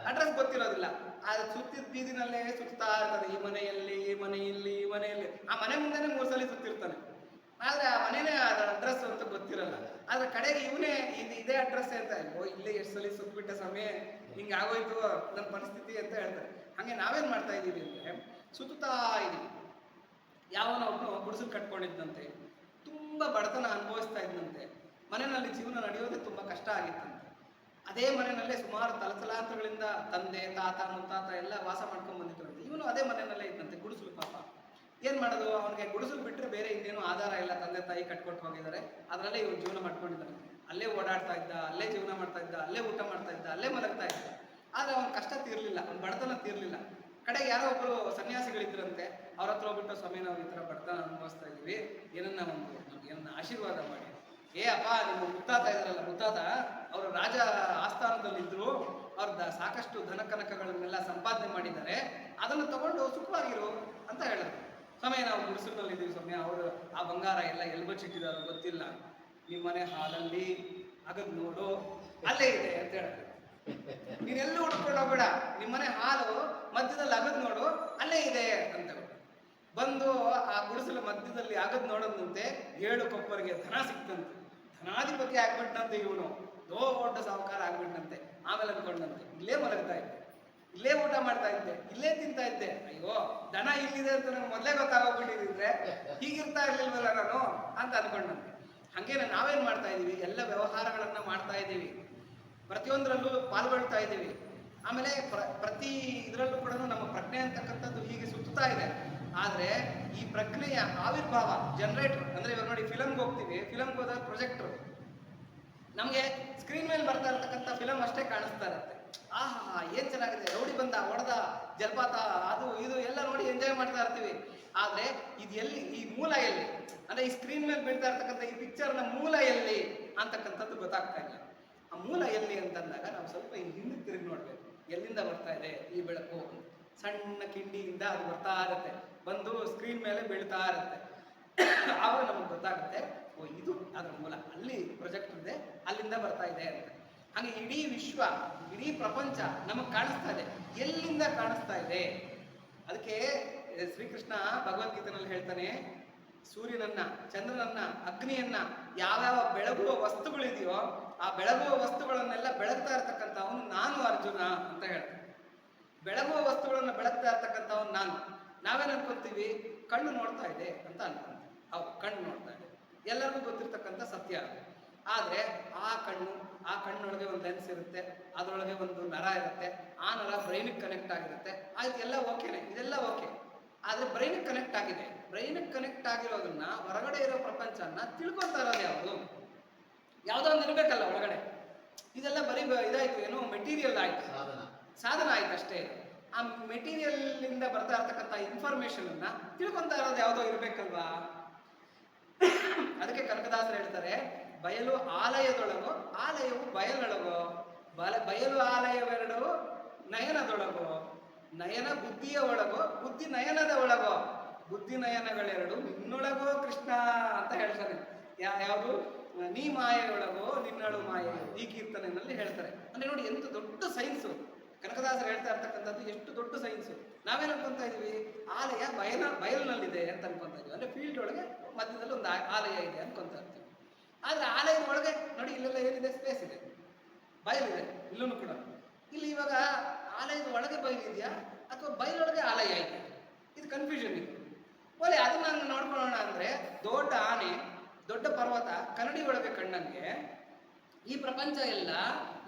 ಅಡ್ರೆಸ್ ಗೊತ್ತಿರೋದಿಲ್ಲ, ಆದ್ರೆ ಸುತ್ತಿದ ಬೀದಿನಲ್ಲೇ ಸುತ್ತಾ ಇರ್ತಾನೆ. ಈ ಮನೆಯಲ್ಲಿ, ಈ ಮನೆಯಲ್ಲಿ, ಈ ಮನೆಯಲ್ಲಿ, ಆ ಮನೆ ಮುಂದೆನೆ 3 ಸಲ ಸುತ್ತಿರ್ತಾನೆ. ಆದ್ರೆ ಆ ಮನೆನೇ ಅದರ ಅಡ್ರೆಸ್ ಅಂತ ಗೊತ್ತಿರಲ್ಲ. ಆದ್ರೆ ಕಡೆಗೆ ಇವನೇ ಇದೇ ಅಡ್ರೆಸ್ ಅಂತ, ಇಲ್ಲೇ ಎಷ್ಟು ಸಲ ಸುತ್ತಬಿಟ್ಟ ಸಮಯ, ಹಿಂಗೆ ಆಗೋಯ್ತು ನನ್ನ ಪರಿಸ್ಥಿತಿ ಅಂತ ಹೇಳ್ತಾರೆ. ಹಂಗೆ ನಾವೇನ್ ಮಾಡ್ತಾ ಇದ್ದೀವಿ ಅಂದ್ರೆ ಸುತ್ತಾ ಇದೀವಿ. ಯಾವನ ಒಬ್ಬನು ಗುಡಿಸಲು ಕಟ್ಕೊಂಡಿದ್ದಂತೆ, ತುಂಬಾ ಬಡತನ ಅನುಭವಿಸ್ತಾ ಇದ್ದಂತೆ, ಮನೆಯಲ್ಲಿ ಜೀವನ ನಡೆಯೋದೇ ತುಂಬಾ ಕಷ್ಟ ಆಗಿತ್ತಂತೆ. ಅದೇ ಮನೆಯಲ್ಲೇ ಸುಮಾರು ತಲತಲಾಂತರಗಳಿಂದ ತಂದೆ ತಾತ ಮುತ್ತಾತ ಎಲ್ಲ ವಾಸ ಮಾಡ್ಕೊಂಡು ಬಂದಿದ್ರಂತೆ. ಇವನು ಅದೇ ಮನೆಯಲ್ಲೇ ಇದ್ದಂತೆ, ಗುಡಿಸಲು. ಪಾಪ ಏನ್ ಮಾಡೋದು, ಅವನಿಗೆ ಗುಡಿಸಲು ಬಿಟ್ಟರೆ ಬೇರೆ ಇನ್ನೇನು ಆಧಾರ ಇಲ್ಲ. ತಂದೆ ತಾಯಿ ಕಟ್ಕೊಟ್ಟು ಹೋಗಿದ್ದಾರೆ, ಅದರಲ್ಲೇ ಇವನು ಜೀವನ ಮಾಡ್ಕೊಂಡಿದ್ದಾನೆ. ಅಲ್ಲೇ ಓಡಾಡ್ತಾ ಇದ್ದ, ಅಲ್ಲೇ ಜೀವನ ಮಾಡ್ತಾ ಇದ್ದ, ಅಲ್ಲೇ ಊಟ ಮಾಡ್ತಾ ಇದ್ದ, ಅಲ್ಲೇ ಮಲಗ್ತಾ ಇದ್ದ. ಆದ್ರೆ ಅವನ ಕಷ್ಟ ತೀರ್ಲಿಲ್ಲ, ಅವನ ಬಡತನ ತೀರ್ಲಿಲ್ಲ. ಕಡೆಗೆ ಯಾರೋ ಒಬ್ರು ಸನ್ಯಾಸಿಗಳಿದ್ರಂತೆ, ಅವ್ರ ಹತ್ರ ಹೋಗ್ಬಿಟ್ಟು ಸ್ವಾಮಿ ನಾವು ಈ ಥರ ಬಡತನ ಅನುಭವಿಸ್ತಾ ಇದೀವಿ, ಏನನ್ನ ಏನನ್ನ ಆಶೀರ್ವಾದ ಮಾಡಿ. ಏ ಅಪ್ಪ, ನಿಮ್ಮ ಮುತ್ತಾತ ಇದ್ರಲ್ಲ, ಮುತ್ತಾತ ಅವರು ರಾಜ ಆಸ್ಥಾನದಲ್ಲಿದ್ದರು, ಅವ್ರ ಸಾಕಷ್ಟು ಧನ ಕನಕಗಳನ್ನೆಲ್ಲ ಸಂಪಾದನೆ ಮಾಡಿದ್ದಾರೆ, ಅದನ್ನು ತಗೊಂಡು ಸುಖವಾಗಿರು ಅಂತ ಹೇಳಿದ್ರು. ಸ್ವಾಮಿ ನಾವು ಗುಡಿಸಲಿದ್ದೀವಿ ಸ್ವಾಮಿ, ಅವರು ಆ ಬಂಗಾರ ಎಲ್ಲ ಎಲ್ಲಿ ಬಚ್ಚಿಟ್ಟಿದಾರೋ ಗೊತ್ತಿಲ್ಲ, ನಿಮ್ಮನೆ ಹಾಲಲ್ಲಿ ಅಗದ್ ನೋಡು ಅಲ್ಲೇ ಇದೆ ಅಂತ ಹೇಳಿದ್ರು. ನೀನೆಲ್ಲೂ ಹುಡ್ಕೊಂಡು ಹೋಗ್ಬೇಡ, ನಿಮ್ಮನೆ ಹಾಲು ಮಧ್ಯದಲ್ಲಿ ಅಗದ್ ನೋಡು ಅಲ್ಲೇ ಇದೆ ಅಂತ ಬಂದು ಆ ಗುಡಿಸಲ ಮಧ್ಯದಲ್ಲಿ ಅಗದ್ ನೋಡೋದಂತೆ 7 ಕೊಪ್ಪರಿಗೆ ಧನ ಸಿಕ್ತಂತೆ. ಧನಾಧಿಪತಿ ಆಗ್ಬಿಟ್ಟಂತೆ ಇವನು, ದೊಡ್ಡ ಸಾಹುಕಾರ ಆಗ್ಬಿಟ್ಟಂತೆ. ಆಮೇಲೆ ಅನ್ಕೊಂಡಂತೆ ಇಲ್ಲೇ ಮಲಗ್ತಾ ಇದ್ದೆ, ಇಲ್ಲೇ ಊಟ ಮಾಡ್ತಾ ಇದ್ದೆ, ಇಲ್ಲೇ ತಿಂತಾ ಇದ್ದೆ, ಅಯ್ಯೋ ದನ ಇಲ್ಲಿದೆ ಅಂತ ನಂಗೆ ಮೊದಲೇ ಗೊತ್ತಾಗೋಗ್ಬಿಟ್ಟಿದ್ರೆ ಹೀಗಿರ್ತಾ ಇರ್ಲಿಲ್ವಲ್ಲ ನಾನು ಅಂತ ಅನ್ಕೊಂಡಂತೆ. ಹಂಗೇನೆ ನಾವೇನ್ ಮಾಡ್ತಾ ಇದೀವಿ, ಎಲ್ಲ ವ್ಯವಹಾರಗಳನ್ನ ಮಾಡ್ತಾ ಇದ್ದೀವಿ, ಪ್ರತಿಯೊಂದರಲ್ಲೂ ಪಾಲ್ಗೊಳ್ತಾ ಇದ್ದೀವಿ. ಆಮೇಲೆ ಪ್ರತಿ ಇದರಲ್ಲೂ ಕೂಡ ನಮ್ಮ ಪ್ರಜ್ಞೆ ಅಂತಕ್ಕಂಥದ್ದು ಹೀಗೆ ಸುತ್ತಾ ಇದೆ. ಆದ್ರೆ ಈ ಪ್ರಜ್ಞೆಯ ಆವಿರ್ಭಾವ ಜನರೇಟರ್ ಅಂದ್ರೆ, ಇವಾಗ ನೋಡಿ ಫಿಲಮ್ಗೆ ಹೋಗ್ತೀವಿ, ಫಿಲಮ್ಗೆ ಹೋದಾಗ ಪ್ರೊಜೆಕ್ಟರ್ ನಮ್ಗೆ ಸ್ಕ್ರೀನ್ ಮೇಲೆ ಬರ್ತಾ ಇರ್ತಕ್ಕಂಥ ಫಿಲಮ್ ಅಷ್ಟೇ ಕಾಣಿಸ್ತಾ ಇರುತ್ತೆ. ಆಹಾ ಏನ್ ಚೆನ್ನಾಗಿದೆ, ರೌಡಿ ಬಂದ ಹೊಡೆದ ಜಲಪಾತ ಅದು ಇದು ಎಲ್ಲ ನೋಡಿ ಎಂಜಾಯ್ ಮಾಡ್ತಾ ಇರ್ತೀವಿ. ಆದ್ರೆ ಇದು ಎಲ್ಲಿ, ಈ ಮೂಲ ಎಲ್ಲಿ ಅಂದ್ರೆ ಈ ಸ್ಕ್ರೀನ್ ಮೇಲೆ ಬೀಳ್ತಾ ಇರ್ತಕ್ಕಂಥ ಈ ಪಿಕ್ಚರ್ನ ಮೂಲ ಎಲ್ಲಿ ಅಂತಕ್ಕಂಥದ್ದು ಗೊತ್ತಾಗ್ತಾ ಇಲ್ಲ. ಆ ಮೂಲ ಎಲ್ಲಿ ಅಂತಂದಾಗ ನಾವು ಸ್ವಲ್ಪ ಹಿಂದೆ ತಿರುಗಿ ನೋಡ್ಬೇಕು, ಎಲ್ಲಿಂದ ಬರ್ತಾ ಇದೆ ಈ ಬೆಳಕು. ಸಣ್ಣ ಕಿಂಡಿಯಿಂದ ಅದು ಬರ್ತಾ ಇರುತ್ತೆ, ಬಂದು ಸ್ಕ್ರೀನ್ ಮೇಲೆ ಬೀಳ್ತಾ ಇರುತ್ತೆ. ಆವಾಗ ನಮಗೆ ಗೊತ್ತಾಗುತ್ತೆ, ಓ ಇದು ಅದರ ಮೂಲ, ಅಲ್ಲಿ ಪ್ರೊಜೆಕ್ಟ್ ಇದೆ, ಅಲ್ಲಿಂದ ಬರ್ತಾ ಇದೆ ಅಂತ. ಹಾಗೆ ಇಡೀ ವಿಶ್ವ, ಇಡೀ ಪ್ರಪಂಚ ನಮಗೆ ಕಾಣಿಸ್ತಾ ಇದೆ. ಎಲ್ಲಿಂದ ಕಾಣಿಸ್ತಾ ಇದೆ? ಅದಕ್ಕೆ ಶ್ರೀಕೃಷ್ಣ ಭಗವದ್ಗೀತೆನಲ್ಲಿ ಹೇಳ್ತಾನೆ, ಸೂರ್ಯನನ್ನ, ಚಂದ್ರನನ್ನ, ಅಗ್ನಿಯನ್ನ, ಯಾವ್ಯಾವ ಬೆಳಗುವ ವಸ್ತುಗಳಿದೆಯೋ ಆ ಬೆಳಗುವ ವಸ್ತುಗಳನ್ನೆಲ್ಲ ಬೆಳಗ್ತಾ ಇರ್ತಕ್ಕಂಥವನು ನಾನು ಅರ್ಜುನ ಅಂತ ಹೇಳ್ತಾನೆ. ಬೆಳಗುವ ವಸ್ತುಗಳನ್ನ ಬೆಳಗ್ತಾ ಇರ್ತಕ್ಕಂಥವನು ನಾನು. ನಾವೇನು ಅನ್ಕೊಂತೀವಿ, ಕಣ್ಣು ನೋಡ್ತಾ ಇದೆ ಅಂತ ಅನ್ಕೊಂತೀವಿ. ಹೌದು, ಕಣ್ಣು ನೋಡ್ತಾ ಇದೆ, ಎಲ್ಲರಿಗೂ ಗೊತ್ತಿರ್ತಕ್ಕಂಥ ಸತ್ಯ. ಆದ್ರೆ ಆ ಕಣ್ಣೊಳಗೆ ಒಂದು ಲೆನ್ಸ್ ಇರುತ್ತೆ, ಅದರೊಳಗೆ ಒಂದು ನರ ಇರುತ್ತೆ, ಆ ನರ ಬ್ರೈನಿಗೆ ಕನೆಕ್ಟ್ ಆಗಿರುತ್ತೆ. ಆಯ್ತು, ಎಲ್ಲ ಓಕೆನೆ, ಇದೆಲ್ಲ ಓಕೆ. ಆದ್ರೆ ಬ್ರೈನಿಗೆ ಕನೆಕ್ಟ್ ಆಗಿದೆ, ಬ್ರೈನಿಗೆ ಕನೆಕ್ಟ್ ಆಗಿರೋದನ್ನ ಹೊರಗಡೆ ಇರೋ ಪ್ರಪಂಚನ ತಿಳ್ಕೊತಾ ಇರೋದು ಯಾವುದು? ಯಾವುದೋ ಒಂದು ಇರ್ಬೇಕಲ್ಲ ಒಳಗಡೆ. ಇದೆಲ್ಲ ಬರೀ ಇದಾಯ್ತು, ಏನೋ ಮೆಟೀರಿಯಲ್ ಆಯ್ತು, ಸಾಧನ ಆಯ್ತು ಅಷ್ಟೇ. ಆ ಮೆಟೀರಿಯಲ್ ಇಂದ ಬರ್ತಾ ಇರ್ತಕ್ಕಂಥ ಇನ್ಫಾರ್ಮೇಶನ್ ಅನ್ನ ತಿಳ್ಕೊಂತ ಇರೋದು ಯಾವುದೋ ಇರ್ಬೇಕಲ್ವಾ? ಅದಕ್ಕೆ ಕನಕದಾಸರು ಹೇಳ್ತಾರೆ, ಬಯಲು ಆಲಯದೊಳಗೋ ಆಲಯವು ಬಯಲೊಳಗೋ, ಬಯಲು ಆಲಯವೆರಡು ನಯನದೊಳಗೋ, ನಯನ ಬುದ್ಧಿಯ ಒಳಗೋ ಬುದ್ಧಿ ನಯನದ ಒಳಗೋ, ಬುದ್ಧಿ ನಯನಗಳೆರಡು ನಿನ್ನೊಳಗೋ ಕೃಷ್ಣ ಅಂತ ಹೇಳ್ತಾನೆ. ಯಾವುದು? ನೀ ಮಾಯೆಯೊಳಗೋ ನಿನ್ನಳು ಮಾಯೆ, ಈ ಕೀರ್ತನೆಯಲ್ಲಿ ಹೇಳ್ತಾರೆ. ಅಂದ್ರೆ ನೋಡಿ ಎಂತ ದೊಡ್ಡ ಸೈನ್ಸು ಕನಕದಾಸರು ಹೇಳ್ತಾ ಇರ್ತಕ್ಕಂಥದ್ದು, ಎಷ್ಟು ದೊಡ್ಡ ಸೈನ್ಸು. ನಾವೇನು ಅನ್ಕೊಂತ ಇದೀವಿ, ಆಲಯ ಬಯಲಿನಲ್ಲಿದೆ ಅಂತ ಅನ್ಕೊಂತ ಇದೀವಿ. ಅಂದ್ರೆ ಫೀಲ್ಡ್ ಒಳಗೆ ಮಧ್ಯದಲ್ಲಿ ಒಂದು ಆಲಯ ಇದೆ ಅನ್ಕೊಂತ ಇರ್ತೀವಿ. ಆದ್ರೆ ಆಲಯದ ಒಳಗೆ ನೋಡಿ, ಇಲ್ಲೆಲ್ಲ ಏನಿದೆ, ಸ್ಪೇಸ್ ಇದೆ, ಬಯಲಿದೆ ಇಲ್ಲೂ ಕೂಡ. ಇಲ್ಲಿ ಇವಾಗ ಆಲಯದ ಒಳಗೆ ಬಯಲಿದೆಯಾ ಅಥವಾ ಬಯಲೊಳಗೆ ಆಲಯ ಇದೆ? ಇದು ಕನ್ಫ್ಯೂಷನ್ ಇದೆ. ಒಲೆ ಅದನ್ನ ನೋಡ್ಕೊಳ್ಳೋಣ ಅಂದ್ರೆ, ದೊಡ್ಡ ಆನೆ, ದೊಡ್ಡ ಪರ್ವತ ಕನ್ನಡಿ ಒಳಗೆ ಕಣ್ಣಂಗೆ ಈ ಪ್ರಪಂಚ ಎಲ್ಲ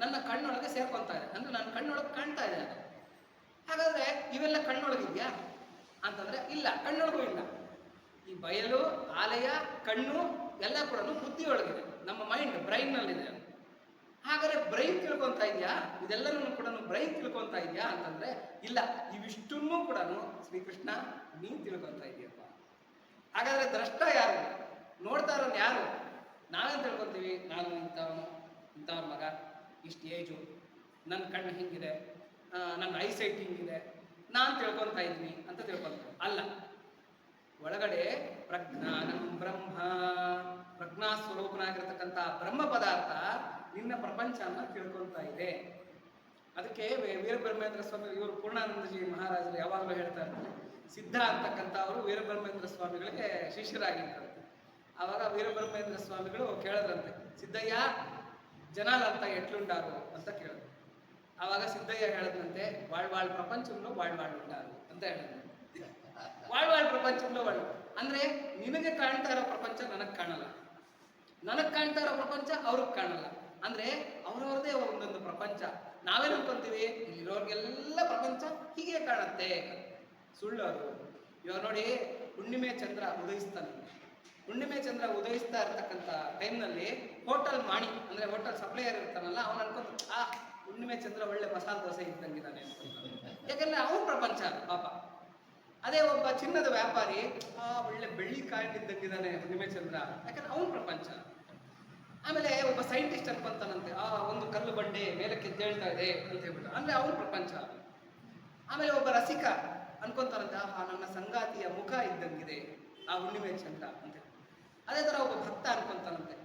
ನನ್ನ ಕಣ್ಣೊಳಗೆ ಸೇರ್ಕೊಂತ ಇದೆ, ಅಂದ್ರೆ ನನ್ನ ಕಣ್ಣೊಳಗೆ ಕಾಣ್ತಾ ಇದೆ. ಹಾಗಾದ್ರೆ ಇವೆಲ್ಲ ಕಣ್ಣೊಳಗಿದ್ಯಾ ಅಂತಂದ್ರೆ ಇಲ್ಲ, ಕಣ್ಣೊಳಗೂ ಇಲ್ಲ. ಈ ಬಯಲು, ಆಲಯ, ಕಣ್ಣು ಎಲ್ಲ ಕೂಡ ಬುದ್ಧಿಯೊಳಗಿದೆ, ನಮ್ಮ ಮೈಂಡ್ ಬ್ರೈನ್ ನಲ್ಲಿದೆ. ಹಾಗಾದ್ರೆ ಬ್ರೈನ್ ತಿಳ್ಕೊಂತ ಇದೆಯಾ? ಇದೆಲ್ಲನೂ ಕೂಡ ಬ್ರೈನ್ ತಿಳ್ಕೊಂತ ಇದೆಯಾ ಅಂತಂದ್ರೆ ಇಲ್ಲ, ಇವಿಷ್ಟನ್ನೂ ಕೂಡ ಶ್ರೀಕೃಷ್ಣ ನೀನ್ ತಿಳ್ಕೊಂತ ಇದೆಯಪ್ಪ. ಹಾಗಾದ್ರೆ ದ್ರಷ್ಟ ಯಾರು? ನೋಡ್ತಾ ಇರೋನು ಯಾರು? ನಾವೇನ್ ತಿಳ್ಕೊಂತೀವಿ, ನಾನು ಇಂಥವ್ರ ಮಗ, ಇಷ್ಟು ಏಜು, ನನ್ನ ಕಣ್ಣು ಹಿಂಗಿದೆ, ನನ್ನ ಐಸೈಟ್ ಹಿಂಗಿದೆ, ನಾನು ತಿಳ್ಕೊತ ಇದ್ದೀನಿ ಅಂತ ತಿಳ್ಕೊಂತೀವಿ. ಅಲ್ಲ, ಒಳಗಡೆ ಪ್ರಜ್ಞಾನಂ ಬ್ರಹ್ಮ, ಪ್ರಜ್ಞಾ ಸ್ವರೂಪನಾಗಿರ್ತಕ್ಕಂಥ ಬ್ರಹ್ಮ ಪದಾರ್ಥ ನಿನ್ನ ಪ್ರಪಂಚನ ತಿಳ್ಕೊಂತ ಇದೆ. ಅದಕ್ಕೆ ವೀರಬ್ರಹ್ಮೇಂದ್ರ ಸ್ವಾಮಿ, ಇವರು ಪೂರ್ಣಾನಂದಜಿ ಮಹಾರಾಜರು ಯಾವಾಗಲೂ ಹೇಳ್ತಾ ಇರ್ತಾರೆ, ಸಿದ್ಧ ಅಂತಕ್ಕಂಥ ಅವರು ವೀರಬ್ರಹ್ಮೇಂದ್ರ ಸ್ವಾಮಿಗಳಿಗೆ ಶಿಷ್ಯರಾಗಿರ್ತಾರೆ. ಆವಾಗ ವೀರಬ್ರಹ್ಮೇಂದ್ರ ಸ್ವಾಮಿಗಳು ಕೇಳಿದ್ರಂತೆ, ಸಿದ್ದಯ್ಯ ಜನಾಲಂತ ಎಟ್ಲುಂಡಾರು ಅಂತ ಕೇಳಿದ್ರು. ಆವಾಗ ಸಿದ್ದಯ್ಯ ಹೇಳದಂತೆ, வாழ் ಪ್ರಪಂಚಂలో வாழ் ಉಂಡಾರು ಅಂತ ಹೇಳಿದ್ರು. வாழ் ಪ್ರಪಂಚಂలో வாழ் ಅಂದ್ರೆ ನಿನಗೆ ಕಾಣ್ತಾ ಇರೋ ಪ್ರಪಂಚ ನನಗ್ ಕಾಣಲ್ಲ, ನನಗ್ ಕಾಣ್ತಾ ಇರೋ ಪ್ರಪಂಚ ಅವ್ರಿಗೆ ಕಾಣಲ್ಲ. ಅಂದ್ರೆ ಅವ್ರವ್ರದೇ ಒಂದೊಂದು ಪ್ರಪಂಚ. ನಾವೇನು ಅನ್ಕೊಂತೀವಿ, ಇಲ್ಲಿರೋರ್ಗೆಲ್ಲ ಪ್ರಪಂಚ ಹೀಗೆ ಕಾಣುತ್ತೆ. ಸುಳ್ಳು ಅದು. ಇವಾಗ ನೋಡಿ, ಹುಣ್ಣಿಮೆ ಚಂದ್ರ ಉದಯಿಸ್ತಾನೆ. ಹುಣ್ಣಿಮೆ ಚಂದ್ರ ಉದಯಿಸ್ತಾ ಇರ್ತಕ್ಕಂಥ ಟೈಮ್ನಲ್ಲಿ ಹೋಟೆಲ್ ಮಾಣಿ ಅಂದ್ರೆ ಹೋಟೆಲ್ ಸಪ್ಲೈಯರ್ ಇರ್ತಾನಲ್ಲ, ಅವನು ಅನ್ಕೊಂತ ಹುಣ್ಣಿಮೆ ಚಂದ್ರ ಒಳ್ಳೆ ಮಸಾಲೆ ದೋಸೆ ಇದ್ದಂಗಿದ್ದಾನೆ ಅನ್ಕೊಂತಾನೆ. ಯಾಕಂದ್ರೆ ಯಾಕೆಂದ್ರೆ ಅವನ ಪ್ರಪಂಚ ಅದು ಪಾಪ. ಅದೇ ಒಬ್ಬ ಚಿನ್ನದ ವ್ಯಾಪಾರಿ ಒಳ್ಳೆ ಬೆಳ್ಳಿ ಕಾಯಿಟ್ಟಿದ್ದಂಗಿದ್ದಾನೆ ಹುಣ್ಣಿಮೆ ಚಂದ್ರ, ಯಾಕಂದ್ರೆ ಅವನ ಪ್ರಪಂಚ. ಆಮೇಲೆ ಒಬ್ಬ ಸೈಂಟಿಸ್ಟ್ ಅನ್ಕೊಂತಾನಂತೆ, ಒಂದು ಕಲ್ಲು ಬಂಡೆ ಮೇಲಕ್ಕೆ ಎದ್ದೇಳ್ತಾ ಇದೆ ಅಂತ ಹೇಳ್ಬಿಟ್ಟು, ಅಂದ್ರೆ ಅವನ ಪ್ರಪಂಚ. ಆಮೇಲೆ ಒಬ್ಬ ರಸಿಕ ಅನ್ಕೊಂತಾನಂತೆ, ನನ್ನ ಸಂಗಾತಿಯ ಮುಖ ಇದ್ದಂಗಿದೆ ಆ ಹುಣ್ಣಿಮೆ ಚಂದ್ರ ಅಂತ. ಅದೇ ತರ ಒಬ್ಬ ಭಕ್ತ ಅನ್ಕೊಂತಾನಂತೆ,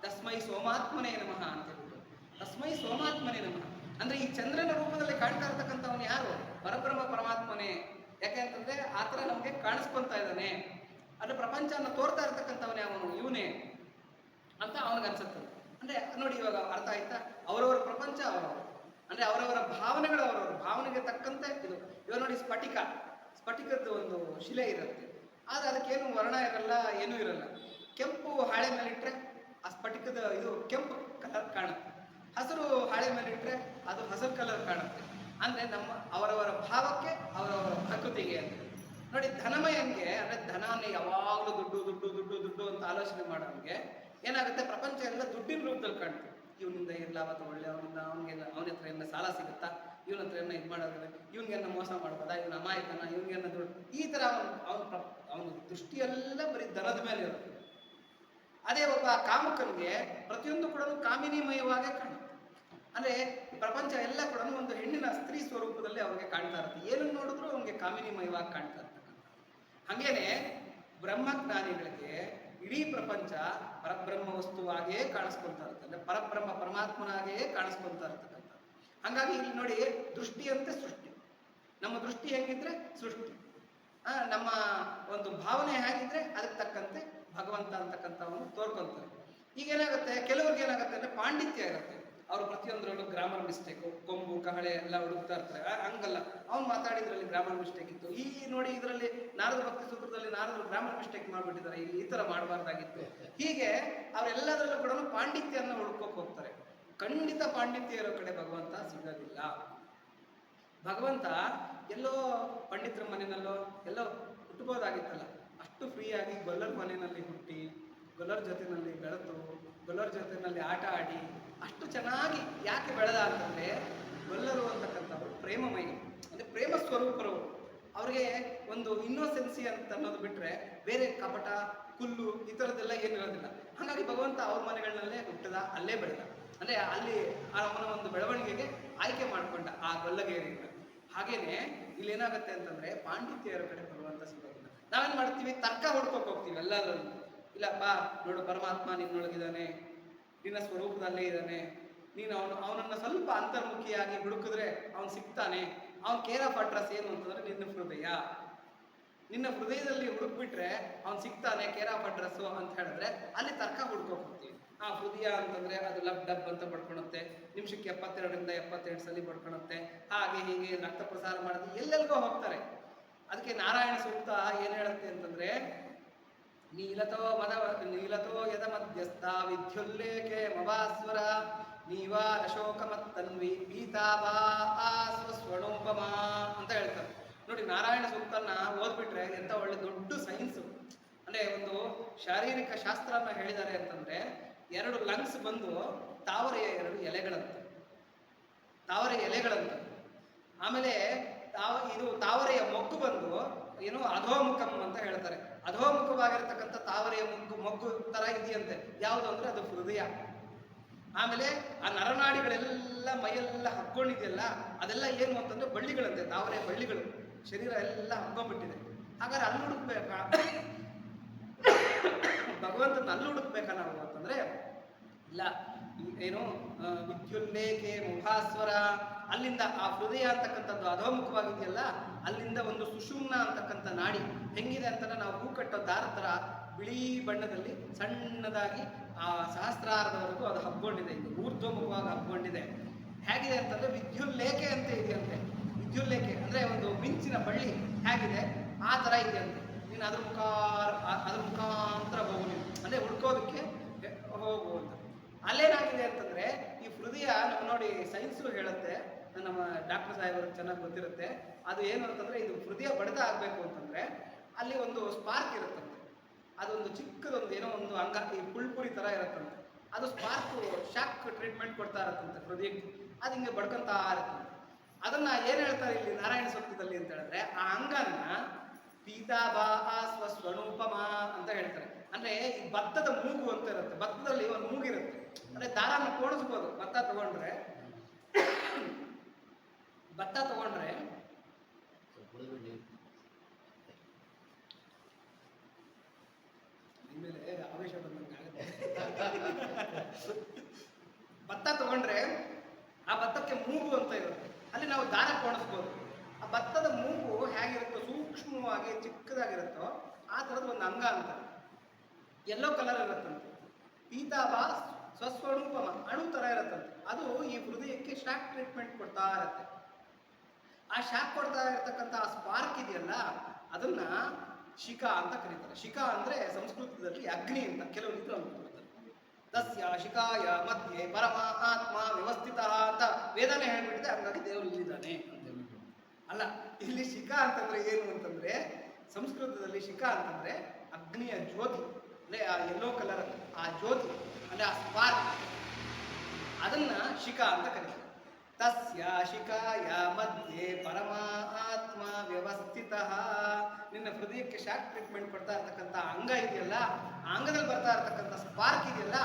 ತಸ್ಮೈ ಸೋಮಾತ್ಮನೇ ನಮಃ ಅಂತ ಹೇಳ್ಬಿಟ್ಟು. ತಸ್ಮೈ ಸೋಮಾತ್ಮನೇ ನಮಃ ಅಂದ್ರೆ ಈ ಚಂದ್ರನ ರೂಪದಲ್ಲಿ ಕಾಣ್ತಾ ಇರ್ತಕ್ಕಂಥವನು ಯಾರು? ಪರಬ್ರಹ್ಮ ಪರಮಾತ್ಮನೇ. ಯಾಕೆ ಅಂತಂದ್ರೆ ಆತರ ನಮ್ಗೆ ಕಾಣಿಸ್ಕೊಂತ ಇದ್ದಾನೆ, ಅದು ಪ್ರಪಂಚನ ತೋರ್ತಾ ಇರ್ತಕ್ಕಂಥವನೇ ಅವನು, ಇವನೇ ಅಂತ ಅವನಿಗನ್ಸುತ್ತೆ. ಅಂದ್ರೆ ನೋಡಿ, ಇವಾಗ ಅರ್ಥ ಆಯ್ತಾ? ಅವರವರ ಪ್ರಪಂಚ ಅವರವರು, ಅಂದ್ರೆ ಅವರವರ ಭಾವನೆಗಳು ಅವರವರ ಭಾವನೆಗೆ ತಕ್ಕಂತೆ ಇದು. ಇವಾಗ ನೋಡಿ, ಸ್ಫಟಿಕದ ಒಂದು ಶಿಲೆ ಇರುತ್ತೆ, ಆದ್ರೆ ಅದಕ್ಕೇನು ವರ್ಣ ಇರಲ್ಲ, ಏನೂ ಇರಲ್ಲ. ಕೆಂಪು ಹಾಳೆ ಮೇಲೆ ಇಟ್ರೆ ಆ ಸ್ಫಟಿಕದ ಇದು ಕೆಂಪು ಕಲರ್ ಕಾಣುತ್ತೆ, ಹಸಿರು ಹಾಳೆ ಮೇಲೆ ಇಟ್ರೆ ಅದು ಹಸಿರು ಕಲರ್ ಕಾಣುತ್ತೆ. ಅಂದ್ರೆ ನಮ್ಮ ಅವರವರ ಭಾವಕ್ಕೆ ಅವರವರ ಪ್ರಕೃತಿಗೆ ಅಂತ ನೋಡಿ. ಧನಮಯನ್ಗೆ ಅಂದ್ರೆ ಧನಾన్ని ಯಾವಾಗಲೂ ದುಡ್ಡು ದುಡ್ಡು ದುಡ್ಡು ದುಡ್ಡು ಅಂತ ಆಲೋಚನೆ ಮಾಡೋನ್ಗೆ ಏನಾಗುತ್ತೆ, ಪ್ರಪಂಚ ಎಲ್ಲ ದುಡ್ಡಿನ ರೂಪದಲ್ಲಿ ಕಾಣ್ತದೆ. ಇವನಿಂದ ಇರ್ಲಾವ ತಗೊಳ್ಳಿ, ಅವನಿಂದ ಅವನ ಹತ್ರ ಏನ ಸಾಲ ಸಿಗುತ್ತಾ, ಇವನ ಹತ್ರ ಏನ ಇದು ಮಾಡೋದ್ರೆ, ಇವನಿಗೆನ್ನ ಮೋಸ ಮಾಡ್ಬೋದಾ, ಇವನ ಅಮಾಯಕನ, ಇವನಿಗೆನ್ನ ದುಡ್ಡು, ಈ ತರ ಅವನ ದೃಷ್ಟಿಯೆಲ್ಲ ಬರೀ ಧನದ ಮೇಲೆ ಇರುತ್ತೆ. ಅದೇ ಒಬ್ಬ ಕಾಮುಕನಿಗೆ ಪ್ರತಿಯೊಂದು ಕೂಡ ಕಾಮಿನಿಮಯವಾಗೇ ಕಾಣುತ್ತೆ. ಅಂದ್ರೆ ಪ್ರಪಂಚ ಎಲ್ಲ ಕೂಡ ಒಂದು ಹೆಣ್ಣಿನ ಸ್ತ್ರೀ ಸ್ವರೂಪದಲ್ಲಿ ಅವ್ರಿಗೆ ಕಾಣ್ತಾ ಇರುತ್ತೆ. ಏನನ್ನು ನೋಡಿದ್ರು ಅವ್ನಿಗೆ ಕಾಮಿನಿಮಯವಾಗಿ ಕಾಣ್ತಾ ಇರ್ತಕ್ಕಂಥ. ಹಂಗೇನೆ ಬ್ರಹ್ಮಜ್ಞಾನಿಗಳಿಗೆ ಇಡೀ ಪ್ರಪಂಚ ಪರಬ್ರಹ್ಮ ವಸ್ತುವಾಗಿಯೇ ಕಾಣಿಸ್ಕೊಳ್ತಾ ಇರುತ್ತೆ, ಅಂದ್ರೆ ಪರಬ್ರಹ್ಮ ಪರಮಾತ್ಮನಾಗಿಯೇ ಕಾಣಿಸ್ಕೊಳ್ತಾ ಇರ್ತಕ್ಕಂಥ. ಹಂಗಾಗಿ ಇಲ್ಲಿ ನೋಡಿ, ದೃಷ್ಟಿಯಂತೆ ಸೃಷ್ಟಿ. ನಮ್ಮ ದೃಷ್ಟಿ ಹೆಂಗಿದ್ರೆ ಸೃಷ್ಟಿ, ನಮ್ಮ ಒಂದು ಭಾವನೆ ಹೇಗಿದ್ರೆ ಅದಕ್ಕೆ ತಕ್ಕಂತೆ ಭಗವಂತ ಅಂತಕ್ಕಂಥವನು ತೋರ್ಕೊಂತಾರೆ. ಈಗ ಏನಾಗುತ್ತೆ, ಕೆಲವ್ರಿಗೆ ಏನಾಗುತ್ತೆ ಅಂದ್ರೆ ಪಾಂಡಿತ್ಯ ಇರುತ್ತೆ, ಅವರು ಪ್ರತಿಯೊಂದರಲ್ಲೂ ಗ್ರಾಮರ್ ಮಿಸ್ಟೇಕ್, ಕೊಂಬು ಕಹಳೆ ಎಲ್ಲ ಹುಡುಕ್ತಾ ಇರ್ತಾರೆ. ಹಂಗಲ್ಲ, ಅವ್ನು ಮಾತಾಡಿದ್ರಲ್ಲಿ ಗ್ರಾಮರ್ ಮಿಸ್ಟೇಕ್ ಇತ್ತು, ಈ ನೋಡಿ ಇದರಲ್ಲಿ ನಾರದ ಭಕ್ತಿ ಸೂತ್ರದಲ್ಲಿ ನಾರದರು ಗ್ರಾಮರ್ ಮಿಸ್ಟೇಕ್ ಮಾಡ್ಬಿಟ್ಟಿದ್ದಾರೆ, ಇಲ್ಲಿ ಈ ತರ ಮಾಡಬಾರ್ದಾಗಿತ್ತು. ಹೀಗೆ ಅವರೆಲ್ಲದರಲ್ಲೂ ಕೂಡ ಪಾಂಡಿತ್ಯನ ಹುಡ್ಕೋಕ್ ಹೋಗ್ತಾರೆ. ಖಂಡಿತ ಪಾಂಡಿತ್ಯ ಇರೋ ಕಡೆ ಭಗವಂತ ಸಿಗೋದಿಲ್ಲ. ಭಗವಂತ ಎಲ್ಲೋ ಪಂಡಿತರ ಮನೆಯಲ್ಲೋ ಎಲ್ಲೋ ಹುಟ್ಟಬೋದಾಗಿತ್ತಲ್ಲ, ಅಷ್ಟು ಫ್ರೀಯಾಗಿ ಗೊಲ್ಲರ ಮನೆಯಲ್ಲಿ ಹುಟ್ಟಿ, ಗೊಲ್ಲರ ಜೊತೆನಲ್ಲಿ ಬೆಳೆದು, ಗೊಲ್ಲರ ಜೊತೆನಲ್ಲಿ ಆಟ ಆಡಿ ಅಷ್ಟು ಚೆನ್ನಾಗಿ ಯಾಕೆ ಬೆಳೆದ ಅಂತಂದ್ರೆ, ಗೊಲ್ಲರು ಅಂತಕ್ಕಂಥವ್ರು ಪ್ರೇಮಮಯಿ, ಅಂದ್ರೆ ಪ್ರೇಮ ಸ್ವರೂಪರು. ಅವ್ರಿಗೆ ಒಂದು ಇನ್ನೋಸೆನ್ಸಿ ಅಂತ ಅನ್ನೋದು ಬಿಟ್ರೆ ಬೇರೆ ಕಪಟ ಕುಲ್ಲು ಈ ಥರದ್ದೆಲ್ಲ ಏನಿರೋದಿಲ್ಲ. ಹಾಗಾಗಿ ಭಗವಂತ ಅವ್ರ ಮನೆಗಳನ್ನಲ್ಲೇ ಹುಟ್ಟದ, ಅಲ್ಲೇ ಬೆಳೆದ, ಅಂದ್ರೆ ಅಲ್ಲಿ ಅವನ ಒಂದು ಬೆಳವಣಿಗೆಗೆ ಆಯ್ಕೆ ಮಾಡ್ಕೊಂಡ ಆ ಗೊಲ್ಲಗೇರಿಯಿಂದ. ಹಾಗೇನೆ ಇಲ್ಲಿ ಏನಾಗುತ್ತೆ ಅಂತಂದ್ರೆ, ಪಾಂಡಿತ್ಯ ಇರೋ ಕಡೆ ಭಗವಂತ ಸಿಗೋದಿಲ್ಲ. ನಾವೇನ್ ಮಾಡ್ತೀವಿ, ತರ್ಕ ಹುಡ್ಕೋಕ್ ಹೋಗ್ತೀವಿ ಎಲ್ಲಾದ್ರಲ್ಲೂ. ಇಲ್ಲಪ್ಪ ನೋಡು, ಪರಮಾತ್ಮ ನಿನ್ನೊಳಗಿದ್ದಾನೆ, ನಿನ್ನ ಸ್ವರೂಪದಲ್ಲೇ ಇದ್ದಾನೆ, ನೀನು ಅವನನ್ನ ಸ್ವಲ್ಪ ಅಂತರ್ಮುಖಿಯಾಗಿ ಹುಡುಕಿದ್ರೆ ಅವನು ಸಿಗ್ತಾನೆ. ಅವನ್ ಕೇರ್ ಆಫ್ ಅಡ್ರೆಸ್ ಏನು ಅಂತಂದ್ರೆ ನಿನ್ನ ಹೃದಯದಲ್ಲಿ ಹುಡುಕ್ಬಿಟ್ರೆ ಅವ್ನು ಸಿಗ್ತಾನೆ, ಕೇರ್ ಆಫ್ ಅಡ್ರೆಸ್ ಅಂತ ಹೇಳಿದ್ರೆ ಅಲ್ಲಿ ತರ್ಕ ಹುಡ್ಕೋಕ್ ಹೋಗ್ತೀವಿ. ಹೃದಯ ಅಂತಂದ್ರೆ ಅದು ಲಬ್ ಡಬ್ ಅಂತ ಬಡ್ಕೊಳುತ್ತೆ, ನಿಮಿಷಕ್ಕೆ 72ರಿಂದ 78 ಸಲ ಬಡ್ಕೊಳುತ್ತೆ, ಹಾಗೆ ಹೀಗೆ ರಕ್ತ ಪ್ರಸಾರ ಮಾಡೋದು ಎಲ್ಲೆಲ್ಗೋ ಹೋಗ್ತಾರೆ. ಅದಕ್ಕೆ ನಾರಾಯಣ ಸೂಕ್ತ ಏನ್ ಹೇಳುತ್ತೆ ಅಂತಂದ್ರೆ, ನೀಲತೋ ಯದ ಮಧ್ಯಸ್ಥ ವಿದ್ಯುಲ್ಲೇಖೆ ಮವಾಸ್ವರ ನೀವಾ ಅಶೋಕ ಮತ್ತನ್ವಿ ಪೀತಾಭಾ ಸ್ವಸ್ವಣೋಪಮ ಅಂತ ಹೇಳ್ತಾರೆ. ನೋಡಿ, ನಾರಾಯಣ ಸೂಕ್ತನ ಓದ್ಬಿಟ್ರೆ ಎಂತ ಒಳ್ಳೆ ದೊಡ್ಡ ಸೈನ್ಸ್. ಅಂದ್ರೆ ಒಂದು ಶಾರೀರಿಕ ಶಾಸ್ತ್ರನ ಹೇಳಿದ್ದಾರೆ ಅಂತಂದ್ರೆ, 2 ಲಂಗ್ಸ್ ಬಂದು ತಾವರೆಯ 2 ಎಲೆಗಳಂತೆ, ಆಮೇಲೆ ಇದು ತಾವರೆಯ ಮೊಗ್ಗು ಬಂದು ಏನು ಅಧೋಮುಖಂ ಅಂತ ಹೇಳ್ತಾರೆ. ಅಧೋಮುಖವಾಗಿರ್ತಕ್ಕಂಥ ತಾವರೆಯ ಮೊಗ್ಗು ತರ ಇದೆಯಂತೆ. ಯಾವುದು ಅಂದ್ರೆ ಅದು ಹೃದಯ. ಆಮೇಲೆ ಆ ನರನಾಡಿಗಳೆಲ್ಲ ಮೈಯೆಲ್ಲ ಹಕ್ಕೊಂಡಿದೆಯಲ್ಲ, ಅದೆಲ್ಲ ಏನು ಅಂತಂದ್ರೆ ಬಳ್ಳಿಗಳಂತೆ, ತಾವರೆಯ ಬಳ್ಳಿಗಳು, ಶರೀರ ಎಲ್ಲ ಹಕ್ಕೊಂಡ್ಬಿಟ್ಟಿದೆ. ಹಾಗಾದ್ರೆ ಅಲ್ಲಿ ಹುಡುಕ್ಬೇಕಾ ಭಗವಂತನ, ಅಲ್ಲಿ ಹುಡುಕ್ಬೇಕಾ ನಾವು ಅಂತಂದ್ರೆ ಇಲ್ಲ. ಏನು ವಿದ್ಯುಲ್ಲೇಖೆ ಮುಖಾಸ್ವರ, ಅಲ್ಲಿಂದ ಆ ಹೃದಯ ಅಂತಕ್ಕಂಥದ್ದು ಅಧೋಮುಖವಾಗಿದೆಯಲ್ಲ, ಅಲ್ಲಿಂದ ಒಂದು ಸುಷುಮ್ನ ಅಂತಕ್ಕಂಥ ನಾಡಿ ಹೆಂಗಿದೆ ಅಂತ ನಾವು ಹೂ ಕಟ್ಟೋ ದಾರ ತರ ಬಿಳಿ ಬಣ್ಣದಲ್ಲಿ ಸಣ್ಣದಾಗಿ ಆ ಸಹಸ್ರಾರದವರೆಗೂ ಅದು ಹಬ್ಕೊಂಡಿದೆ. ಇದು ಊರ್ಧ್ವಮುಖವಾಗಿ ಹಬ್ಕೊಂಡಿದೆ. ಹೇಗಿದೆ ಅಂತಂದ್ರೆ ವಿದ್ಯುಲ್ಲೇಖೆ ಅಂತ ಇದೆಯಂತೆ. ವಿದ್ಯುಲ್ಲೇಖೆ ಅಂದ್ರೆ ಒಂದು ಮಿಂಚಿನ ಬಳ್ಳಿ ಹೇಗಿದೆ ಆ ತರ ಇದೆಯಂತೆ. ನೀನು ಅದ್ರ ಮುಖಾಂತರ ಹೋಗು, ನೀವು ಅಂದ್ರೆ ಹುಡ್ಕೋದಕ್ಕೆ ಹೋಗುವಂತ. ಅಲ್ಲೇನಾಗಿದೆ ಅಂತಂದ್ರೆ, ಈ ಹೃದಯ ನಾವು ನೋಡಿ ಸೈನ್ಸು ಹೇಳುತ್ತೆ, ನಮ್ಮ ಡಾಕ್ಟರ್ ಸಾಹೇಬರಿಗೆ ಚೆನ್ನಾಗಿ ಗೊತ್ತಿರುತ್ತೆ. ಅದು ಏನು ಅಂತಂದ್ರೆ, ಇದು ಹೃದಯ ಬಡಿತ ಆಗ್ಬೇಕು ಅಂತಂದ್ರೆ ಅಲ್ಲಿ ಒಂದು ಸ್ಪಾರ್ಕ್ ಇರುತ್ತಂತೆ. ಅದೊಂದು ಚಿಕ್ಕದೊಂದು ಏನೋ ಒಂದು ಅಂಗ, ಈ ಪುಳ್ಪುರಿ ತರ ಇರುತ್ತಂತೆ. ಅದು ಸ್ಪಾರ್ಕ್ ಶಾಕ್ ಟ್ರೀಟ್ಮೆಂಟ್ ಕೊಡ್ತಾ ಇರುತ್ತಂತೆ ಹೃದಯಕ್ಕೆ. ಅದು ಹಿಂಗೆ ಬಡ್ಕೊಂತಾ ಇರುತ್ತಂತೆ. ಅದನ್ನ ಏನ್ ಹೇಳ್ತಾರೆ ಇಲ್ಲಿ ನಾರಾಯಣ ಸೂಕ್ತದಲ್ಲಿ ಅಂತ ಹೇಳಿದ್ರೆ, ಆ ಅಂಗನ ಪೀತಾಭಾ ಸ್ವಸ್ವರೂಪಮ ಅಂತ ಹೇಳ್ತಾರೆ. ಅಂದ್ರೆ ಈ ಭತ್ತದ ಮೂಗು ಅಂತ ಇರುತ್ತೆ, ಭತ್ತದಲ್ಲಿ ಒಂದು ಮೂಗಿರುತ್ತೆ, ಅಂದ್ರೆ ದಾರಾನ ಕೋಣಿಸ್ಬೋದು. ಭತ್ತ ತಗೊಂಡ್ರೆ ಮೇಲೆ ಆವೇಶ ಬಂದಂಗೆ ಆಗುತ್ತೆ. ಭತ್ತ ತಗೊಂಡ್ರೆ ಆ ಭತ್ತಕ್ಕೆ ಮೂಗು ಅಂತ ಇರುತ್ತೆ, ಅಲ್ಲಿ ನಾವು ದಾರ ಕೋಣಿಸ್ಬೋದು. ಆ ಭತ್ತದ ಮೂಗು ಹೇಗಿರುತ್ತೋ, ಸೂಕ್ಷ್ಮವಾಗಿ ಚಿಕ್ಕದಾಗಿರುತ್ತೋ ಆ ಥರದ ಒಂದು ಅಂಗ ಅಂತ, ಯೆಲ್ಲೋ ಕಲರ್ ಇರುತ್ತಂತೆ. ಪೀತಾಭಾ ಸ್ವಸ್ವರೂಪಮ, ಅಣು ಥರ ಇರುತ್ತಂತೆ. ಅದು ಈ ಹೃದಯಕ್ಕೆ ಶಾಕ್ ಟ್ರೀಟ್ಮೆಂಟ್ ಕೊಡ್ತಾ ಇರುತ್ತೆ. ಆ ಶಾಕ್ ಕೊಡ್ತಾ ಇರತಕ್ಕಂಥ ಆ ಸ್ಪಾರ್ಕ್ ಇದೆಯಲ್ಲ, ಅದನ್ನ ಶಿಖಾ ಅಂತ ಕರೀತಾರೆ. ಶಿಖಾ ಅಂದ್ರೆ ಸಂಸ್ಕೃತದಲ್ಲಿ ಅಗ್ನಿ ಅಂತ ಕೆಲವು ರೀತಿ ಅನ್ಕೊಳ್ತಾರೆ. ತಸ್ಯ ಶಿಖಾಯ ಮಧ್ಯೆ ಪರಮ ಆತ್ಮ ವ್ಯವಸ್ಥಿತ ಅಂತ ವೇದನೆ ಹೇಳ್ಬಿಟ್ಟಿದೆ, ಹಂಗಾಗಿ ದೇವರು ಇಲ್ಲಿದ್ದಾನೆ ಅಂತ ಹೇಳ್ಬಿಟ್ಟು. ಅಲ್ಲ, ಇಲ್ಲಿ ಶಿಖಾ ಅಂತಂದ್ರೆ ಏನು ಅಂತಂದ್ರೆ, ಸಂಸ್ಕೃತದಲ್ಲಿ ಶಿಖಾ ಅಂತಂದ್ರೆ ಅಗ್ನಿಯ ಜ್ಯೋತಿ, ಅಂದ್ರೆ ಆ ಯೆಲ್ಲೋ ಕಲರ್ ಆ ಜ್ಯೋತಿ, ಅಂದ್ರೆ ಆ ಸ್ಪಾರ್ಕ್, ಅದನ್ನ ಶಿಖಾ ಅಂತ ಕರೀತಾರೆ. ತಸ್ಯ ಶಿಖಾಯ ಮಧ್ಯೆ ಪರಮ ಆತ್ಮ ವ್ಯವಸ್ಥಿತ. ನಿನ್ನ ಹೃದಯಕ್ಕೆ ಶಾಕ್ ಟ್ರೀಟ್ಮೆಂಟ್ ಕೊಡ್ತಾ ಇರ್ತಕ್ಕಂಥ ಅಂಗ ಇದೆಯಲ್ಲ, ಆ ಅಂಗದಲ್ಲಿ ಬರ್ತಾ ಇರ್ತಕ್ಕಂಥ ಸ್ಪಾರ್ಕ್ ಇದೆಯಲ್ಲ,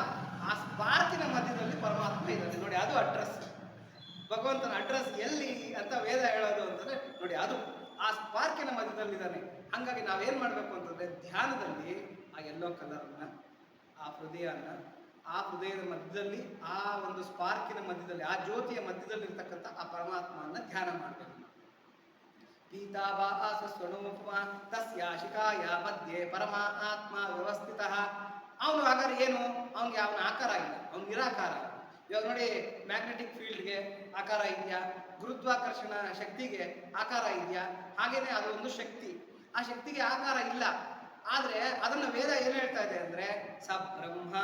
ಆ ಸ್ಪಾರ್ಕಿನ ಮಧ್ಯದಲ್ಲಿ ಪರಮಾತ್ಮ ಇದ್ದಾನೆ ನೋಡಿ. ಅದು ಅಡ್ರೆಸ್, ಭಗವಂತನ ಅಡ್ರೆಸ್ ಎಲ್ಲಿ ಅಂತ ವೇದ ಹೇಳೋದು ಅಂತಂದ್ರೆ ನೋಡಿ, ಅದು ಆ ಸ್ಪಾರ್ಕಿನ ಮಧ್ಯದಲ್ಲಿದ್ದಾನೆ. ಹಾಗಾಗಿ ನಾವೇನ್ ಮಾಡ್ಬೇಕು ಅಂತಂದ್ರೆ, ಧ್ಯಾನದಲ್ಲಿ ಆ ಯೆಲ್ಲೋ ಕಲರ್ನ, ಆ ಹೃದಯನ, ಆ ಹೃದಯದ ಮಧ್ಯದಲ್ಲಿ, ಆ ಒಂದು ಸ್ಪಾರ್ಕಿನ ಮಧ್ಯದಲ್ಲಿ, ಆ ಜ್ಯೋತಿಯ ಮಧ್ಯದಲ್ಲಿ ಇರ್ತಕ್ಕಂಥ ಆ ಪರಮಾತ್ಮನ ಧ್ಯಾನ ಮಾಡಬೇಕು. ಪೀತಾಭಾ ಸ್ವಸ್ವರೂಪಮ ತಸ್ಯ ಶಿಖಾಯ ಮಧ್ಯೆ ಪರಮ ಆತ್ಮ ವ್ಯವಸ್ಥಿತ. ಅವನು ಹಾಗಾದ್ರೆ ಏನು, ಅವನಿಗೆ ಅವನ ಆಕಾರ ಇಲ್ಲ, ಅವನು ನಿರಾಕಾರ. ಇವಾಗ ನೋಡಿ, ಮ್ಯಾಗ್ನೆಟಿಕ್ ಫೀಲ್ಡ್ಗೆ ಆಕಾರ ಇದೆಯಾ, ಗುರುತ್ವಾಕರ್ಷಣ ಶಕ್ತಿಗೆ ಆಕಾರ ಇದೆಯಾ, ಹಾಗೇನೆ ಅದು ಒಂದು ಶಕ್ತಿ, ಆ ಶಕ್ತಿಗೆ ಆಕಾರ ಇಲ್ಲ. ಆದ್ರೆ ಅದನ್ನ ವೇದ ಏನ್ ಹೇಳ್ತಾ ಇದೆ ಅಂದ್ರೆ, ಸ ಬ್ರಹ್ಮ,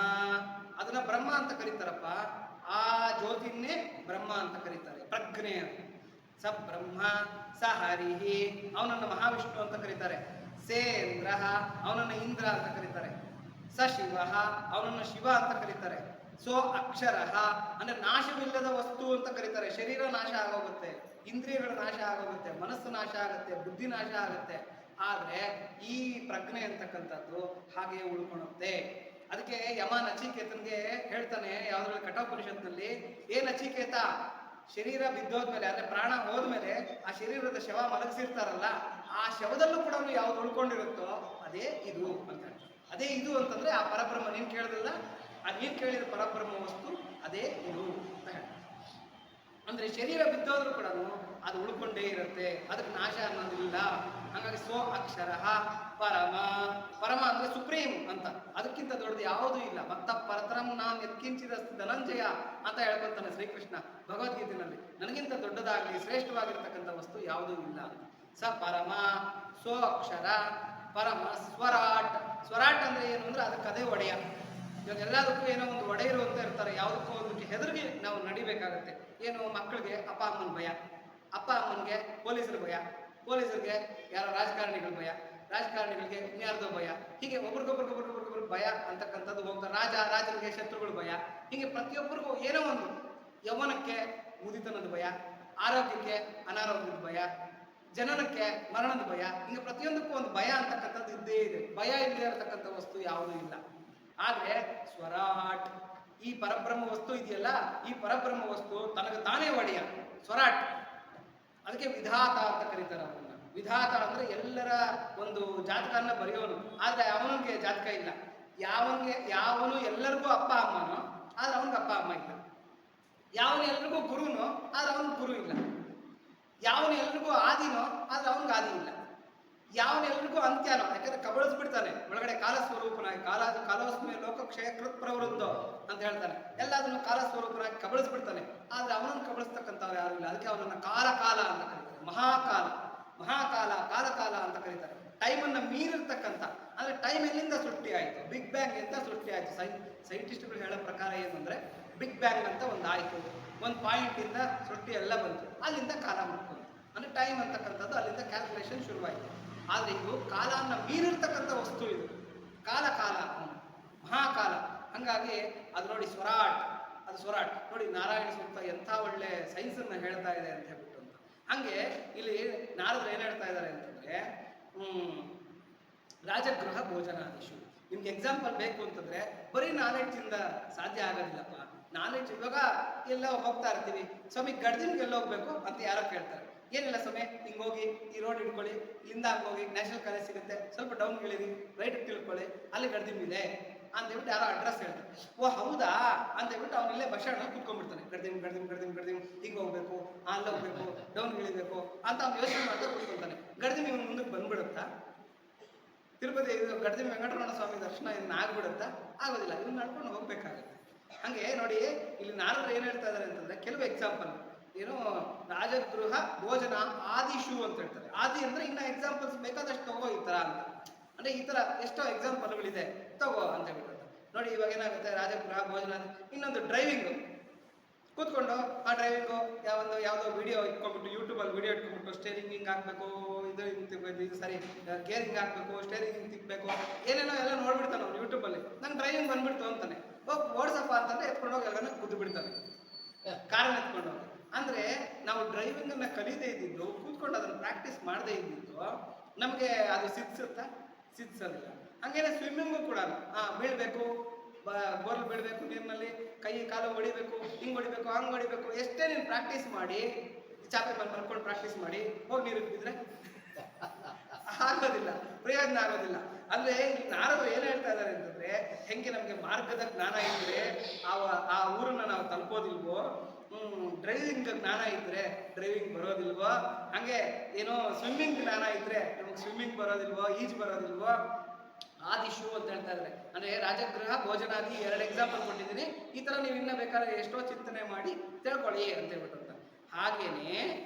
ಅದನ್ನ ಬ್ರಹ್ಮ ಅಂತ ಕರೀತಾರಪ್ಪ. ಆ ಜ್ಯೋತಿನ್ನೇ ಬ್ರಹ್ಮ ಅಂತ ಕರೀತಾರೆ, ಪ್ರಜ್ಞೆ ಅಂತ. ಸ ಬ್ರಹ್ಮ ಸ ಹರಿಹಿ, ಅವನನ್ನ ಮಹಾವಿಷ್ಣು ಅಂತ ಕರೀತಾರೆ. ಸೇಂದ್ರ, ಅವನನ್ನ ಇಂದ್ರ ಅಂತ ಕರೀತಾರೆ. ಸ ಶಿವ, ಅವನನ್ನ ಶಿವ ಅಂತ ಕರೀತಾರೆ. ಸೋ ಅಕ್ಷರ, ಅಂದ್ರೆ ನಾಶವಿಲ್ಲದ ವಸ್ತು ಅಂತ ಕರೀತಾರೆ. ಶರೀರ ನಾಶ ಆಗೋಗುತ್ತೆ, ಇಂದ್ರಿಯಗಳ ನಾಶ ಆಗೋಗುತ್ತೆ, ಮನಸ್ಸು ನಾಶ ಆಗುತ್ತೆ, ಬುದ್ಧಿ ನಾಶ ಆಗುತ್ತೆ. ಆದ್ರೆ ಈ ಪ್ರಜ್ಞೆ ಅಂತಕ್ಕಂಥದ್ದು ಹಾಗೆ ಉಳ್ಕೊಳುತ್ತೆ. ಅದಕ್ಕೆ ಯಮ ನಚಿಕೇತನ್ಗೆ ಹೇಳ್ತಾನೆ ಯಾವ್ದ್ರಲ್ಲಿ, ಕಠೋಪನಿಷತ್ನಲ್ಲಿ, ಏ ನಚಿಕೇತ, ಶರೀರ ಬಿದ್ದೋದ್ಮೇಲೆ, ಅಂದ್ರೆ ಪ್ರಾಣ ಹೋದ್ಮೇಲೆ ಆ ಶರೀರದ ಶವ ಮಲಗಿಸಿರ್ತಾರಲ್ಲ, ಆ ಶವದಲ್ಲೂ ಕೂಡ ಯಾವ್ದು ಉಳ್ಕೊಂಡಿರುತ್ತೋ ಅದೇ ಇದು ಅಂತ. ಅದೇ ಇದು ಅಂತಂದ್ರೆ ಆ ಪರಬ್ರಹ್ಮ, ನೀನ್ ಕೇಳಿದ್ರಲ್ಲ, ಆ ನೀನ್ ಕೇಳಿದ ಪರಬ್ರಹ್ಮ ವಸ್ತು ಅದೇ ಇದು ಅಂತ ಹೇಳ್ತಾರೆ. ಅಂದ್ರೆ ಶರೀರ ಬಿದ್ದೋದ್ರೂ ಕೂಡ ಅದು ಉಳ್ಕೊಂಡೇ ಇರುತ್ತೆ, ಅದಕ್ಕೆ ನಾಶ ಅನ್ನೋದಿಲ್ಲ. ಹಾಗಾಗಿ ಸೋ ಅಕ್ಷರ ಪರಮ, ಪರಮ ಅಂದ್ರೆ ಸುಪ್ರೀಂ ಅಂತ, ಅದಕ್ಕಿಂತ ದೊಡ್ಡದು ಯಾವುದೂ ಇಲ್ಲ. ಮತ್ತ ಪರತರಂ ನಾನ್ ಎತ್ಕಿಂಚಿದಸ್ತಿ ಧನಂಜಯ ಅಂತ ಹೇಳ್ಕೊಂತಾನೆ ಶ್ರೀಕೃಷ್ಣ ಭಗವದ್ಗೀತೆಯಲ್ಲಿ. ನನಗಿಂತ ದೊಡ್ಡದಾಗಲಿ ಶ್ರೇಷ್ಠವಾಗಿರ್ತಕ್ಕಂಥ ವಸ್ತು ಯಾವುದೂ ಇಲ್ಲ ಅಂತ. ಸ ಪರಮ, ಸೋ ಅಕ್ಷರ ಪರಮ ಸ್ವರಾಟ್. ಸ್ವರಾಟ್ ಅಂದ್ರೆ ಏನು ಅಂದ್ರೆ ಅದಕ್ಕೆ ಅದೇ ಒಡೆಯ. ಇವಾಗ ಎಲ್ಲದಕ್ಕೂ ಏನೋ ಒಂದು ಒಡೆಯರು ಅಂತ ಇರ್ತಾರೆ, ಯಾವುದಕ್ಕೂ ಒಂದು ಹೆದರಿಗೆ ನಾವು ನಡಿಬೇಕಾಗತ್ತೆ. ಏನು, ಮಕ್ಕಳಿಗೆ ಅಪ್ಪ ಅಮ್ಮನ ಭಯ, ಅಪ್ಪ ಅಮ್ಮನಿಗೆ ಪೊಲೀಸರ ಭಯ, ಪೊಲೀಸರಿಗೆ ಯಾರೋ ರಾಜಕಾರಣಿಗಳ ಭಯ, ರಾಜಕಾರಣಿಗಳಿಗೆ ಇನ್ಯಾರ್ದೋ ಭಯ, ಹೀಗೆ ಒಬ್ರಿಗೊಬ್ರಿಗೊಬ್ರಿಗೊಬ್ರಿಗೊಬ್ರು ಭಯ ಅಂತಕ್ಕಂಥದ್ದು ಹೋಗ್ತಾರೆ. ರಾಜರಿಗೆ ಶತ್ರುಗಳ ಭಯ, ಹೀಗೆ ಪ್ರತಿಯೊಬ್ಬರಿಗೂ ಏನೋ ಒಂದು. ಯೌವನಕ್ಕೆ ಮುದಿತನದ ಭಯ, ಆರೋಗ್ಯಕ್ಕೆ ಅನಾರೋಗ್ಯದ ಭಯ, ಜನನಕ್ಕೆ ಮರಣದ ಭಯ, ಹಿಂಗೆ ಪ್ರತಿಯೊಂದಕ್ಕೂ ಒಂದು ಭಯ ಅಂತಕ್ಕಂಥದ್ದು ಇದ್ದೇ ಇದೆ. ಭಯ ಇಲ್ಲದೆ ಇರತಕ್ಕಂಥ ವಸ್ತು ಯಾವುದೂ ಇಲ್ಲ. ಆದ್ರೆ ಸ್ವರಾಟ್, ಈ ಪರಬ್ರಹ್ಮ ವಸ್ತು ಇದೆಯಲ್ಲ, ಈ ಪರಬ್ರಹ್ಮ ವಸ್ತು ತನಗೆ ತಾನೇ ಒಡೆಯ, ಸ್ವರಾಟ್. ಅದಕ್ಕೆ ವಿಧಾತ ಅಂತ ಕರೀತಾರೆ ಅವನ್ನ. ವಿಧಾತ ಅಂದ್ರೆ ಎಲ್ಲರ ಒಂದು ಜಾತಕನ್ನ ಬರೆಯೋನು, ಆದ್ರೆ ಅವನಿಗೆ ಜಾತಕ ಇಲ್ಲ. ಯಾವನು ಎಲ್ಲರಿಗೂ ಅಪ್ಪ ಅಮ್ಮನೋ, ಆದ್ರೆ ಅವನಿಗೆ ಅಪ್ಪ ಅಮ್ಮ ಇಲ್ಲ. ಯಾವನು ಎಲ್ರಿಗೂ ಗುರುನೋ, ಆದ್ರೆ ಅವನಿಗೆ ಗುರು ಇಲ್ಲ. ಯಾವನು ಎಲ್ರಿಗೂ ಆದಿನೋ, ಆದ್ರೆ ಅವನಿಗೆ ಆದಿ ಇಲ್ಲ. ಯಾವನೆಲ್ರಿಗೂ ಅಂತ್ಯನೋ, ಯಾಕಂದ್ರೆ ಕಬಳಿಸ್ಬಿಡ್ತಾನೆ ಒಳಗಡೆ ಕಾಲಸ್ವರೂಪನಾಗಿ. ಕಾಲೋಸ್ಮಿ ಲೋಕ ಕ್ಷಯಕೃತ್ ಪ್ರವೃದ್ಧೋ ಅಂತ ಹೇಳ್ತಾನೆ. ಎಲ್ಲದನ್ನು ಕಾಲಸ್ವರೂಪನಾಗಿ ಕಬಳಿಸ್ಬಿಡ್ತಾನೆ, ಆದ್ರೆ ಅವನನ್ನು ಕಬಳಿಸ್ತಕ್ಕಂಥವ್ರು ಯಾರು ಇಲ್ಲ. ಅದಕ್ಕೆ ಅವನನ್ನ ಕಾಲ ಅಂತ ಕರೀತಾರೆ, ಮಹಾಕಾಲ, ಕಾಲ ಅಂತ ಕರೀತಾರೆ. ಟೈಮನ್ನ ಮೀರಿರ್ತಕ್ಕಂಥ, ಅಂದ್ರೆ ಟೈಮ್ ಎಲ್ಲಿಂದ ಸೃಷ್ಟಿ ಆಯಿತು, ಬಿಗ್ ಬ್ಯಾಂಗ್ ಅಂತ ಸೃಷ್ಟಿ ಆಯಿತು. ಸೈಂಟಿಸ್ಟ್ಗಳು ಹೇಳೋ ಪ್ರಕಾರ ಏನಂದ್ರೆ, ಬಿಗ್ ಬ್ಯಾಂಗ್ ಅಂತ ಒಂದು ಆಯಿತು, ಒಂದು ಪಾಯಿಂಟ್ ಇಂದ ಸೃಷ್ಟಿ ಎಲ್ಲ ಬಂತು, ಅಲ್ಲಿಂದ ಕಾಲ ಮಾಡ್ಕೊಂಡು, ಅಂದ್ರೆ ಟೈಮ್ ಅಂತಕ್ಕಂಥದ್ದು ಅಲ್ಲಿಂದ ಕ್ಯಾಲ್ಕುಲೇಷನ್ ಶುರುವಾಯಿತು. ಆದ್ರೆ ಇದು ಕಾಲನ್ನ ಮೀರಿರ್ತಕ್ಕಂಥ ವಸ್ತು, ಇದು ಕಾಲ ಮಹಾಕಾಲ. ಹಂಗಾಗಿ ಅದು ನೋಡಿ ಸ್ವರಾಟ್, ಅದು ಸ್ವರಾಟ್ ನೋಡಿ. ನಾರಾಯಣ ಸೂಕ್ತ ಎಂಥ ಒಳ್ಳೆ ಸೈನ್ಸ್ ಅನ್ನ ಹೇಳ್ತಾ ಇದೆ ಅಂತ ಹೇಳ್ಬಿಟ್ಟು ಅಂತ. ಹಂಗೆ ಇಲ್ಲಿ ನಾರದ್ರು ಏನ್ ಹೇಳ್ತಾ ಇದ್ದಾರೆ ಅಂತಂದ್ರೆ ರಾಜಗೃಹ ಭೋಜನಾದಿಶು. ನಿಮ್ಗೆ ಎಕ್ಸಾಂಪಲ್ ಬೇಕು ಅಂತಂದ್ರೆ ಬರೀ ನಾಲೆಡ್ಜ್ ಇಂದ ಸಾಧ್ಯ ಆಗೋದಿಲ್ಲಪ್ಪ. ನಾಲೆಡ್ಜ್ ಇವಾಗ ಎಲ್ಲ ಹೋಗ್ತಾ ಇರ್ತೀವಿ, ಸ್ವಾಮಿ ಗಡ್ದಿನ್ಗೆ ಎಲ್ಲ ಹೋಗ್ಬೇಕು ಅಂತ ಯಾರೋ ಕೇಳ್ತಾರೆ. ಏನಿಲ್ಲ ಸ್ವಾಮಿ, ಹಿಂಗೆ ಹೋಗಿ ಈ ರೋಡ್ ಹಿಡ್ಕೊಳ್ಳಿ, ಇಲ್ಲಿಂದ ಹೋಗಿ ನ್ಯಾಷನಲ್ ಕಾಲೇಜ್ ಸಿಗುತ್ತೆ, ಸ್ವಲ್ಪ ಡೌನ್ ಇಳಿರಿ, ರೈಟ್ ತಿಳ್ಕೊಳ್ಳಿ, ಅಲ್ಲಿ ಗಡ್ದಿಮ್ ಇದೆ ಅಂತ ಹೇಳ್ಬಿಟ್ಟು ಯಾರೋ ಅಡ್ರೆಸ್ ಹೇಳ್ತಾರೆ. ಓ ಹೌದಾ ಅಂತ ಹೇಳ್ಬಿಟ್ಟು ಅವನಿಲ್ಲೇ ಬಸ್ ಸ್ಟ್ಯಾಂಡ್ ಕೂತ್ಕೊಂಡ್ಬಿಡ್ತಾನೆ. ಗಡ್ದಿಮ್ ಗಡ್ದಿಮ್ ಗಡ್ದಿಮ್ ಗಡ್ದಿಮ್ ಹಿಂಗೆ ಹೋಗ್ಬೇಕು, ಅಲ್ಲಿ ಹೋಗ್ಬೇಕು, ಡೌನ್ ಇಳಿಬೇಕು ಅಂತ ಅವ್ನು ಯೋಚನೆ ಮಾಡ್ತಾ ಕೂತ್ಕೊಳ್ತಾನೆ. ಗಡ್ದಿಮ್ ಇವನು ಮುಂದಕ್ಕೆ ಬಂದ್ಬಿಡುತ್ತಾ? ತಿರುಪತಿ ಗಡ್ದಿಮ್ ವೆಂಕಟರಮಣ ಸ್ವಾಮಿ ದರ್ಶನ ಇನ್ನು ಆಗ್ಬಿಡುತ್ತಾ? ಆಗೋದಿಲ್ಲ. ಇವ್ನು ನಡ್ಕೊಂಡು ಹೋಗ್ಬೇಕಾಗುತ್ತೆ. ಹಂಗೆ ನೋಡಿ, ಇಲ್ಲಿ ನಾರದ್ರು ಏನ್ ಹೇಳ್ತಾ ಇದಾರೆ ಅಂತಂದ್ರೆ ಕೆಲವು ಎಕ್ಸಾಂಪಲ್ ಏನು ರಾಜಗೃಹ ಭೋಜನ ಆದಿಶು ಅಂತ ಹೇಳ್ತಾರೆ. ಆದಿ ಅಂದ್ರೆ ಇನ್ನ ಎಕ್ಸಾಂಪಲ್ಸ್ ಬೇಕಾದಷ್ಟು ತಗೋ ಈ ತರ ಅಂತ, ಅಂದ್ರೆ ಈ ತರ ಎಷ್ಟೋ ಎಕ್ಸಾಂಪಲ್ಗಳಿದೆ ತಗೋ ಅಂತ ಹೇಳ್ಬಿಟ್ಟು. ನೋಡಿ ಇವಾಗ ಏನಾಗುತ್ತೆ, ರಾಜಗೃಹ ಭೋಜನ. ಇನ್ನೊಂದು ಡ್ರೈವಿಂಗ್, ಕೂತ್ಕೊಂಡು ಆ ಡ್ರೈವಿಂಗು ಯಾವುದೋ ವಿಡಿಯೋ ಇಟ್ಕೊಂಡ್ಬಿಟ್ಟು, ಯೂಟ್ಯೂಬಲ್ಲಿ ವಿಡಿಯೋ ಇಟ್ಕೊಂಡ್ಬಿಟ್ಟು ಸ್ಟೇರಿಂಗ್ ಹಿಂಗೆ ಹಾಕ್ಬೇಕು, ಇದು ಸರಿ ಗೇರ್ ಹಿಂಗೆ ಹಾಕ್ಬೇಕು, ಸ್ಟೇರಿಂಗ್ ಹಿಂಗೆ ತಿಕ್ಬೇಕು, ಏನೇನೋ ಎಲ್ಲ ನೋಡ್ಬಿಡ್ತಾನೆ ಅವ್ನು ಯೂಟ್ಯೂಬಲ್ಲಿ. ನಂಗೆ ಡ್ರೈವಿಂಗ್ ಬಂದ್ಬಿಡ್ತು ಅಂತಾನೆ. ಹೋಗಿ ಓಡಿಸಪ್ಪ ಅಂತಂದ್ರೆ ಎತ್ಕೊಂಡೋಗಿ ಎಲ್ಲರೂ ಗುದ್ದು ಬಿಡ್ತಾನೆ, ಕಾರನ್ನ ಎತ್ಕೊಂಡೋಗಿ. ಅಂದ್ರೆ ನಾವು ಡ್ರೈವಿಂಗ್ ಅನ್ನ ಕಲಿಯದೇ ಇದ್ದಿದ್ದು, ಕೂತ್ಕೊಂಡು ಅದನ್ನ ಪ್ರಾಕ್ಟೀಸ್ ಮಾಡದೇ ಇದ್ದಿದ್ದು ನಮಗೆ ಅದು ಸಿದ್ಧಿಸೋದಿಲ್ಲ. ಹಂಗೇನೆ ಸ್ವಿಮ್ಮಿಂಗು ಕೂಡ ಬೀಳ್ಬೇಕು, ಬೋರ್ಲ್ ಬೀಳ್ಬೇಕು, ನೀರಿನಲ್ಲಿ ಕೈ ಕಾಲು ಹೊಡಿಬೇಕು, ಹಿಂಗ್ ಹೊಡಿಬೇಕು, ಹಂಗ್ ಹೊಡಿಬೇಕು. ಎಷ್ಟೇ ನೀನು ಪ್ರಾಕ್ಟೀಸ್ ಮಾಡಿ, ಚಾಪೆ ಮೇಲೆ ಮಲ್ಕೊಂಡು ಪ್ರಾಕ್ಟೀಸ್ ಮಾಡಿ ಹೋಗಿ ನೀರು ಬಿದ್ದರೆ ಆಗೋದಿಲ್ಲ, ಪ್ರಯೋಜನ ಆಗೋದಿಲ್ಲ. ಅಂದ್ರೆ ಈ ನಾರದ್ರು ಏನ್ ಹೇಳ್ತಾ ಇದಾರೆ ಅಂತಂದ್ರೆ, ಹೆಂಗೆ ನಮ್ಗೆ ಮಾರ್ಗದ ಜ್ಞಾನ ಇದ್ರೆ ಆ ಊರನ್ನ ನಾವು ತಲುಪೋದಿಲ್ವೋ, ಡ್ರೈವಿಂಗ್ ಜ್ಞಾನ ಇದ್ರೆ ಡ್ರೈವಿಂಗ್ ಬರೋದಿಲ್ವೋ, ಹಂಗೆ ಏನೋ ಸ್ವಿಮ್ಮಿಂಗ್ ಜ್ಞಾನ ಇದ್ರೆ ನಮಗೆ ಸ್ವಿಮ್ಮಿಂಗ್ ಬರೋದಿಲ್ವೋ, ಈಜ್ ಬರೋದಿಲ್ವೋ, ಆದಿಶು ಅಂತ ಹೇಳ್ತಾ ಇದ್ದಾರೆ. ಅಂದ್ರೆ ರಾಜಗೃಹ ಭೋಜನಾದಿ 2 ಎಕ್ಸಾಂಪಲ್ ಕೊಟ್ಟಿದ್ದೀನಿ. ಈ ತರ ನೀವು ಇನ್ನ ಬೇಕಾದ್ರೆ ಎಷ್ಟೋ ಚಿಂತನೆ ಮಾಡಿ ತಿಳ್ಕೊಳ್ಳಿ ಅಂತ ಹೇಳ್ಬಿಟ್ಟು. ಹಾಗೇನೆ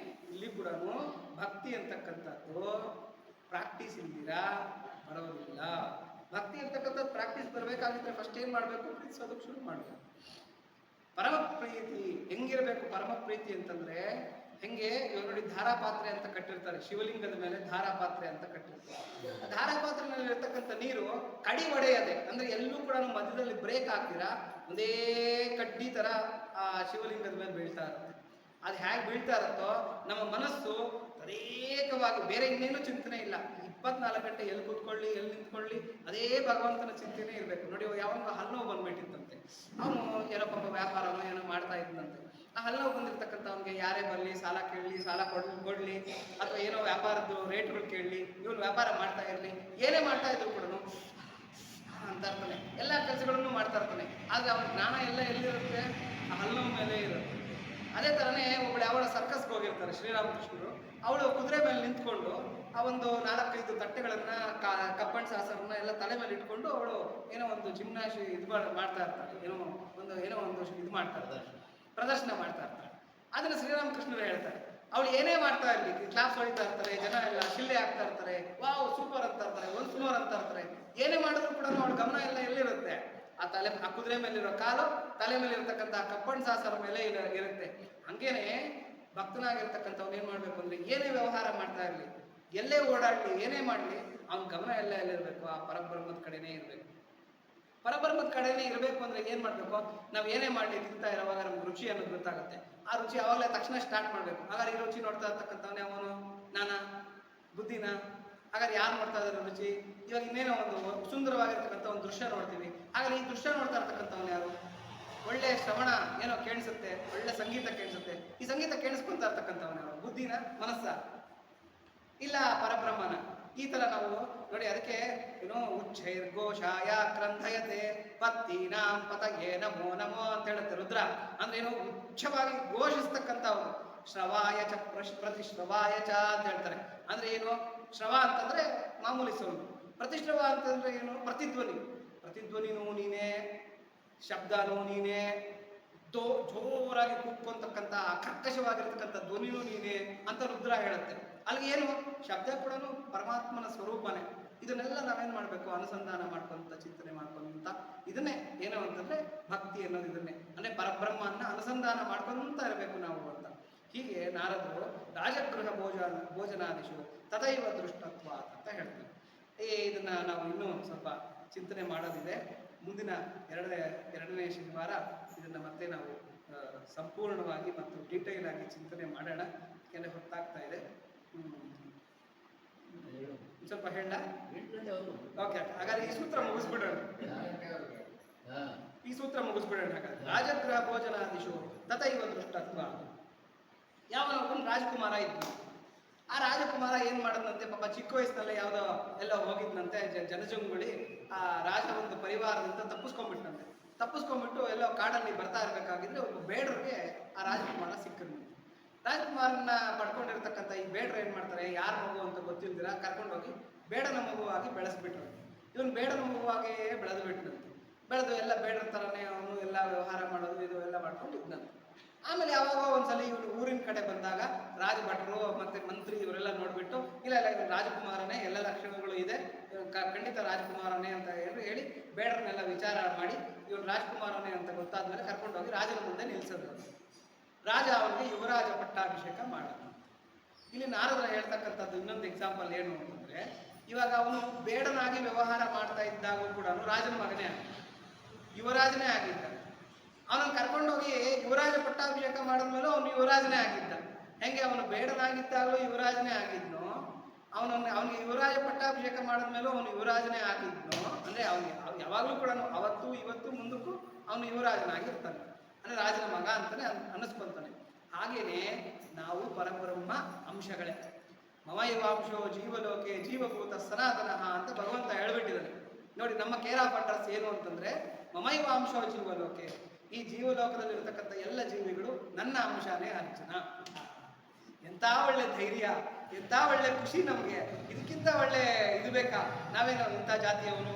ಇಲ್ಲಿ ಕೂಡ ಭಕ್ತಿ ಅಂತಕ್ಕಂಥದ್ದು ಪ್ರಾಕ್ಟೀಸ್ ಇಲ್ದಿರಾ ಬರೋದಿಲ್ಲ. ಭಕ್ತಿ ಅಂತಕ್ಕಂಥದ್ದು ಪ್ರಾಕ್ಟೀಸ್ ಬರಬೇಕಾಗಿದ್ರೆ ಫಸ್ಟ್ ಏನ್ ಮಾಡ್ಬೇಕು? ಪ್ರೀತಿಸೋದಕ್ಕೆ ಶುರು ಮಾಡ್ಬೇಕು. ಪರಮ ಪ್ರೀತಿ ಹೆಂಗಿರ್ಬೇಕು? ಪರಮ ಪ್ರೀತಿ ಅಂತಂದ್ರೆ ಹೆಂಗೆ, ಇವಾಗ ನೋಡಿ ಧಾರಾಪಾತ್ರೆ ಅಂತ ಕಟ್ಟಿರ್ತಾರೆ, ಶಿವಲಿಂಗದ ಮೇಲೆ ಧಾರಾಪಾತ್ರೆ ಅಂತ ಕಟ್ಟಿರ್ತಾರೆ. ಧಾರಾಪಾತ್ರೆನಲ್ಲಿ ಇರ್ತಕ್ಕಂಥ ನೀರು ಕಡಿ ಒಡೆಯದೆ, ಅಂದ್ರೆ ಎಲ್ಲೂ ಕೂಡ ಮಧ್ಯದಲ್ಲಿ ಬ್ರೇಕ್ ಹಾಕ್ತೀರಾ, ಒಂದೇ ಕಡ್ಡಿ ತರ ಆ ಶಿವಲಿಂಗದ ಮೇಲೆ ಬೀಳ್ತಾ ಇರುತ್ತೆ. ಅದು ಹೇಗೆ ಬೀಳ್ತಾ ಇರುತ್ತೋ ನಮ್ಮ ಮನಸ್ಸು ತದೇಕವಾಗಿ, ಬೇರೆ ಇನ್ನೇನು ಚಿಂತನೆ ಇಲ್ಲ. 24 ಗಂಟೆ ಎಲ್ಲಿ ಕೂತ್ಕೊಳ್ಳಿ, ಎಲ್ಲಿ ನಿಂತ್ಕೊಳ್ಳಿ, ಅದೇ ಭಗವಂತನ ಚಿಂತನೆ ಇರಬೇಕು. ನೋಡಿ, ಯಾವಾಗ ಹಲ್ಲೋವು ಬಂದ್ಬಿಟ್ಟಿತ್ತಂತೆ, ಅವನು ಏನೋ ಪಾಪ ವ್ಯಾಪಾರನೋ ಏನೋ ಮಾಡ್ತಾ ಇದ್ದಂತೆ. ಆ ಹಲ್ಲೋವು ಬಂದಿರ್ತಕ್ಕಂಥ ಅವನಿಗೆ ಯಾರೇ ಬರಲಿ, ಸಾಲ ಕೇಳಲಿ, ಸಾಲ ಕೊಡ್ಲಿ, ಅಥವಾ ಏನೋ ವ್ಯಾಪಾರದ್ದು ರೇಟ್ಗಳು ಕೇಳಲಿ, ಇವನು ವ್ಯಾಪಾರ ಮಾಡ್ತಾ ಇರಲಿ, ಏನೇ ಮಾಡ್ತಾ ಇದ್ರು ಕೂಡ ಅಂತ ಇರ್ತಾನೆ, ಎಲ್ಲ ಕೆಲಸಗಳನ್ನು ಮಾಡ್ತಾ ಇರ್ತಾನೆ. ಆದ್ರೆ ಅವನ ಜ್ಞಾನ ಎಲ್ಲ ಎಲ್ಲಿರುತ್ತೆ? ಆ ಹಲ್ಲೋವು ಮೇಲೆ ಇರುತ್ತೆ. ಅದೇ ತರನೇ ಒಬ್ಬಳು ಯಾವಳ ಸರ್ಕಸ್ಗೆ ಹೋಗಿರ್ತಾರೆ ಶ್ರೀರಾಮಕೃಷ್ಣರು, ಅವಳು ಕುದುರೆ ಮೇಲೆ ನಿಂತ್ಕೊಂಡು ಆ ಒಂದು 4-5 ತಟ್ಟೆಗಳನ್ನ ಕಪ್ಪಣ್ಣ ಸಾಸರನ್ನ ಎಲ್ಲ ತಲೆ ಮೇಲೆ ಇಟ್ಕೊಂಡು ಅವಳು ಏನೋ ಒಂದು ಜಿಮ್ನಾಶಿ ಇದು ಮಾಡ್ತಾ ಇರ್ತಾಳೆ, ಏನೋ ಒಂದು ಇದು ಮಾಡ್ತಾ ಇರ್ತಾರೆ, ಪ್ರದರ್ಶನ ಮಾಡ್ತಾ ಇರ್ತಾಳೆ. ಅದನ್ನ ಶ್ರೀರಾಮಕೃಷ್ಣರು ಹೇಳ್ತಾರೆ, ಅವಳು ಏನೇ ಮಾಡ್ತಾ ಇರ್ಲಿ, ಕ್ಲಾಸ್ ಹೊಡಿತಾ ಇರ್ತಾರೆ, ಜನ ಎಲ್ಲ ಶಿಲ್ಲೆ ಆಗ್ತಾ ಇರ್ತಾರೆ, ವಾವ್ ಸೂಪರ್ ಅಂತ ಇರ್ತಾರೆ, ಒನ್ಸ್ ಮೋರ್ ಅಂತ ಇರ್ತಾರೆ, ಏನೇ ಮಾಡಿದ್ರು ಕೂಡ ಅವಳ ಗಮನ ಎಲ್ಲ ಎಲ್ಲಿರುತ್ತೆ? ಆ ಕುದುರೆ ಮೇಲಿರೋ ಕಾಲು, ತಲೆ ಮೇಲೆ ಇರತಕ್ಕಂಥ ಕಪ್ಪಣ್ಣ ಸಾಸರ ಮೇಲೆ ಇರುತ್ತೆ. ಹಂಗೇನೆ ಭಕ್ತನಾಗಿರ್ತಕ್ಕಂಥವ್ನು ಏನ್ ಮಾಡ್ಬೇಕು ಅಂದ್ರೆ, ಏನೇ ವ್ಯವಹಾರ ಮಾಡ್ತಾ ಇರ್ಲಿ, ಎಲ್ಲೇ ಓಡಾಡ್ಲಿ, ಏನೇ ಮಾಡ್ಲಿ, ಅವನ ಗಮನ ಎಲ್ಲ ಎಲ್ಲಿರ್ಬೇಕು? ಆ ಪರಬ್ರಹ್ಮದ ಕಡೆನೇ ಇರ್ಬೇಕು. ಪರಬ್ರಹ್ಮದ ಕಡೆನೇ ಇರಬೇಕು ಅಂದ್ರೆ ಏನ್ ಮಾಡ್ಬೇಕು? ನಾವ್ ಏನೇ ಮಾಡ್ಲಿ ತಿಂತಾ ಇರೋವಾಗ ನಮ್ಗೆ ರುಚಿ ಅನ್ನೋದು ಗೊತ್ತಾಗುತ್ತೆ. ಆ ರುಚಿ ಅವಾಗಲೇ ತಕ್ಷಣ ಸ್ಟಾರ್ಟ್ ಮಾಡ್ಬೇಕು. ಹಾಗಾದ್ರೆ ಈ ರುಚಿ ನೋಡ್ತಾ ಇರ್ತಕ್ಕಂಥವನೇ ಅವನು ನಾನಾ ಬುದ್ಧಿನ? ಹಾಗಾದ್ರೆ ಯಾರು ನೋಡ್ತಾ ಇದಾರೆ ರುಚಿ? ಇವಾಗ ಇನ್ನೇನೋ ಒಂದು ಸುಂದರವಾಗಿರ್ತಕ್ಕಂಥ ಒಂದು ದೃಶ್ಯ ನೋಡ್ತೀವಿ, ಹಾಗಾದ್ರೆ ಈ ದೃಶ್ಯ ನೋಡ್ತಾ ಇರ್ತಕ್ಕಂಥವ್ನು ಯಾರು? ಒಳ್ಳೆ ಶ್ರವಣ ಏನೋ ಕೇಳಿಸುತ್ತೆ, ಒಳ್ಳೆ ಸಂಗೀತ ಕೇಳಿಸುತ್ತೆ, ಈ ಸಂಗೀತ ಕೇಳಿಸ್ಕೊಂತ ಇರ್ತಕ್ಕಂಥವ್ನು ಯಾರು? ಬುದ್ಧಿನ? ಮನಸ್ಸ? ಇಲ್ಲ ಪರಬ್ರಹ್ಮನ? ಈ ತರ ನಾವು ನೋಡಿ, ಅದಕ್ಕೆ ಏನೋ ಉಚ್ಚೈರ್ಘೋಷಾಯ ಕ್ರಂಧಯತೆ ಪತ್ತೀನಾಂ ಪತಯೇ ನಮೋ ನಮೋ ಅಂತ ಹೇಳುತ್ತೆ ರುದ್ರ. ಅಂದ್ರೆ ಏನು? ಉಚ್ಚವಾಗಿ ಘೋಷಿಸ್ತಕ್ಕಂಥವ್ರು. ಶ್ರವಾಯ ಚ ಪ್ರತಿಶ್ರವಾಯ ಚ ಅಂತ ಹೇಳ್ತಾರೆ. ಅಂದ್ರೆ ಏನು? ಶ್ರವ ಅಂತಂದ್ರೆ ಮಾಮೂಲಿ ಸೌಂಡು, ಪ್ರತಿಶ್ರವ ಅಂತಂದ್ರೆ ಏನು? ಪ್ರತಿಧ್ವನಿ. ಪ್ರತಿಧ್ವನಿನೂ ನೀನೇ, ಶಬ್ದನೂ ನೀನೇ, ಜೋರಾಗಿ ಕೂತ್ಕೊಂತಕ್ಕಂಥ ಕರ್ಕಶವಾಗಿರ್ತಕ್ಕಂಥ ಧ್ವನಿನೂ ನೀನೇ ಅಂತ ರುದ್ರ ಹೇಳುತ್ತೆ. ಅಲ್ಲಿಗೆ ಏನು? ಶಬ್ದ ಕೂಡ ಪರಮಾತ್ಮನ ಸ್ವರೂಪನೇ. ಇದನ್ನೆಲ್ಲ ನಾವೇನ್ ಮಾಡ್ಬೇಕು? ಅನುಸಂಧಾನ ಮಾಡ್ಕೊಂತ, ಚಿಂತನೆ ಮಾಡ್ಕೊಂತ, ಇದನ್ನೇ ಏನು ಅಂತಂದ್ರೆ ಭಕ್ತಿ ಅನ್ನೋದು ಇದನ್ನೇ. ಅಂದ್ರೆ ಪರಬ್ರಹ್ಮನ್ನ ಅನುಸಂಧಾನ ಮಾಡ್ಕೊಂತ ಇರಬೇಕು ನಾವು ಅಂತ. ಹೀಗೆ ನಾರದರು ರಾಜಗೃಹ ಭೋಜನಾದಿಶು ತದೈವ ದೃಷ್ಟತ್ವ ಅಂತ ಹೇಳ್ತಾರೆ. ಇದನ್ನ ನಾವು ಇನ್ನೂ ಸ್ವಲ್ಪ ಚಿಂತನೆ ಮಾಡೋದಿದೆ. ಮುಂದಿನ ಎರಡನೇ ಶನಿವಾರ ಇದನ್ನ ಮತ್ತೆ ನಾವು ಸಂಪೂರ್ಣವಾಗಿ ಮತ್ತು ಡೀಟೇಲ್ ಆಗಿ ಚಿಂತನೆ ಮಾಡೋಣ. ಯಾಕೆಂದರೆ ಹೊತ್ತಾಗ್ತಾ ಇದೆ. ಸ್ವಲ್ಪ ಹೇಳ. ಓಕೆ, ಹಾಗಾದ್ರೆ ಈ ಸೂತ್ರ ಮುಗಿಸ್ಬಿಡೋಣ. ಹಾಗಾದ್ರೆ ರಾಜಗೃಹ ಭೋಜನಾದಿಶು ತಥೈವ ದೃಷ್ಟತ್ವ. ಯಾವನೊಬ್ಬನು ರಾಜಕುಮಾರ ಇದ್ನು. ಆ ರಾಜಕುಮಾರ ಏನ್ ಮಾಡದಂತೆ, ಪಾಪ ಚಿಕ್ಕ ವಯಸ್ಸಿನಲ್ಲೇ ಯಾವುದೋ ಎಲ್ಲ ಹೋಗಿದ್ನಂತೆ ಜನಜಂಗುಳಿ. ಆ ರಾಜ ಒಂದು ಪರಿವಾರದಿಂದ ತಪ್ಪಿಸ್ಕೊಂಡ್ಬಿಟ್ಟು ಎಲ್ಲೋ ಕಾಡಲ್ಲಿ ಬರ್ತಾ ಇರ್ಬೇಕಾಗಿದ್ರೆ ಒಬ್ಬ ಬೇಡರಿಗೆ ಆ ರಾಜಕುಮಾರ ಸಿಕ್ಕರು. ರಾಜಕುಮಾರನ್ನ ಪಡ್ಕೊಂಡಿರ್ತಕ್ಕಂಥ ಈ ಬೇಡರು ಏನ್ ಮಾಡ್ತಾರೆ, ಯಾರ ಮಗು ಅಂತ ಗೊತ್ತಿಲ್ದಿರ ಕರ್ಕೊಂಡೋಗಿ ಬೇಡನ ಮಗುವಾಗಿ ಬೆಳೆಸ್ಬಿಟ್ರು. ಇವನು ಬೇಡನ ಮಗುವಾಗಿಯೇ ಬೆಳೆದು ಎಲ್ಲ ಬೇಡರ ಥರನೇ ಅವನು ಎಲ್ಲ ವ್ಯವಹಾರ ಮಾಡೋದು ಇದು ಎಲ್ಲ ಮಾಡ್ಕೊಂಡು ಇದ್ನಂತೆ. ಆಮೇಲೆ ಯಾವಾಗ ಒಂದ್ಸಲ ಇವನು ಊರಿನ ಕಡೆ ಬಂದಾಗ ರಾಜಭಟರು ಮತ್ತೆ ಮಂತ್ರಿ ಇವರೆಲ್ಲ ನೋಡ್ಬಿಟ್ಟು ಇಲ್ಲ ಇವನು ರಾಜಕುಮಾರನೇ, ಎಲ್ಲ ಲಕ್ಷಣಗಳು ಇದೆ, ಖಂಡಿತ ರಾಜಕುಮಾರನೇ ಅಂತ ಹೇಳಿ ಬೇಡರನ್ನೆಲ್ಲ ವಿಚಾರ ಮಾಡಿ ಇವನು ರಾಜಕುಮಾರನೇ ಅಂತ ಗೊತ್ತಾದ್ಮೇಲೆ ಕರ್ಕೊಂಡೋಗಿ ರಾಜನ ಮುಂದೆ ನಿಲ್ಸಿದ್ರು. ರಾಜ ಅವನಿಗೆ ಯುವರಾಜ ಪಟ್ಟಾಭಿಷೇಕ ಮಾಡಿದ. ಇಲ್ಲಿ ನಾರದರ ಹೇಳ್ತಕ್ಕಂಥದ್ದು ಇನ್ನೊಂದು ಎಕ್ಸಾಂಪಲ್ ಏನು ಅಂತಂದ್ರೆ, ಇವಾಗ ಅವನು ಬೇಡನಾಗಿ ವ್ಯವಹಾರ ಮಾಡ್ತಾ ಇದ್ದಾಗೂ ಕೂಡ ರಾಜನ ಮಗನೇ ಯುವರಾಜನೇ ಆಗಿದ್ದ. ಅವನನ್ನು ಕರ್ಕೊಂಡೋಗಿ ಯುವರಾಜ ಪಟ್ಟಾಭಿಷೇಕ ಮಾಡಿದ್ಮೇಲೆ ಅವನು ಯುವರಾಜನೇ ಆಗಿದ್ದ. ಹೆಂಗೆ ಅವನು ಬೇಡನಾಗಿದ್ದಾಗಲೂ ಯುವರಾಜನೇ ಆಗಿದ್ನೋ, ಅವನಿಗೆ ಯುವರಾಜ ಪಟ್ಟಾಭಿಷೇಕ ಮಾಡಿದ್ಮೇಲೂ ಅವನು ಯುವರಾಜನೇ ಆಗಿದ್ನೋ, ಅಂದ್ರೆ ಅವನಿಗೆ ಯಾವಾಗಲೂ ಕೂಡ ಅವತ್ತು ಇವತ್ತು ಮುಂದಕ್ಕೂ ಅವನು ಯುವರಾಜನಾಗಿರ್ತಾನೆ, ಅಂದ್ರೆ ರಾಜನ ಮಗ ಅಂತಾನೆ ಅನ್ನಿಸ್ಕೊಂತಾನೆ. ಹಾಗೇನೆ ನಾವು ಪರಬ್ರಹ್ಮ ಅಂಶಗಳೇ. ಮಮೈವಾಂಶೋ ಜೀವಲೋಕೆ ಜೀವಭೂತ ಸನಾತನಃ ಅಂತ ಭಗವಂತ ಹೇಳ್ಬಿಟ್ಟಿದ್ದಾನೆ. ನೋಡಿ, ನಮ್ಮ ಕೇರ್ ಆಫ್ ಅಡ್ರೆಸ್ ಏನು ಅಂತಂದ್ರೆ ಮಮೈವಾಂಶೋ ಜೀವಲೋಕೆ, ಈ ಜೀವಲೋಕದಲ್ಲಿರ್ತಕ್ಕಂಥ ಎಲ್ಲ ಜೀವಿಗಳು ನನ್ನ ಅಂಶನೇ ಅರ್ಜುನ. ಎಂಥ ಒಳ್ಳೆ ಧೈರ್ಯ, ಎಂಥ ಒಳ್ಳೆ ಖುಷಿ ನಮಗೆ. ಇದಕ್ಕಿಂತ ಒಳ್ಳೆ ಇದು ಬೇಕಾ? ನಾವೇನೋ ಇಂಥ ಜಾತಿಯವನು,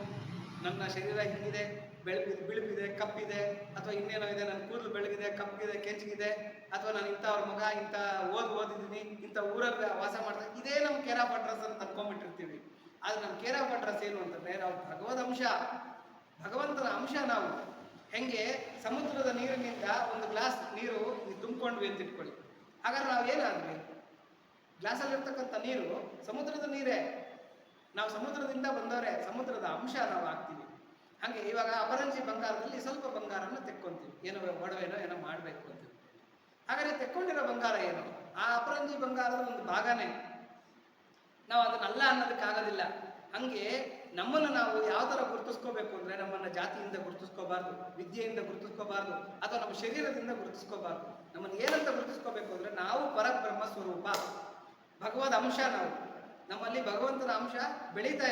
ನನ್ನ ಶರೀರ ಹಿಂಗಿದೆ, ಬಿಳುಪಿದೆ, ಕಪ್ಪಿದೆ, ಅಥವಾ ಇನ್ನೇನೋ ಇದೆ, ನನ್ನ ಕೂದಲು ಬೆಳಗಿದೆ, ಕಪ್ಪಿದೆ, ಕೆಂಚಿಗಿದೆ, ಅಥವಾ ನಾನು ಇಂಥವ್ರ ಮಗ, ಇಂಥ ಓದಿದ್ದೀನಿ, ಇಂಥ ಊರಲ್ಲಿ ವಾಸ ಮಾಡ್ತಾ, ಇದೇ ನಮ್ಮ ಕೇರ್ ಆಫ್ ಅಡ್ರೆಸ್ ಅಂತ ಅಂದ್ಕೊಂಡ್ಬಿಟ್ಟಿರ್ತೀವಿ. ಆದ್ರೆ ನಮ್ಮ ಕೇರ್ ಆಫ್ ಅಡ್ರೆಸ್ ಏನು ಅಂತಂದ್ರೆ ನಾವು ಭಗವದ್ ಅಂಶ, ಭಗವಂತನ ಅಂಶ. ನಾವು ಹೆಂಗೆ ಸಮುದ್ರದ ನೀರಿನಿಂದ ಒಂದು ಗ್ಲಾಸ್ ನೀರು ತುಂಬಿಕೊಂಡ್ವಿ ಅಂತ ಇಟ್ಕೊಳ್ಳಿ. ಹಾಗಾದ್ರೆ ನಾವು ಏನಾದ್ವಿ? ಗ್ಲಾಸಲ್ಲಿರ್ತಕ್ಕಂಥ ನೀರು ಸಮುದ್ರದ ನೀರೇ. ನಾವು ಸಮುದ್ರದಿಂದ ಬಂದವರೇ, ಸಮುದ್ರದ ಅಂಶ ನಾವು ಆಗ್ತೀವಿ. ಹಾಗೆ ಇವಾಗ ಅಪರಂಜಿ ಬಂಗಾರದಲ್ಲಿ ಸ್ವಲ್ಪ ಬಂಗಾರನ ತೆಕ್ಕೊಂತೀವಿ, ಏನೋ ಒಡವೆನೋ ಏನೋ ಮಾಡಬೇಕು ಅಂತೀವಿ. ಹಾಗಾದ್ರೆ ತೆಕ್ಕೊಂಡಿರೋ ಬಂಗಾರ ಏನು? ಆ ಅಪರಂಜಿ ಬಂಗಾರದ ಒಂದು ಭಾಗನೇ. ನಾವು ಅದನ್ನಲ್ಲ ಅನ್ನೋದಕ್ಕಾಗೋದಿಲ್ಲ. ಹಂಗೆ ನಮ್ಮನ್ನು ನಾವು ಯಾವ ಥರ ಗುರುತಿಸ್ಕೋಬೇಕು ಅಂದರೆ, ನಮ್ಮನ್ನು ಜಾತಿಯಿಂದ ಗುರುತಿಸ್ಕೋಬಾರ್ದು, ವಿದ್ಯೆಯಿಂದ ಗುರುತಿಸ್ಕೋಬಾರ್ದು, ಅಥವಾ ನಮ್ಮ ಶರೀರದಿಂದ ಗುರುತಿಸ್ಕೋಬಾರ್ದು. ನಮ್ಮನ್ನು ಏನಂತ ಗುರುತಿಸ್ಕೋಬೇಕು ಅಂದರೆ, ನಾವು ಪರಬ್ರಹ್ಮ ಸ್ವರೂಪ, ಭಗವದ್ ಅಂಶ. ನಾವು ನಮ್ಮಲ್ಲಿ ಭಗವಂತನ ಅಂಶ ಬೆಳೀತಾ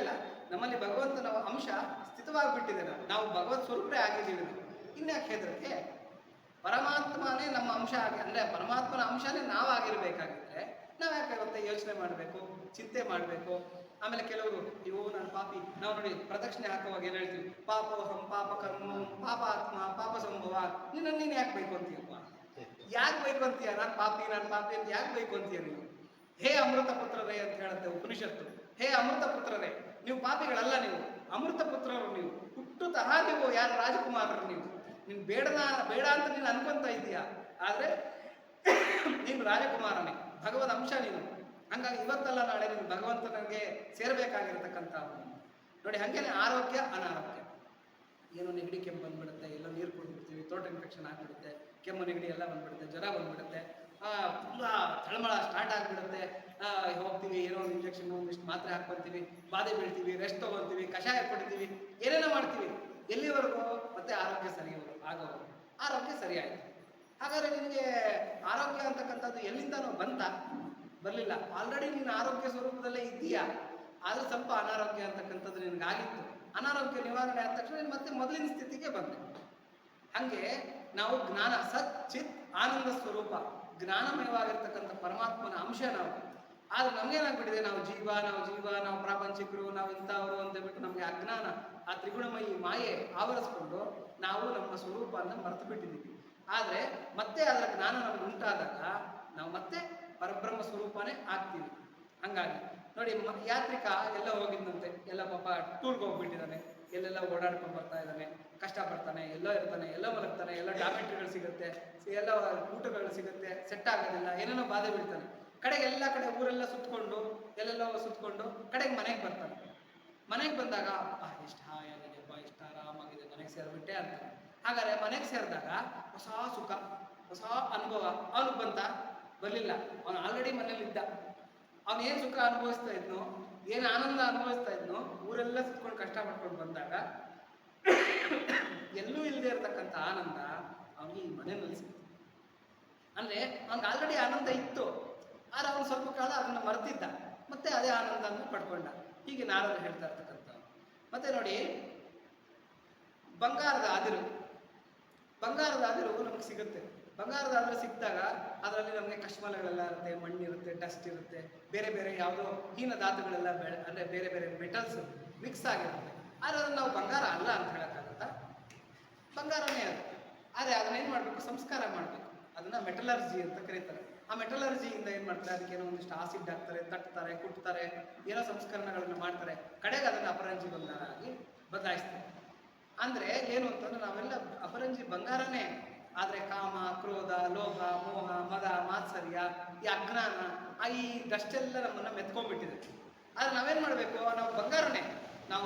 ಇಲ್ಲ, ನಮ್ಮಲ್ಲಿ ಭಗವಂತನ ಅಂಶ ಸ್ಥಿತವಾಗಿಬಿಟ್ಟಿದೆ. ನಾವು ಭಗವತ್ ಸ್ವರೂಪರೇ ಆಗಿದ್ದೀವಿ. ನಾವು ಇನ್ಯಾಕೆ ಹೆದರಕ್ಕೆ? ಪರಮಾತ್ಮನೇ ನಮ್ಮ ಅಂಶ ಅಂದರೆ ಪರಮಾತ್ಮನ ಅಂಶನೇ ನಾವಾಗಿರ್ಬೇಕಾಗಿದ್ರೆ ನಾವು ಯಾಕೆ ಇವತ್ತೆ ಯೋಚನೆ ಮಾಡಬೇಕು, ಚಿಂತೆ ಮಾಡಬೇಕು? ಆಮೇಲೆ ಕೆಲವರು ಇವು ನನ್ನ ಪಾಪಿ, ನಾವು ನೋಡಿ ಪ್ರದಕ್ಷಿಣೆ ಹಾಕುವಾಗ ಏನು ಹೇಳ್ತೀವಿ? ಪಾಪೋಹಂ ಪಾಪ ಕರ್ಮ ಪಾಪಾತ್ಮ ಪಾಪ ಸಂಭವ. ನೀನು ಯಾಕೆ ಬೇಕು ಅಂತೀಯಪ್ಪ? ಯಾಕೆ ಬೇಕು ಅಂತೀಯ? ನಾನು ಪಾಪಿ ಅಂತ ಯಾಕೆ ಬೇಕು ಅಂತೀಯ ನೀವು? ಹೇ ಅಮೃತ ಪುತ್ರರೇ ಅಂತ ಹೇಳುತ್ತೆ ಉಪನಿಷತ್ತು. ಹೇ ಅಮೃತ ಪುತ್ರರೇ, ನೀವು ಪಾಪಿಗಳಲ್ಲ, ನೀವು ಅಮೃತ ಪುತ್ರರು. ನೀವು ಹುಟ್ಟುತಃ ನೀವು ಯಾರು ರಾಜಕುಮಾರರು. ನೀನು ಬೇಡ ಅಂತ ನೀನು ಅನ್ಕೊಂತ ಇದೀಯಾ, ಆದ್ರೆ ನೀನು ರಾಜಕುಮಾರನೇ, ಭಗವದ್ ಅಂಶ ನೀನು. ಹಂಗಾಗಿ ಇವತ್ತಲ್ಲ ನಾಳೆ ನೀನು ಭಗವಂತನಿಗೆ ಸೇರ್ಬೇಕಾಗಿರ್ತಕ್ಕಂಥ. ನೋಡಿ, ಹಂಗೇನೆ ಆರೋಗ್ಯ ಅನಾರೋಗ್ಯ. ಏನೋ ನೆಗಡಿ ಕೆಮ್ಮು ಬಂದ್ಬಿಡುತ್ತೆ, ಎಲ್ಲೋ ನೀರು ಕುಡಿದ್ಬಿಡ್ತೀವಿ, ತೋಟ ಇನ್ಫೆಕ್ಷನ್ ಆಗಿಬಿಡುತ್ತೆ, ಕೆಮ್ಮು ನೆಗಡಿ ಎಲ್ಲ ಬಂದ್ಬಿಡುತ್ತೆ, ಜ್ವರ ಬಂದ್ಬಿಡುತ್ತೆ, ತುಂಬ ತಳಮಳ ಸ್ಟಾರ್ಟ್ ಆಗಿಬಿಡುತ್ತೆ. ಹೋಗ್ತೀವಿ, ಏನೋ ಒಂದು ಇಂಜೆಕ್ಷನ್ ಒಂದಿಷ್ಟು ಮಾತ್ರೆ ಹಾಕ್ಕೊಂತೀವಿ, ಬಾಧೆ ಬೀಳ್ತೀವಿ, ರೆಸ್ಟ್ ತೊಗೊಳ್ತೀವಿ, ಕಷಾಯ ಕೊಡ್ತೀವಿ, ಏನೇನೋ ಮಾಡ್ತೀವಿ. ಎಲ್ಲಿವರೆಗೂ ಮತ್ತೆ ಆರೋಗ್ಯ ಆರೋಗ್ಯ ಸರಿಯಾಯಿತು. ಹಾಗಾದ್ರೆ ನಿನಗೆ ಆರೋಗ್ಯ ಅಂತಕ್ಕಂಥದ್ದು ಎಲ್ಲಿಂದನೋ ಬರಲಿಲ್ಲ. ಆಲ್ರೆಡಿ ನೀನು ಆರೋಗ್ಯ ಸ್ವರೂಪದಲ್ಲೇ ಇದ್ದೀಯಾ. ಆದ್ರೆ ಸ್ವಲ್ಪ ಅನಾರೋಗ್ಯ ಅಂತಕ್ಕಂಥದ್ದು ನಿನಗಾಗಿತ್ತು. ಅನಾರೋಗ್ಯ ನಿವಾರಣೆ ಆದ ತಕ್ಷಣ ನೀನು ಮತ್ತೆ ಮೊದಲಿನ ಸ್ಥಿತಿಗೆ ಬಂದೆ. ಹಂಗೆ ನಾವು ಜ್ಞಾನ, ಸತ್ ಚಿತ್ ಆನಂದ ಸ್ವರೂಪ, ಜ್ಞಾನಮಯವಾಗಿರ್ತಕ್ಕಂಥ ಪರಮಾತ್ಮನ ಅಂಶ ನಾವು. ಆದ್ರೆ ನಮ್ಗೇನಾಗ್ಬಿಟ್ಟಿದೆ, ನಾವು ಜೀವ, ನಾವು ಪ್ರಾಪಂಚಿಕರು, ನಾವು ಇಂಥವರು ಅಂತ ಬಿಟ್ಟು ನಮಗೆ ಅಜ್ಞಾನ, ಆ ತ್ರಿಗುಣಮಯಿ ಮಾಯೆ ಆವರಿಸ್ಕೊಂಡು ನಾವು ನಮ್ಮ ಸ್ವರೂಪವನ್ನು ಮರೆತು ಬಿಟ್ಟಿದ್ದೀವಿ. ಆದ್ರೆ ಮತ್ತೆ ಅದರ ಜ್ಞಾನ ನಮ್ಗೆ ಉಂಟಾದಾಗ ನಾವು ಮತ್ತೆ ಪರಬ್ರಹ್ಮ ಸ್ವರೂಪನೇ ಆಗ್ತೀವಿ. ಹಂಗಾಗಿ ನೋಡಿ, ಯಾತ್ರಿಕ ಎಲ್ಲ ಹೋಗಿದ್ದಂತೆ, ಎಲ್ಲ ಪಾಪ ಟೂರ್ಗೆ ಹೋಗ್ಬಿಟ್ಟಿದ್ದಾನೆ, ಎಲ್ಲೆಲ್ಲ ಓಡಾಡ್ಕೊಂಡು ಬರ್ತಾ ಇದ್ದಾನೆ, ಕಷ್ಟಪಡ್ತಾನೆ, ಎಲ್ಲೋ ಇರ್ತಾನೆ, ಎಲ್ಲೋ ಮಲಗ್ತಾನೆ, ಎಲ್ಲ ಡಾಕ್ಯುಮೆಂಟ್ರಿಗಳು ಸಿಗುತ್ತೆ, ಎಲ್ಲ ಊಟಗಳು ಸಿಗುತ್ತೆ, ಸೆಟ್ ಆಗೋದಿಲ್ಲ, ಏನೇನೋ ಬಾಧೆ ಬೀಳ್ತಾನೆ. ಕಡೆಗೆ ಎಲ್ಲ ಕಡೆ ಊರೆಲ್ಲ ಎಲ್ಲೆಲ್ಲೋ ಸುತ್ಕೊಂಡು ಕಡೆಗೆ ಮನೆಗೆ ಬರ್ತಾನೆ. ಮನೆಗೆ ಬಂದಾಗ ಅಪ್ಪ ಎಷ್ಟು ಹಾಯಾಗಿದೆಪ್ಪ, ಎಷ್ಟು ಆರಾಮಾಗಿದೆ, ಮನೆಗೆ ಸೇರಿಬಿಟ್ಟೆ ಅಂತಾನೆ. ಹಾಗಾದ್ರೆ ಮನೆಗೆ ಸೇರಿದಾಗ ಹೊಸ ಸುಖ, ಹೊಸ ಅನುಭವ ಅವನಿಗೆ ಬಂತ? ಬರಲಿಲ್ಲ. ಅವನು ಆಲ್ರೆಡಿ ಮನೇಲಿದ್ದ. ಅವನು ಏನು ಸುಖ ಅನುಭವಿಸ್ತಾ ಇದ್ನೋ, ಏನು ಆನಂದ ಅನುಭವಿಸ್ತಾ ಇದ್ನೋ, ಊರೆಲ್ಲ ಸುತ್ಕೊಂಡು ಕಷ್ಟ ಮಾಡ್ಕೊಂಡು ಬಂದಾಗ ಎಲ್ಲೂ ಇಲ್ಲದೆ ಇರತಕ್ಕಂಥ ಆನಂದ ಅವನಿಗೆ ಈ ಮನೆಯಲ್ಲಿ ಸಿಕ್ತು. ಅಂದ್ರೆ ಅವ್ನಿಗೆ ಆಲ್ರೆಡಿ ಆನಂದ ಇತ್ತು, ಆದ್ರೆ ಅವನು ಸ್ವಲ್ಪ ಕಾಲ ಅದನ್ನು ಮರೆತಿದ್ದ, ಮತ್ತೆ ಅದೇ ಆನಂದವನ್ನು ಪಡ್ಕೊಂಡ. ಹೀಗೆ ನಾರದರು ಹೇಳ್ತಾ ಇರ್ತಕ್ಕಂಥ. ಮತ್ತೆ ನೋಡಿ, ಬಂಗಾರದ ಅದಿರು ನಮಗೆ ಸಿಗುತ್ತೆ. ಬಂಗಾರದ ಅದಿರು ಸಿಕ್ಕಿದಾಗ ಅದರಲ್ಲಿ ನಮಗೆ ಕಶ್ಮಲಗಳೆಲ್ಲ ಇರುತ್ತೆ, ಮಣ್ಣಿರುತ್ತೆ, ಡಸ್ಟ್ ಇರುತ್ತೆ, ಬೇರೆ ಬೇರೆ ಯಾವುದೋ ಹೀನ ಧಾತುಗಳೆಲ್ಲ ಅಂದರೆ ಬೇರೆ ಬೇರೆ ಮೆಟಲ್ಸ್ ಮಿಕ್ಸ್ ಆಗಿರುತ್ತೆ. ಆದರೆ ಅದನ್ನು ನಾವು ಬಂಗಾರ ಅಲ್ಲ ಅಂತ ಹೇಳೋಕ್ಕಾಗುತ್ತಾ? ಬಂಗಾರನೇ ಅದು. ಆದರೆ ಅದನ್ನೇನು ಮಾಡಬೇಕು? ಸಂಸ್ಕಾರ ಮಾಡಬೇಕು. ಅದನ್ನು ಮೆಟಲರ್ಜಿ ಅಂತ ಕರೀತಾರೆ. ಆ ಮೆಟಲರ್ಜಿಯಿಂದ ಏನು ಮಾಡ್ತಾರೆ? ಅದಕ್ಕೆ ಏನೋ ಒಂದಿಷ್ಟು ಆಸಿಡ್ ಹಾಕ್ತಾರೆ, ತಟ್ತಾರೆ, ಕುಟ್ತಾರೆ, ಏನೋ ಸಂಸ್ಕರಣೆಗಳನ್ನು ಮಾಡ್ತಾರೆ. ಕಡೆಗೆ ಅದನ್ನು ಅಪರಂಜಿ ಬಂಗಾರ ಆಗಿ ಬದಲಾಯಿಸ್ತಾರೆ. ಅಂದರೆ ಏನು ಅಂತಂದ್ರೆ ನಾವೆಲ್ಲ ಅಪರಂಜಿ ಬಂಗಾರನೇ. ಆದರೆ ಕಾಮ, ಕ್ರೋಧ, ಲೋಭ, ಮೋಹ, ಮದ, ಮಾತ್ಸರ್ಯ, ಈ ಅಜ್ಞಾನ, ಈ ಡಸ್ಟ್ ಎಲ್ಲ ನಮ್ಮನ್ನು ಮೆತ್ಕೊಂಡ್ಬಿಟ್ಟಿದೆ. ಆದರೆ ನಾವೇನು ಮಾಡಬೇಕು? ನಾವು ಬಂಗಾರನೇ, ನಾವು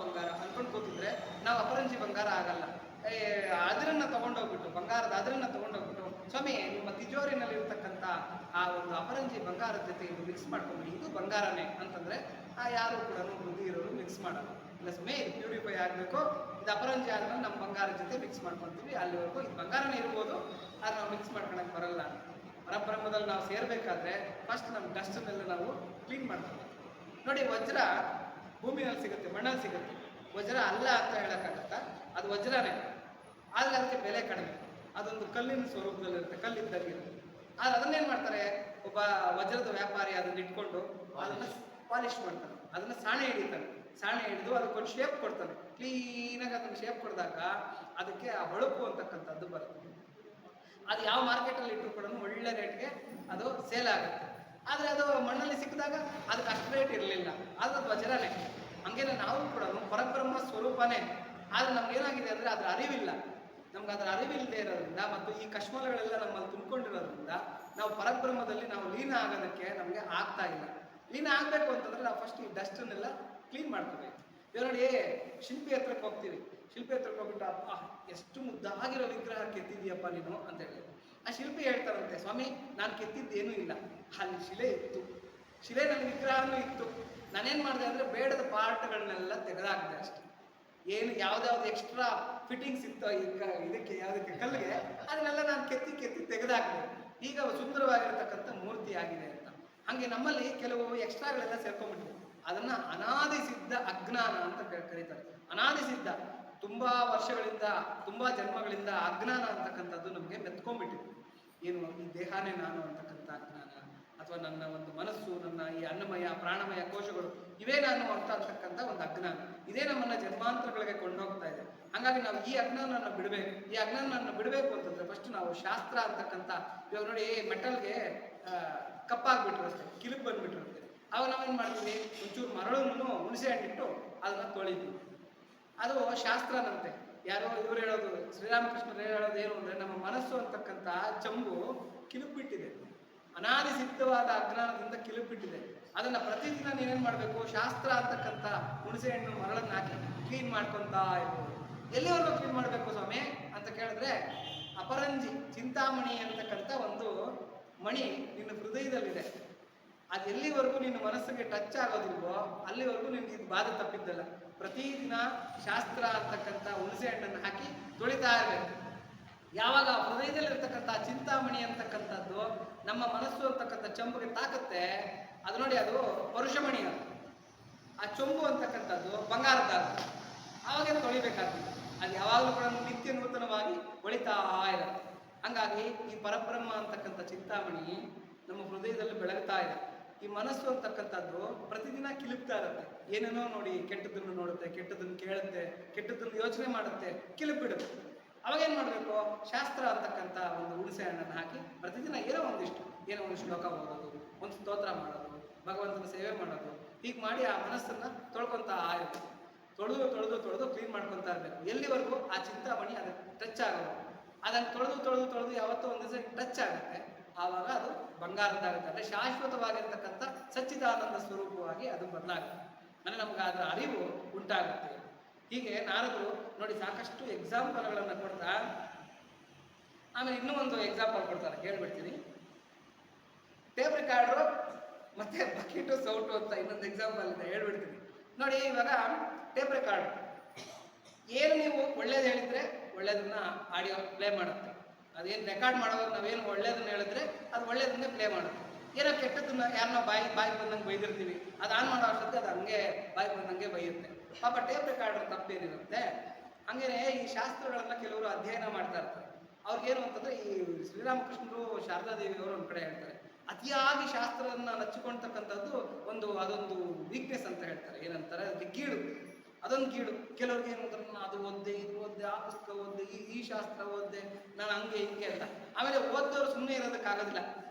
ಬಂಗಾರ ಅನ್ಕೊಂಡು ಕೂತಿದ್ರೆ ನಾವು ಅಪರಂಜಿ ಬಂಗಾರ ಆಗಲ್ಲ. ಅದರನ್ನು ತಗೊಂಡೋಗ್ಬಿಟ್ಟು, ಬಂಗಾರದ ಅದರನ್ನು ತಗೊಂಡೋಗ್ಬಿಟ್ಟು, ಸ್ವಾಮಿ ನಿಮ್ಮ ತಿಜೋರಿನಲ್ಲಿ ಇರ್ತಕ್ಕಂಥ ಆ ಒಂದು ಅಪರಂಜಿ ಬಂಗಾರದ ಜೊತೆ ಇದು ಮಿಕ್ಸ್ ಮಾಡ್ಕೊಂಡ್ಬಿಡಿ, ಇದು ಬಂಗಾರನೇ ಅಂತಂದ್ರೆ ಯಾರು ಕೂಡ ಬುದ್ಧಿ ಇರೋರು ಮಿಕ್ಸ್ ಮಾಡಲ್ಲ. ಇಲ್ಲ, ಸುಮ್ಮನೆ ಇದು ಪ್ಯೂರಿಫೈ ಆಗಬೇಕು, ಇದು ಅಪರಂಜಿ ಆದ್ಮೇಲೆ ನಮ್ಮ ಬಂಗಾರದ ಜೊತೆ ಮಿಕ್ಸ್ ಮಾಡ್ಕೊತೀವಿ, ಅಲ್ಲಿವರೆಗೂ ಇದು ಬಂಗಾರನೇ ಇರ್ಬೋದು, ಆದ್ರೆ ನಾವು ಮಿಕ್ಸ್ ಮಾಡ್ಕೊಳಕ್ಕೆ ಬರಲ್ಲ. ಪರಬ್ರಹ್ಮದಲ್ಲಿ ನಾವು ಸೇರ್ಬೇಕಾದ್ರೆ ಫಸ್ಟ್ ನಮ್ಮ ಡಸ್ಟನ್ನೆಲ್ಲ ನಾವು ಕ್ಲೀನ್ ಮಾಡ್ತೀವಿ. ನೋಡಿ, ವಜ್ರ ಭೂಮಿಯಲ್ಲಿ ಸಿಗುತ್ತೆ, ಮಣ್ಣಲ್ಲಿ ಸಿಗುತ್ತೆ. ವಜ್ರ ಅಲ್ಲ ಅಂತ ಹೇಳಕ್ಕಾಗತ್ತಾ? ಅದು ವಜ್ರನೇ, ಆದರೆ ಅದಕ್ಕೆ ಬೆಲೆ ಕಡಿಮೆ. ಅದೊಂದು ಕಲ್ಲಿನ ಸ್ವರೂಪದಲ್ಲಿರುತ್ತೆ, ಕಲ್ಲಿದ್ದಾಗಿರುತ್ತೆ. ಆದರೆ ಅದನ್ನೇನು ಮಾಡ್ತಾರೆ? ಒಬ್ಬ ವಜ್ರದ ವ್ಯಾಪಾರಿ ಅದನ್ನ ಇಟ್ಕೊಂಡು ಅದನ್ನು ಪಾಲಿಶ್ ಮಾಡ್ತಾನೆ, ಅದನ್ನು ಸಾಣೆ ಹಿಡಿತಾನೆ. ಸಾಣೆ ಹಿಡಿದು ಅದಕ್ಕೊಂದು ಶೇಪ್ ಕೊಡ್ತಾನೆ. ಕ್ಲೀನಾಗಿ ಅದನ್ನು ಶೇಪ್ ಕೊಡಿದಾಗ ಅದಕ್ಕೆ ಆ ಹೊಳಪು ಅಂತಕ್ಕಂಥದ್ದು ಬರುತ್ತೆ. ಅದು ಯಾವ ಮಾರ್ಕೆಟಲ್ಲಿ ಇಟ್ಟರು ಕೂಡ ಒಳ್ಳೆ ರೇಟ್ಗೆ ಅದು ಸೇಲ್ ಆಗುತ್ತೆ. ಆದರೆ ಅದು ಮಣ್ಣಲ್ಲಿ ಸಿಕ್ಕಿದಾಗ ಅದಕ್ಕೆ ಅಷ್ಟು ರೇಟ್ ಇರಲಿಲ್ಲ. ಅದು ವಜ್ರನೇ. ಹಂಗೇನೆ ನಾವು ಕೂಡ ಪರಬ್ರಹ್ಮ ಸ್ವರೂಪನೇ. ಆದರೆ ನಮ್ಗೇನಾಗಿದೆ ಅಂದರೆ ಅದರ ಅರಿವಿಲ್ಲ. ನಮ್ಗೆ ಅದರ ಅರಿವಿಲ್ಲದೆ ಇರೋದ್ರಿಂದ ಮತ್ತು ಈ ಕಶ್ಮಲಗಳೆಲ್ಲ ನಮ್ಮಲ್ಲಿ ತುಂಬಿಕೊಂಡಿರೋದ್ರಿಂದ ನಾವು ಪರಬ್ರಹ್ಮದಲ್ಲಿ ನಾವು ಲೀನ ಆಗೋದಕ್ಕೆ ನಮಗೆ ಆಗ್ತಾ ಇಲ್ಲ. ಲೀನ ಆಗಬೇಕು ಅಂತಂದ್ರೆ ನಾವು ಫಸ್ಟ್ ಈ ಡಸ್ಟನ್ನೆಲ್ಲ ಕ್ಲೀನ್ ಮಾಡ್ಕೋಬೇಕು. ಇವಾಗ ನೋಡಿ, ಶಿಲ್ಪಿ ಹತ್ರಕ್ಕೆ ಹೋಗ್ತೀವಿ. ಶಿಲ್ಪಿ ಹತ್ರಕ್ಕೆ ಹೋಗ್ಬಿಟ್ಟು, ಅಪ್ಪ ಎಷ್ಟು ಮುದ್ದಾಗಿರೋ ವಿಗ್ರಹ ಕೆತ್ತಿದೀಯಪ್ಪ ನೀನು ಅಂತ ಹೇಳಿ. ಆ ಶಿಲ್ಪಿ ಹೇಳ್ತಾರಂತೆ, ಸ್ವಾಮಿ ನಾನು ಕೆತ್ತಿದ್ದೇನೂ ಇಲ್ಲ, ಅಲ್ಲಿ ಶಿಲೆ ಇತ್ತು, ಶಿಲೆ ನನ್ನ ವಿಗ್ರಹನೂ ಇತ್ತು. ನಾನೇನು ಮಾಡಿದೆ ಅಂದರೆ ಬೇಡದ ಪಾರ್ಟ್ಗಳನ್ನೆಲ್ಲ ತೆಗೆದಾಕಿದೆ ಅಷ್ಟೆ. ಏನು ಯಾವ್ದಾವ್ದು ಎಕ್ಸ್ಟ್ರಾ ಫಿಟ್ಟಿಂಗ್ಸ್ ಇತ್ತೋ ಇದಕ್ಕೆ ಯಾವುದಕ್ಕೆ ಕಲ್ಲಿಗೆ, ಅದನ್ನೆಲ್ಲ ನಾನು ಕೆತ್ತಿ ತೆಗೆದಾಕಿದೆ. ಈಗ ಸುಂದರವಾಗಿರತಕ್ಕಂಥ ಮೂರ್ತಿ ಆಗಿದೆ ಅಂತ. ಹಾಗೆ ನಮ್ಮಲ್ಲಿ ಕೆಲವು ಎಕ್ಸ್ಟ್ರಾಗಳೆಲ್ಲ ಸೇರ್ಕೊಂಡ್ಬಿಟ್ಟಿದೆ. ಅದನ್ನ ಅನಾದಿ ಸಿದ್ಧ ಅಜ್ಞಾನ ಅಂತ ಕರೀತಾರೆ. ಅನಾದಿ ಸಿದ್ಧ, ತುಂಬಾ ವರ್ಷಗಳಿಂದ, ತುಂಬಾ ಜನ್ಮಗಳಿಂದ ಅಜ್ಞಾನ ಅಂತಕ್ಕಂಥದ್ದು ನಮಗೆ ಮೆತ್ಕೊಂಡ್ಬಿಟ್ಟಿದೆ. ಏನು, ಈ ದೇಹನೇ ನಾನು ಅಂತಕ್ಕಂಥ ಅಜ್ಞಾನ, ಅಥವಾ ನನ್ನ ಒಂದು ಮನಸ್ಸು, ನನ್ನ ಈ ಅನ್ನಮಯ ಪ್ರಾಣಮಯ ಕೋಶಗಳು ಇವೇ ನಾನು ಅಂತಕ್ಕಂಥ ಒಂದು ಅಜ್ಞಾನ, ಇದೇ ನಮ್ಮನ್ನ ಜನ್ಮಾಂತರಗಳಿಗೆ ಕೊಂಡೋಗ್ತಾ ಇದೆ. ಹಾಗಾಗಿ ನಾವು ಈ ಅಜ್ಞಾನವನ್ನು ಬಿಡಬೇಕು. ಈ ಅಜ್ಞಾನವನ್ನು ಬಿಡಬೇಕು ಅಂತಂದ್ರೆ ಫಸ್ಟ್ ನಾವು ಶಾಸ್ತ್ರ ಅಂತಕ್ಕಂಥ, ಇವಾಗ ನೋಡಿ ಮೆಟಲ್ಗೆ ಕಪ್ಪಾಗ್ಬಿಟ್ಟಿರುತ್ತೆ, ಕಿಲುಬು ಬಂದ್ಬಿಟ್ಟಿರುತ್ತೆ. ಅವಾಗ ನಾವೇನು ಮಾಡ್ತೀವಿ? ಒಂಚೂರು ಮರಳನ್ನು ಹುಣಸೆ ಹಣ್ಣಿಟ್ಟು ಅದನ್ನ ತೊಳಿತೀವಿ. ಅದು ಶಾಸ್ತ್ರನಂತೆ. ಯಾರೋ ಇವ್ರು ಹೇಳೋದು, ಶ್ರೀರಾಮಕೃಷ್ಣರು ಹೇಳೋದು ಏನು ಅಂದರೆ, ನಮ್ಮ ಮನಸ್ಸು ಅಂತಕ್ಕಂಥ ಚಂಬು ಕಿಲುಬಿಟ್ಟಿದೆ, ಅನಾದಿ ಸಿದ್ಧವಾದ ಅಜ್ಞಾನದಿಂದ ಕಿಲುಬಿಟ್ಟಿದೆ. ಅದನ್ನು ಪ್ರತಿದಿನ ನೀವೇನು ಮಾಡಬೇಕು? ಶಾಸ್ತ್ರ ಅಂತಕ್ಕಂಥ ಹುಣಸೆ ಹಣ್ಣು ಮರಳನ್ನು ಹಾಕಿ ಕ್ಲೀನ್ ಮಾಡ್ಕೊತಾ ಇರ್ಬೋದು. ಎಲ್ಲಿವರೆಗೂ ಕ್ಲೀನ್ ಮಾಡಬೇಕು ಸ್ವಾಮಿ ಅಂತ ಕೇಳಿದ್ರೆ, ಅಪರಂಜಿ ಚಿಂತಾಮಣಿ ಅಂತಕ್ಕಂಥ ಒಂದು ಮಣಿ ನಿನ್ನ ಹೃದಯದಲ್ಲಿದೆ. ಅದು ಎಲ್ಲಿವರೆಗೂ ನಿನ್ನ ಮನಸ್ಸಿಗೆ ಟಚ್ ಆಗೋದಿಲ್ವೋ ಅಲ್ಲಿವರೆಗೂ ನಿನ್ಗೆ ಇದು ಬಾಧೆ ತಪ್ಪಿದ್ದಲ್ಲ. ಪ್ರತಿದಿನ ಶಾಸ್ತ್ರ ಅಂತಕ್ಕಂಥ ಹುಣಸೆ ಹಣ್ಣನ್ನು ಹಾಕಿ ತೊಳಿತಾ ಇರಬೇಕು. ಯಾವಾಗ ಹೃದಯದಲ್ಲಿರ್ತಕ್ಕಂಥ ಚಿಂತಾಮಣಿ ಅಂತಕ್ಕಂಥದ್ದು ನಮ್ಮ ಮನಸ್ಸು ಅಂತಕ್ಕಂಥ ಚಂಬುಗೆ ತಾಕತ್ತೆ, ಅದು ನೋಡಿ, ಅದು ಪರುಷಮಣಿ. ಅದು ಆ ಚೊಂಬು ಅಂತಕ್ಕಂಥದ್ದು ಬಂಗಾರದ್ದಾಗುತ್ತೆ. ಆವಾಗೇನು ತೊಳಿಬೇಕಾಗ್ತದೆ. ಅದು ಯಾವಾಗಲೂ ಕೂಡ ನಿತ್ಯ ನೂತನವಾಗಿ ಹೊಳಿತಾ ಇರುತ್ತೆ. ಹಂಗಾಗಿ ಈ ಪರಬ್ರಹ್ಮ ಅಂತಕ್ಕಂಥ ಚಿಂತಾಮಣಿ ನಮ್ಮ ಹೃದಯದಲ್ಲಿ ಬೆಳಗ್ತಾ ಇದೆ. ಈ ಮನಸ್ಸು ಅಂತಕ್ಕಂಥದ್ದು ಪ್ರತಿದಿನ ಕಿಲುಕ್ತಾ ಇರುತ್ತೆ. ಏನೇನೋ ನೋಡಿ, ಕೆಟ್ಟದನ್ನು ನೋಡುತ್ತೆ, ಕೆಟ್ಟದನ್ನು ಕೇಳುತ್ತೆ, ಕೆಟ್ಟದನ್ನು ಯೋಚನೆ ಮಾಡುತ್ತೆ, ಕಿಲುಕ್ಬಿಡುತ್ತೆ. ಅವಾಗೇನು ಮಾಡಬೇಕು? ಶಾಸ್ತ್ರ ಅಂತಕ್ಕಂಥ ಒಂದು ಹುಣಸೆ ಹಣ್ಣನ್ನು ಹಾಕಿ ಪ್ರತಿದಿನ ಏನೋ ಒಂದು ಶ್ಲೋಕ ಓದೋದು, ಒಂದು ಸ್ತೋತ್ರ ಮಾಡೋದು, ಭಗವಂತನ ಸೇವೆ ಮಾಡೋದು, ಹೀಗೆ ಮಾಡಿ ಆ ಮನಸ್ಸನ್ನು ತೊಳ್ಕೊತಾ ಇರಬೇಕು. ತೊಳೆದು ಕ್ಲೀನ್ ಮಾಡ್ಕೊತಾ ಇರಬೇಕು. ಎಲ್ಲಿವರೆಗೂ ಆ ಚಿಂತಾಮಣಿ ಅದಕ್ಕೆ ಟಚ್ ಆಗೋದು. ಅದನ್ನು ತೊಳೆದು ಯಾವತ್ತೋ ಒಂದು ದಿವಸ ಟಚ್ ಆಗುತ್ತೆ. ಆವಾಗ ಅದು ಬಂಗಾರದ್ದಾಗುತ್ತೆ. ಅಂದರೆ ಶಾಶ್ವತವಾಗಿರ್ತಕ್ಕಂಥ ಸಚ್ಚಿದಾನಂದ ಸ್ವರೂಪವಾಗಿ ಅದು ಬದಲಾಗುತ್ತೆ. ಅಂದರೆ ನಮ್ಗೆ ಅದರ ಅರಿವು ಉಂಟಾಗುತ್ತೆ. ಹೀಗೆ ನಾರದರು ನೋಡಿ ಸಾಕಷ್ಟು ಎಕ್ಸಾಂಪಲ್ಗಳನ್ನು ಕೊಡ್ತಾ ಆಮೇಲೆ ಇನ್ನೂ ಒಂದು ಎಕ್ಸಾಂಪಲ್ ಕೊಡ್ತಾರೆ, ಹೇಳ್ಬಿಡ್ತೀನಿ. ಟೇಪ್ ರೆಕಾರ್ಡ್ರು ಮತ್ತೆ ಬಕೀಟು ಸೌಟು ಅಂತ ಇನ್ನೊಂದು ಎಕ್ಸಾಂಪಲ್ ಇದೆ, ಹೇಳ್ಬಿಡ್ತೀನಿ ನೋಡಿ. ಇವಾಗ ಟೇಪ್ ರೆಕಾರ್ಡ್ ಏನು ನೀವು ಒಳ್ಳೇದು ಹೇಳಿದ್ರೆ ಒಳ್ಳೇದನ್ನ ಆಡಿಯೋ ಪ್ಲೇ ಮಾಡುತ್ತೆ. ಅದೇನು ರೆಕಾರ್ಡ್ ಮಾಡೋವಾಗ ನಾವೇನು ಒಳ್ಳೇದನ್ನ ಹೇಳಿದ್ರೆ ಅದು ಒಳ್ಳೇದನ್ನೇ ಪ್ಲೇ ಮಾಡುತ್ತೆ. ಏನೋ ಕೆಟ್ಟದನ್ನ ಯಾರನ್ನ ಬಾಯಿ ಬಂದಂಗೆ ಬೈದಿರ್ತೀವಿ, ಅದು ಆನ್ ಮಾಡೋ ಅಷ್ಟೊತ್ತಿಗೆ ಅದು ಹಂಗೆ ಬಾಯಿ ಬಂದಂಗೆ ಬೈಯುತ್ತೆ. ಪಾಪ ಟೇಪ್ ರೆಕಾರ್ಡರ್ ತಪ್ಪೇನಿರುತ್ತೆ. ಹಂಗೇನೆ ಈ ಶಾಸ್ತ್ರಗಳನ್ನ ಕೆಲವರು ಅಧ್ಯಯನ ಮಾಡ್ತಾ ಇರ್ತಾರೆ. ಅವ್ರಿಗೇನು ಅಂತಂದ್ರೆ, ಈ ಶ್ರೀರಾಮಕೃಷ್ಣರು ಶಾರದಾದೇವಿ ಅವರು ಒಂದ್ ಕಡೆ ಹೇಳ್ತಾರೆ, ಅತಿಯಾಗಿ ಶಾಸ್ತ್ರವನ್ನ ನಚ್ಚಿಕೊಳ್ತಕ್ಕಂಥದ್ದು ಅದೊಂದು ವೀಕ್ನೆಸ್ ಅಂತ ಹೇಳ್ತಾರೆ. ಏನಂತಾರೆ, ಅದಕ್ಕೆ ಕೀಳು, ಅದೊಂದು ಕೀಳು. ಕೆಲವ್ರಿಗೆ ಏನು ಅಂತಾರೆ, ಅದು ಓದ್ದೆ, ಇದು ಓದ್ದೆ, ಆ ಪುಸ್ತಕ ಓದ್ದೆ, ಈ ಶಾಸ್ತ್ರ ಓದ್ದೆ, ನಾನು ಹಂಗೆ ಹಿಂಗೆ ಅಂತ. ಆಮೇಲೆ ಓದ್ದವ್ರು ಸುಮ್ಮನೆ ಇರೋದಕ್ಕಾಗೋದಿಲ್ಲ.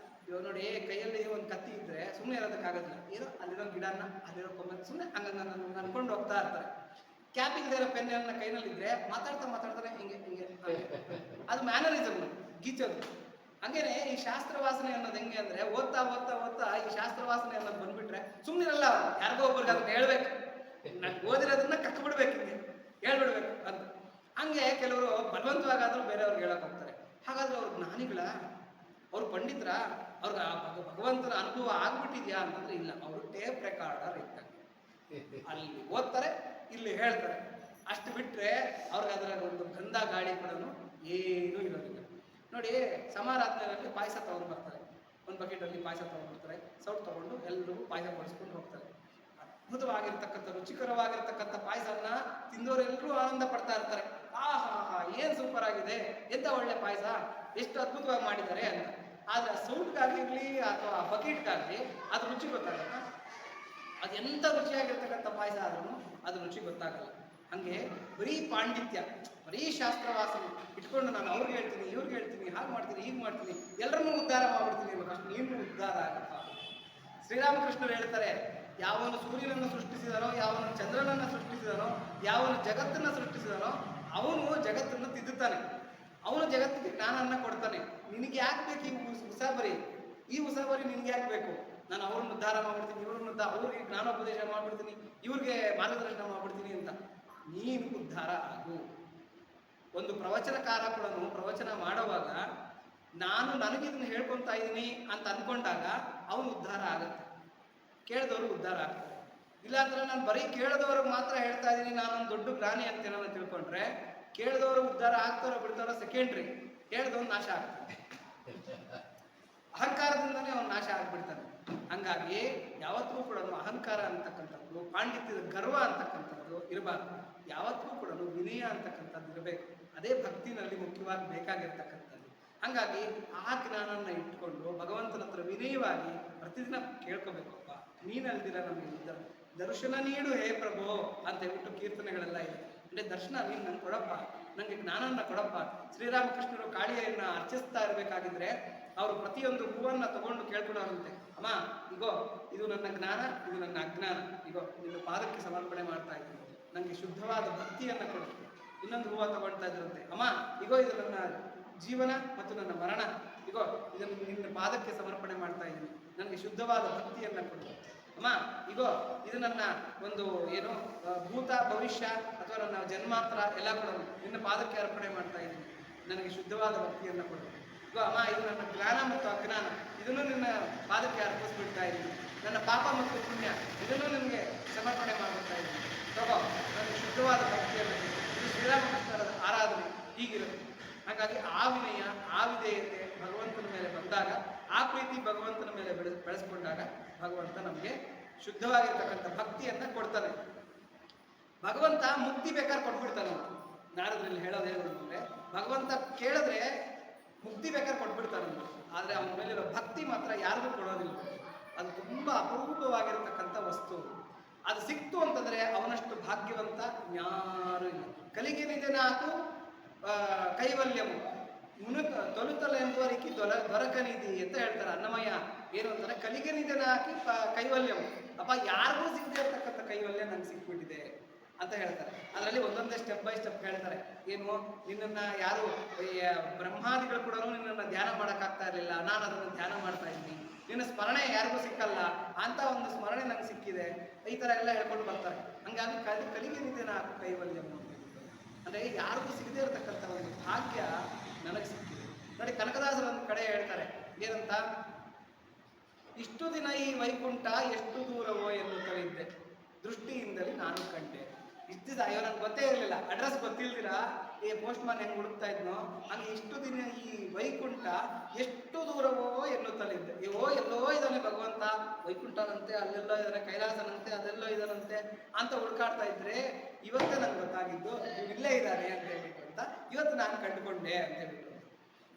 ಇವಾಗ ನೋಡಿ, ಕೈಯಲ್ಲಿ ಒಂದು ಕತ್ತಿ ಇದ್ರೆ ಸುಮ್ಮನೆ ಇರೋದಕ್ಕಾಗೋದಿಲ್ಲ. ಏನೋ ಅಲ್ಲಿರೋ ಗಿಡನ, ಅಲ್ಲಿರೋ ಕೊಂಬ ಸುಮ್ಮನೆ ಹಂಗ ಅನ್ಕೊಂಡು ಹೋಗ್ತಾ ಇರ್ತಾರೆ. ಕ್ಯಾಪ್ ಇಲ್ದಿರೋ ಪೆನ್ನ ಕೈನಲ್ಲಿದ್ರೆ ಮಾತಾಡ್ತಾರೆ ಹಿಂಗೆ ಹಿಂಗೆ. ಅದು ಮ್ಯಾನರಿಸಮ್, ಗೀಚೋದು. ಹಂಗೇನೆ ಈ ಶಾಸ್ತ್ರ ವಾಸನೆ ಅನ್ನೋದು ಹೆಂಗೆ ಅಂದ್ರೆ, ಓದ್ತಾ ಈ ಶಾಸ್ತ್ರ ವಾಸನೆ ಅನ್ನೋದು ಬಂದ್ಬಿಟ್ರೆ ಸುಮ್ಮನಿರಲ್ಲ. ಯಾರಿಗೋ ಒಬ್ಬರಿಗೆ ಅದನ್ನ ಹೇಳ್ಬೇಕು, ನಾನು ಓದಿರೋದನ್ನ ಕಕ್ಕ ಬಿಡ್ಬೇಕು, ಹಿಂಗೆ ಹೇಳ್ಬಿಡ್ಬೇಕು ಅಂತ. ಹಂಗೆ ಕೆಲವರು ಬಲವಂತವಾಗಾದ್ರೂ ಬೇರೆಯವ್ರಿಗೆ ಹೇಳಕ್ ಹೋಗ್ತಾರೆ. ಹಾಗಾದ್ರೆ ಅವ್ರು ಜ್ಞಾನಿಗಳ, ಅವ್ರು ಪಂಡಿತರ, ಅವ್ರಿಗೆ ಭಗವಂತನ ಅನುಭವ ಆಗ್ಬಿಟ್ಟಿದ್ಯಾ ಅಂತಂದ್ರೆ ಇಲ್ಲ. ಅವರು ಟೇಪ್ ರೆಕಾರ್ಡರ್ ಇದ್ದಾಗ ಅಲ್ಲಿ ಓದ್ತಾರೆ, ಇಲ್ಲಿ ಹೇಳ್ತಾರೆ, ಅಷ್ಟು ಬಿಟ್ರೆ ಅವ್ರಿಗೆ ಅದರ ಒಂದು ಗಂಧ ಗಾಳಿ ಕೂಡ ಏನೂ ಇರೋದಿಲ್ಲ. ನೋಡಿ, ಸಮಾರಾಧನೆಯಲ್ಲಿ ಪಾಯಸ ತಗೊಂಡು ಬರ್ತಾರೆ, ಒಂದು ಬಕೆಟಲ್ಲಿ ಪಾಯಸ ತಗೊಂಡ್ಬರ್ತಾರೆ, ಸೌಟ್ ತಗೊಂಡು ಎಲ್ಲರೂ ಪಾಯಸ ಬಡಿಸ್ಕೊಂಡು ಹೋಗ್ತಾರೆ. ಅದ್ಭುತವಾಗಿರ್ತಕ್ಕಂಥ ರುಚಿಕರವಾಗಿರ್ತಕ್ಕಂಥ ಪಾಯಸವನ್ನ ತಿಂದವರೆಲ್ಲರೂ ಆನಂದ ಪಡ್ತಾ ಇರ್ತಾರೆ. ಆಹಾ, ಏನ್ ಸೂಪರ್ ಆಗಿದೆ, ಎಂತ ಒಳ್ಳೆ ಪಾಯಸ, ಎಷ್ಟು ಅದ್ಭುತವಾಗಿ ಮಾಡಿದ್ದಾರೆ ಅಂತ. ಆದ್ರೆ ಸೌಟ್ಗಾಗಿರ್ಲಿ ಅಥವಾ ಬಕೆಟ್ಗಾಗ್ಲಿ ಅದು ರುಚಿ ಗೊತ್ತಾಗಲ್ಲ. ಅದೆಂತ ರುಚಿಯಾಗಿರ್ತಕ್ಕಂಥ ಪಾಯಸ ಆದ್ರೂ ಅದು ರುಚಿ ಗೊತ್ತಾಗಲ್ಲ. ಹಂಗೆ ಬರೀ ಪಾಂಡಿತ್ಯ, ಬರೀ ಶಾಸ್ತ್ರವಾಸನೆ ಇಟ್ಕೊಂಡು ನಾನು ಅವ್ರಿಗೆ ಹೇಳ್ತೀನಿ, ಇವ್ರಿಗೆ ಹೇಳ್ತೀನಿ, ಹಾಗೆ ಮಾಡ್ತೀನಿ, ಹೀಗೆ ಮಾಡ್ತೀನಿ, ಎಲ್ಲರನ್ನೂ ಉದ್ಧಾರ ಮಾಡ್ಬಿಡ್ತೀನಿ ಅನ್ನೋದಷ್ಟು ನೀನು ಉದ್ಧಾರ ಆಗಪ್ಪ. ಶ್ರೀರಾಮಕೃಷ್ಣರು ಹೇಳ್ತಾರೆ, ಯಾವನು ಸೂರ್ಯನನ್ನು ಸೃಷ್ಟಿಸಿದನೋ, ಯಾವನು ಚಂದ್ರನನ್ನು ಸೃಷ್ಟಿಸಿದನೋ, ಯಾವನು ಜಗತ್ತನ್ನು ಸೃಷ್ಟಿಸಿದನೋ ಅವನು ಜಗತ್ತನ್ನು ತಿದ್ದುತ್ತಾನೆ, ಅವನು ಜಗತ್ತಿಗೆ ಜ್ಞಾನನ್ನ ಕೊಡ್ತಾನೆ. ನಿನಗೆ ಯಾಕೆ ಬೇಕು ಈ ಉಸಾಬರಿ? ಈ ಉಸಾಬರಿ ನಿನ್ಗೆ ಯಾಕೆ ಬೇಕು? ನಾನು ಅವ್ರನ್ನ ಉದ್ಧಾರ ಮಾಡ್ಬಿಡ್ತೀನಿ, ಅವ್ರಿಗೆ ಜ್ಞಾನೋಪದೇಶ ಮಾಡ್ಬಿಡ್ತೀನಿ, ಇವ್ರಿಗೆ ಮಾರ್ಗದರ್ಶನ ಮಾಡ್ಬಿಡ್ತೀನಿ ಅಂತ. ನೀನು ಉದ್ಧಾರ ಆಗು. ಒಂದು ಪ್ರವಚನಕಾರ ಕೂಡ ಪ್ರವಚನ ಮಾಡುವಾಗ ನನಗಿದನ್ನ ಹೇಳ್ಕೊತಾ ಇದ್ದೀನಿ ಅಂತ ಅನ್ಕೊಂಡಾಗ ಅವನು ಉದ್ಧಾರ ಆಗತ್ತೆ, ಕೇಳಿದವರು ಉದ್ಧಾರ ಆಗ್ತಾರೆ. ಇಲ್ಲಾಂದ್ರೆ ನಾನು ಬರೀ ಕೇಳಿದವ್ರಿಗೆ ಮಾತ್ರ ಹೇಳ್ತಾ ಇದ್ದೀನಿ, ನಾನೊಂದು ದೊಡ್ಡ ಜ್ಞಾನಿ ಅಂತೇನೋ ತಿಳ್ಕೊಂಡ್ರೆ ಕೇಳಿದವರು ಉದ್ಧಾರ ಆಗ್ತಾರೋ ಬಿಡ್ತಾರೋ ಸೆಕೆಂಡ್ರಿ, ಕೇಳಿದವ್ನು ನಾಶ ಆಗ್ತಾನೆ. ಅಹಂಕಾರದಿಂದನೇ ಅವನು ನಾಶ ಆಗ್ಬಿಡ್ತಾನೆ. ಹಂಗಾಗಿ ಯಾವತ್ತೂ ಕೂಡ ಅಹಂಕಾರ ಅಂತಕ್ಕಂಥದ್ದು, ಪಾಂಡಿತ್ಯದ ಗರ್ವ ಅಂತಕ್ಕಂಥದ್ದು ಇರಬಾರ್ದು. ಯಾವತ್ತೂ ಕೂಡ ವಿನಯ ಅಂತಕ್ಕಂಥದ್ದು ಇರಬೇಕು. ಅದೇ ಭಕ್ತಿನಲ್ಲಿ ಮುಖ್ಯವಾಗಿ ಬೇಕಾಗಿರ್ತಕ್ಕಂಥದ್ದು. ಹಂಗಾಗಿ ಆ ಜ್ಞಾನನ್ನ ಇಟ್ಕೊಂಡು ಭಗವಂತನ ಹತ್ರ ವಿನಯವಾಗಿ ಪ್ರತಿದಿನ ಕೇಳ್ಕೋಬೇಕಪ್ಪ, ನೀನಲ್ದಿರ ನಮಗೆ ದರ್ಶನ ನೀಡು ಹೇ ಪ್ರಭು ಅಂತ ಹೇಳ್ಬಿಟ್ಟು ಕೀರ್ತನೆಗಳೆಲ್ಲ ಇದೆ. ಅಂದ್ರೆ ದರ್ಶನ ನೀನು ನನ್ಗೆ ಕೊಡಪ್ಪ, ನನಗೆ ಜ್ಞಾನನ್ನ ಕೊಡಪ್ಪ. ಶ್ರೀರಾಮಕೃಷ್ಣರು ಕಾಳಿಯನ್ನ ಅರ್ಚಿಸ್ತಾ ಇರಬೇಕಾಗಿದ್ರೆ ಅವರು ಪ್ರತಿಯೊಂದು ಹೂವನ್ನ ತಗೊಂಡು ಕೇಳ್ಕೊಡೋರಂತೆ, ಅಮ್ಮ ಇಗೋ ಇದು ನನ್ನ ಜ್ಞಾನ, ಇದು ನನ್ನ ಅಜ್ಞಾನ, ಇಗೋ ನಿನ್ನ ಪಾದಕ್ಕೆ ಸಮರ್ಪಣೆ ಮಾಡ್ತಾ ಇದ್ದೀನಿ, ನನಗೆ ಶುದ್ಧವಾದ ಭಕ್ತಿಯನ್ನ ಕೊಡು. ಇನ್ನೊಂದು ಹೂವ ತಗೊಳ್ತಾ ಇದ್ರಂತೆ, ಅಮ್ಮ ಇಗೋ ಇದು ನನ್ನ ಜೀವನ ಮತ್ತು ನನ್ನ ಮರಣ, ಇಗೋ ಇದನ್ನು ನಿನ್ನ ಪಾದಕ್ಕೆ ಸಮರ್ಪಣೆ ಮಾಡ್ತಾ ಇದ್ದೀನಿ, ನನಗೆ ಶುದ್ಧವಾದ ಭಕ್ತಿಯನ್ನ ಕೊಡು. ಅಮ್ಮ ಇಗೋ ಇದು ನನ್ನ ಒಂದು ಏನು ಭೂತ ಭವಿಷ್ಯ ಅಥವಾ ನನ್ನ ಜನ್ಮಾಂತರ ಎಲ್ಲ ಕೂಡ ನಿನ್ನ ಪಾದಕ್ಕೆ ಅರ್ಪಣೆ ಮಾಡ್ತಾ ಇದ್ದೀನಿ, ನನಗೆ ಶುದ್ಧವಾದ ಭಕ್ತಿಯನ್ನ ಕೊಡು. ಇಗೋ ಅಮ್ಮ ಇದು ನನ್ನ ಜ್ಞಾನ ಮತ್ತು ಅಜ್ಞಾನ, ಇದನ್ನು ನಿನ್ನ ಪಾದಕ್ಕೆ ಅರ್ಪಿಸ್ಬಿಡ್ತಾ ಇದ್ದೀನಿ, ನನ್ನ ಪಾಪ ಮತ್ತು ಪುಣ್ಯ ಇದನ್ನು ನಿನಗೆ ಸಮರ್ಪಣೆ ಮಾಡ್ಬಿಡ್ತಾ ಇದ್ದೀನಿ, ತಗೋ ನನಗೆ ಶುದ್ಧವಾದ ಭಕ್ತಿಯನ್ನು. ಇದು ಶ್ರೀರಾಮಕೃಷ್ಣರ ಆರಾಧನೆ ಹೀಗಿರುತ್ತೆ. ಹಾಗಾಗಿ ಆ ವಿನಯ, ಆ ವಿಧೇಯತೆ ಭಗವಂತನ ಮೇಲೆ ಬಂದಾಗ, ಆ ಪ್ರೀತಿ ಭಗವಂತನ ಮೇಲೆ ಬೆಳೆಸ್ಕೊಂಡಾಗ ಭಗವಂತ ನಮಗೆ ಶುದ್ಧವಾಗಿರ್ತಕ್ಕಂಥ ಭಕ್ತಿಯನ್ನ ಕೊಡ್ತಾನೆ. ಭಗವಂತ ಮುಕ್ತಿ ಬೇಕಾದ್ರೆ ಕೊಟ್ಬಿಡ್ತಾನೆ. ನಾರದ್ರಲ್ಲಿ ಹೇಳೋದೇನು ಅಂದ್ರೆ, ಭಗವಂತ ಕೇಳಿದ್ರೆ ಮುಕ್ತಿ ಬೇಕಾದ್ರೆ ಕೊಟ್ಬಿಡ್ತಾನೆ, ಆದ್ರೆ ಅವನ ಮೇಲಿರೋ ಭಕ್ತಿ ಮಾತ್ರ ಯಾರಿಗೂ ಕೊಡೋದಿಲ್ಲ. ಅದು ತುಂಬಾ ಅಪರೂಪವಾಗಿರ್ತಕ್ಕಂಥ ವಸ್ತು. ಅದು ಸಿಕ್ತು ಅಂತಂದ್ರೆ ಅವನಷ್ಟು ಭಾಗ್ಯವಂತ ಯಾರು ಇಲ್ಲ. ಕಲಿಗೆ ನಾಕು ಕೈವಲ್ಯವು ತೊಲುತ್ತಲೆಂಬುವರಿಗೆ ದೊರಕನಿಧಿ ಅಂತ ಹೇಳ್ತಾರೆ ಅನ್ನಮಯ್ಯ. ಏನು ಅಂತಾರೆ, ಕಲಿಗೆ ನಿಧನ ಹಾಕಿ ಕೈವಲ್ಯವು, ಅಪ್ಪ ಯಾರಿಗೂ ಸಿಗದೆ ಇರ್ತಕ್ಕಂಥ ಕೈವಲ್ಯ ನಂಗೆ ಸಿಕ್ಬಿಟ್ಟಿದೆ ಅಂತ ಹೇಳ್ತಾರೆ. ಅದರಲ್ಲಿ ಒಂದೊಂದೇ ಸ್ಟೆಪ್ ಬೈ ಸ್ಟೆಪ್ ಹೇಳ್ತಾರೆ. ಏನು, ನಿನ್ನನ್ನು ಯಾರು ಬ್ರಹ್ಮಾದಿಗಳು ಕೂಡ ನಿನ್ನನ್ನು ಧ್ಯಾನ ಮಾಡೋಕ್ಕಾಗ್ತಾ ಇರಲಿಲ್ಲ, ನಾನು ಅದನ್ನು ಧ್ಯಾನ ಮಾಡ್ತಾ ಇದ್ದೀನಿ, ನಿನ್ನ ಸ್ಮರಣೆ ಯಾರಿಗೂ ಸಿಕ್ಕಲ್ಲ ಅಂತ ಒಂದು ಸ್ಮರಣೆ ನಂಗೆ ಸಿಕ್ಕಿದೆ, ಈ ಥರ ಎಲ್ಲ ಹೇಳ್ಕೊಂಡು ಬರ್ತಾರೆ. ಹಂಗಾಗಿ ಕಲಿಗೆ ನಿಧನ ಹಾಕು ಕೈವಲ್ಯ ಅಂದರೆ ಯಾರಿಗೂ ಸಿಗದೇ ಇರತಕ್ಕಂಥ ಒಂದು ಭಾಗ್ಯ ನನಗೆ ಸಿಕ್ಕಿದೆ. ನೋಡಿ, ಕನಕದಾಸರ ಒಂದು ಕಡೆ ಹೇಳ್ತಾರೆ ಏನಂತ, ಇಷ್ಟು ದಿನ ಈ ವೈಕುಂಠ ಎಷ್ಟು ದೂರವೋ ಎನ್ನುತ್ತಲಿದ್ದೆ, ದೃಷ್ಟಿಯಿಂದಲೇ ನಾನು ಕಂಡೆ. ಇಷ್ಟು ದಿನ ಅಯ್ಯೋ ನಂಗೆ ಗೊತ್ತೇ ಇರಲಿಲ್ಲ, ಅಡ್ರೆಸ್ ಗೊತ್ತಿಲ್ದಿರಾ ಈ ಪೋಸ್ಟ್ ಮ್ಯಾನ್ ಹೆಂಗೆ ಹುಡುಕ್ತಾ ಇದ್ನೋ ಹಂಗೆ ಇಷ್ಟು ದಿನ ಈ ವೈಕುಂಠ ಎಷ್ಟು ದೂರವೋ ಎನ್ನುತ್ತಲಿದ್ದೆ. ಎಲ್ಲೋ ಇದ್ದಾನೆ ಭಗವಂತ, ವೈಕುಂಠನಂತೆ ಅಲ್ಲೆಲ್ಲೋ ಇದ್ದಾನೆ, ಕೈಲಾಸನಂತೆ ಅದೆಲ್ಲೋ ಇದ್ದಾನಂತೆ ಅಂತ ಹುಡುಕಾಡ್ತಾ ಇದ್ರೆ ಇವತ್ತೇ ನಂಗೆ ಗೊತ್ತಾಗಿದ್ದು ಇಲ್ಲೇ ಇದ್ದಾನೆ ಅಂತ ಹೇಳ್ಬಿಟ್ಟು ಅಂತ ಇವತ್ತು ನಾನು ಕಂಡುಕೊಂಡೆ ಅಂತ ಹೇಳ್ಬಿಟ್ಟು.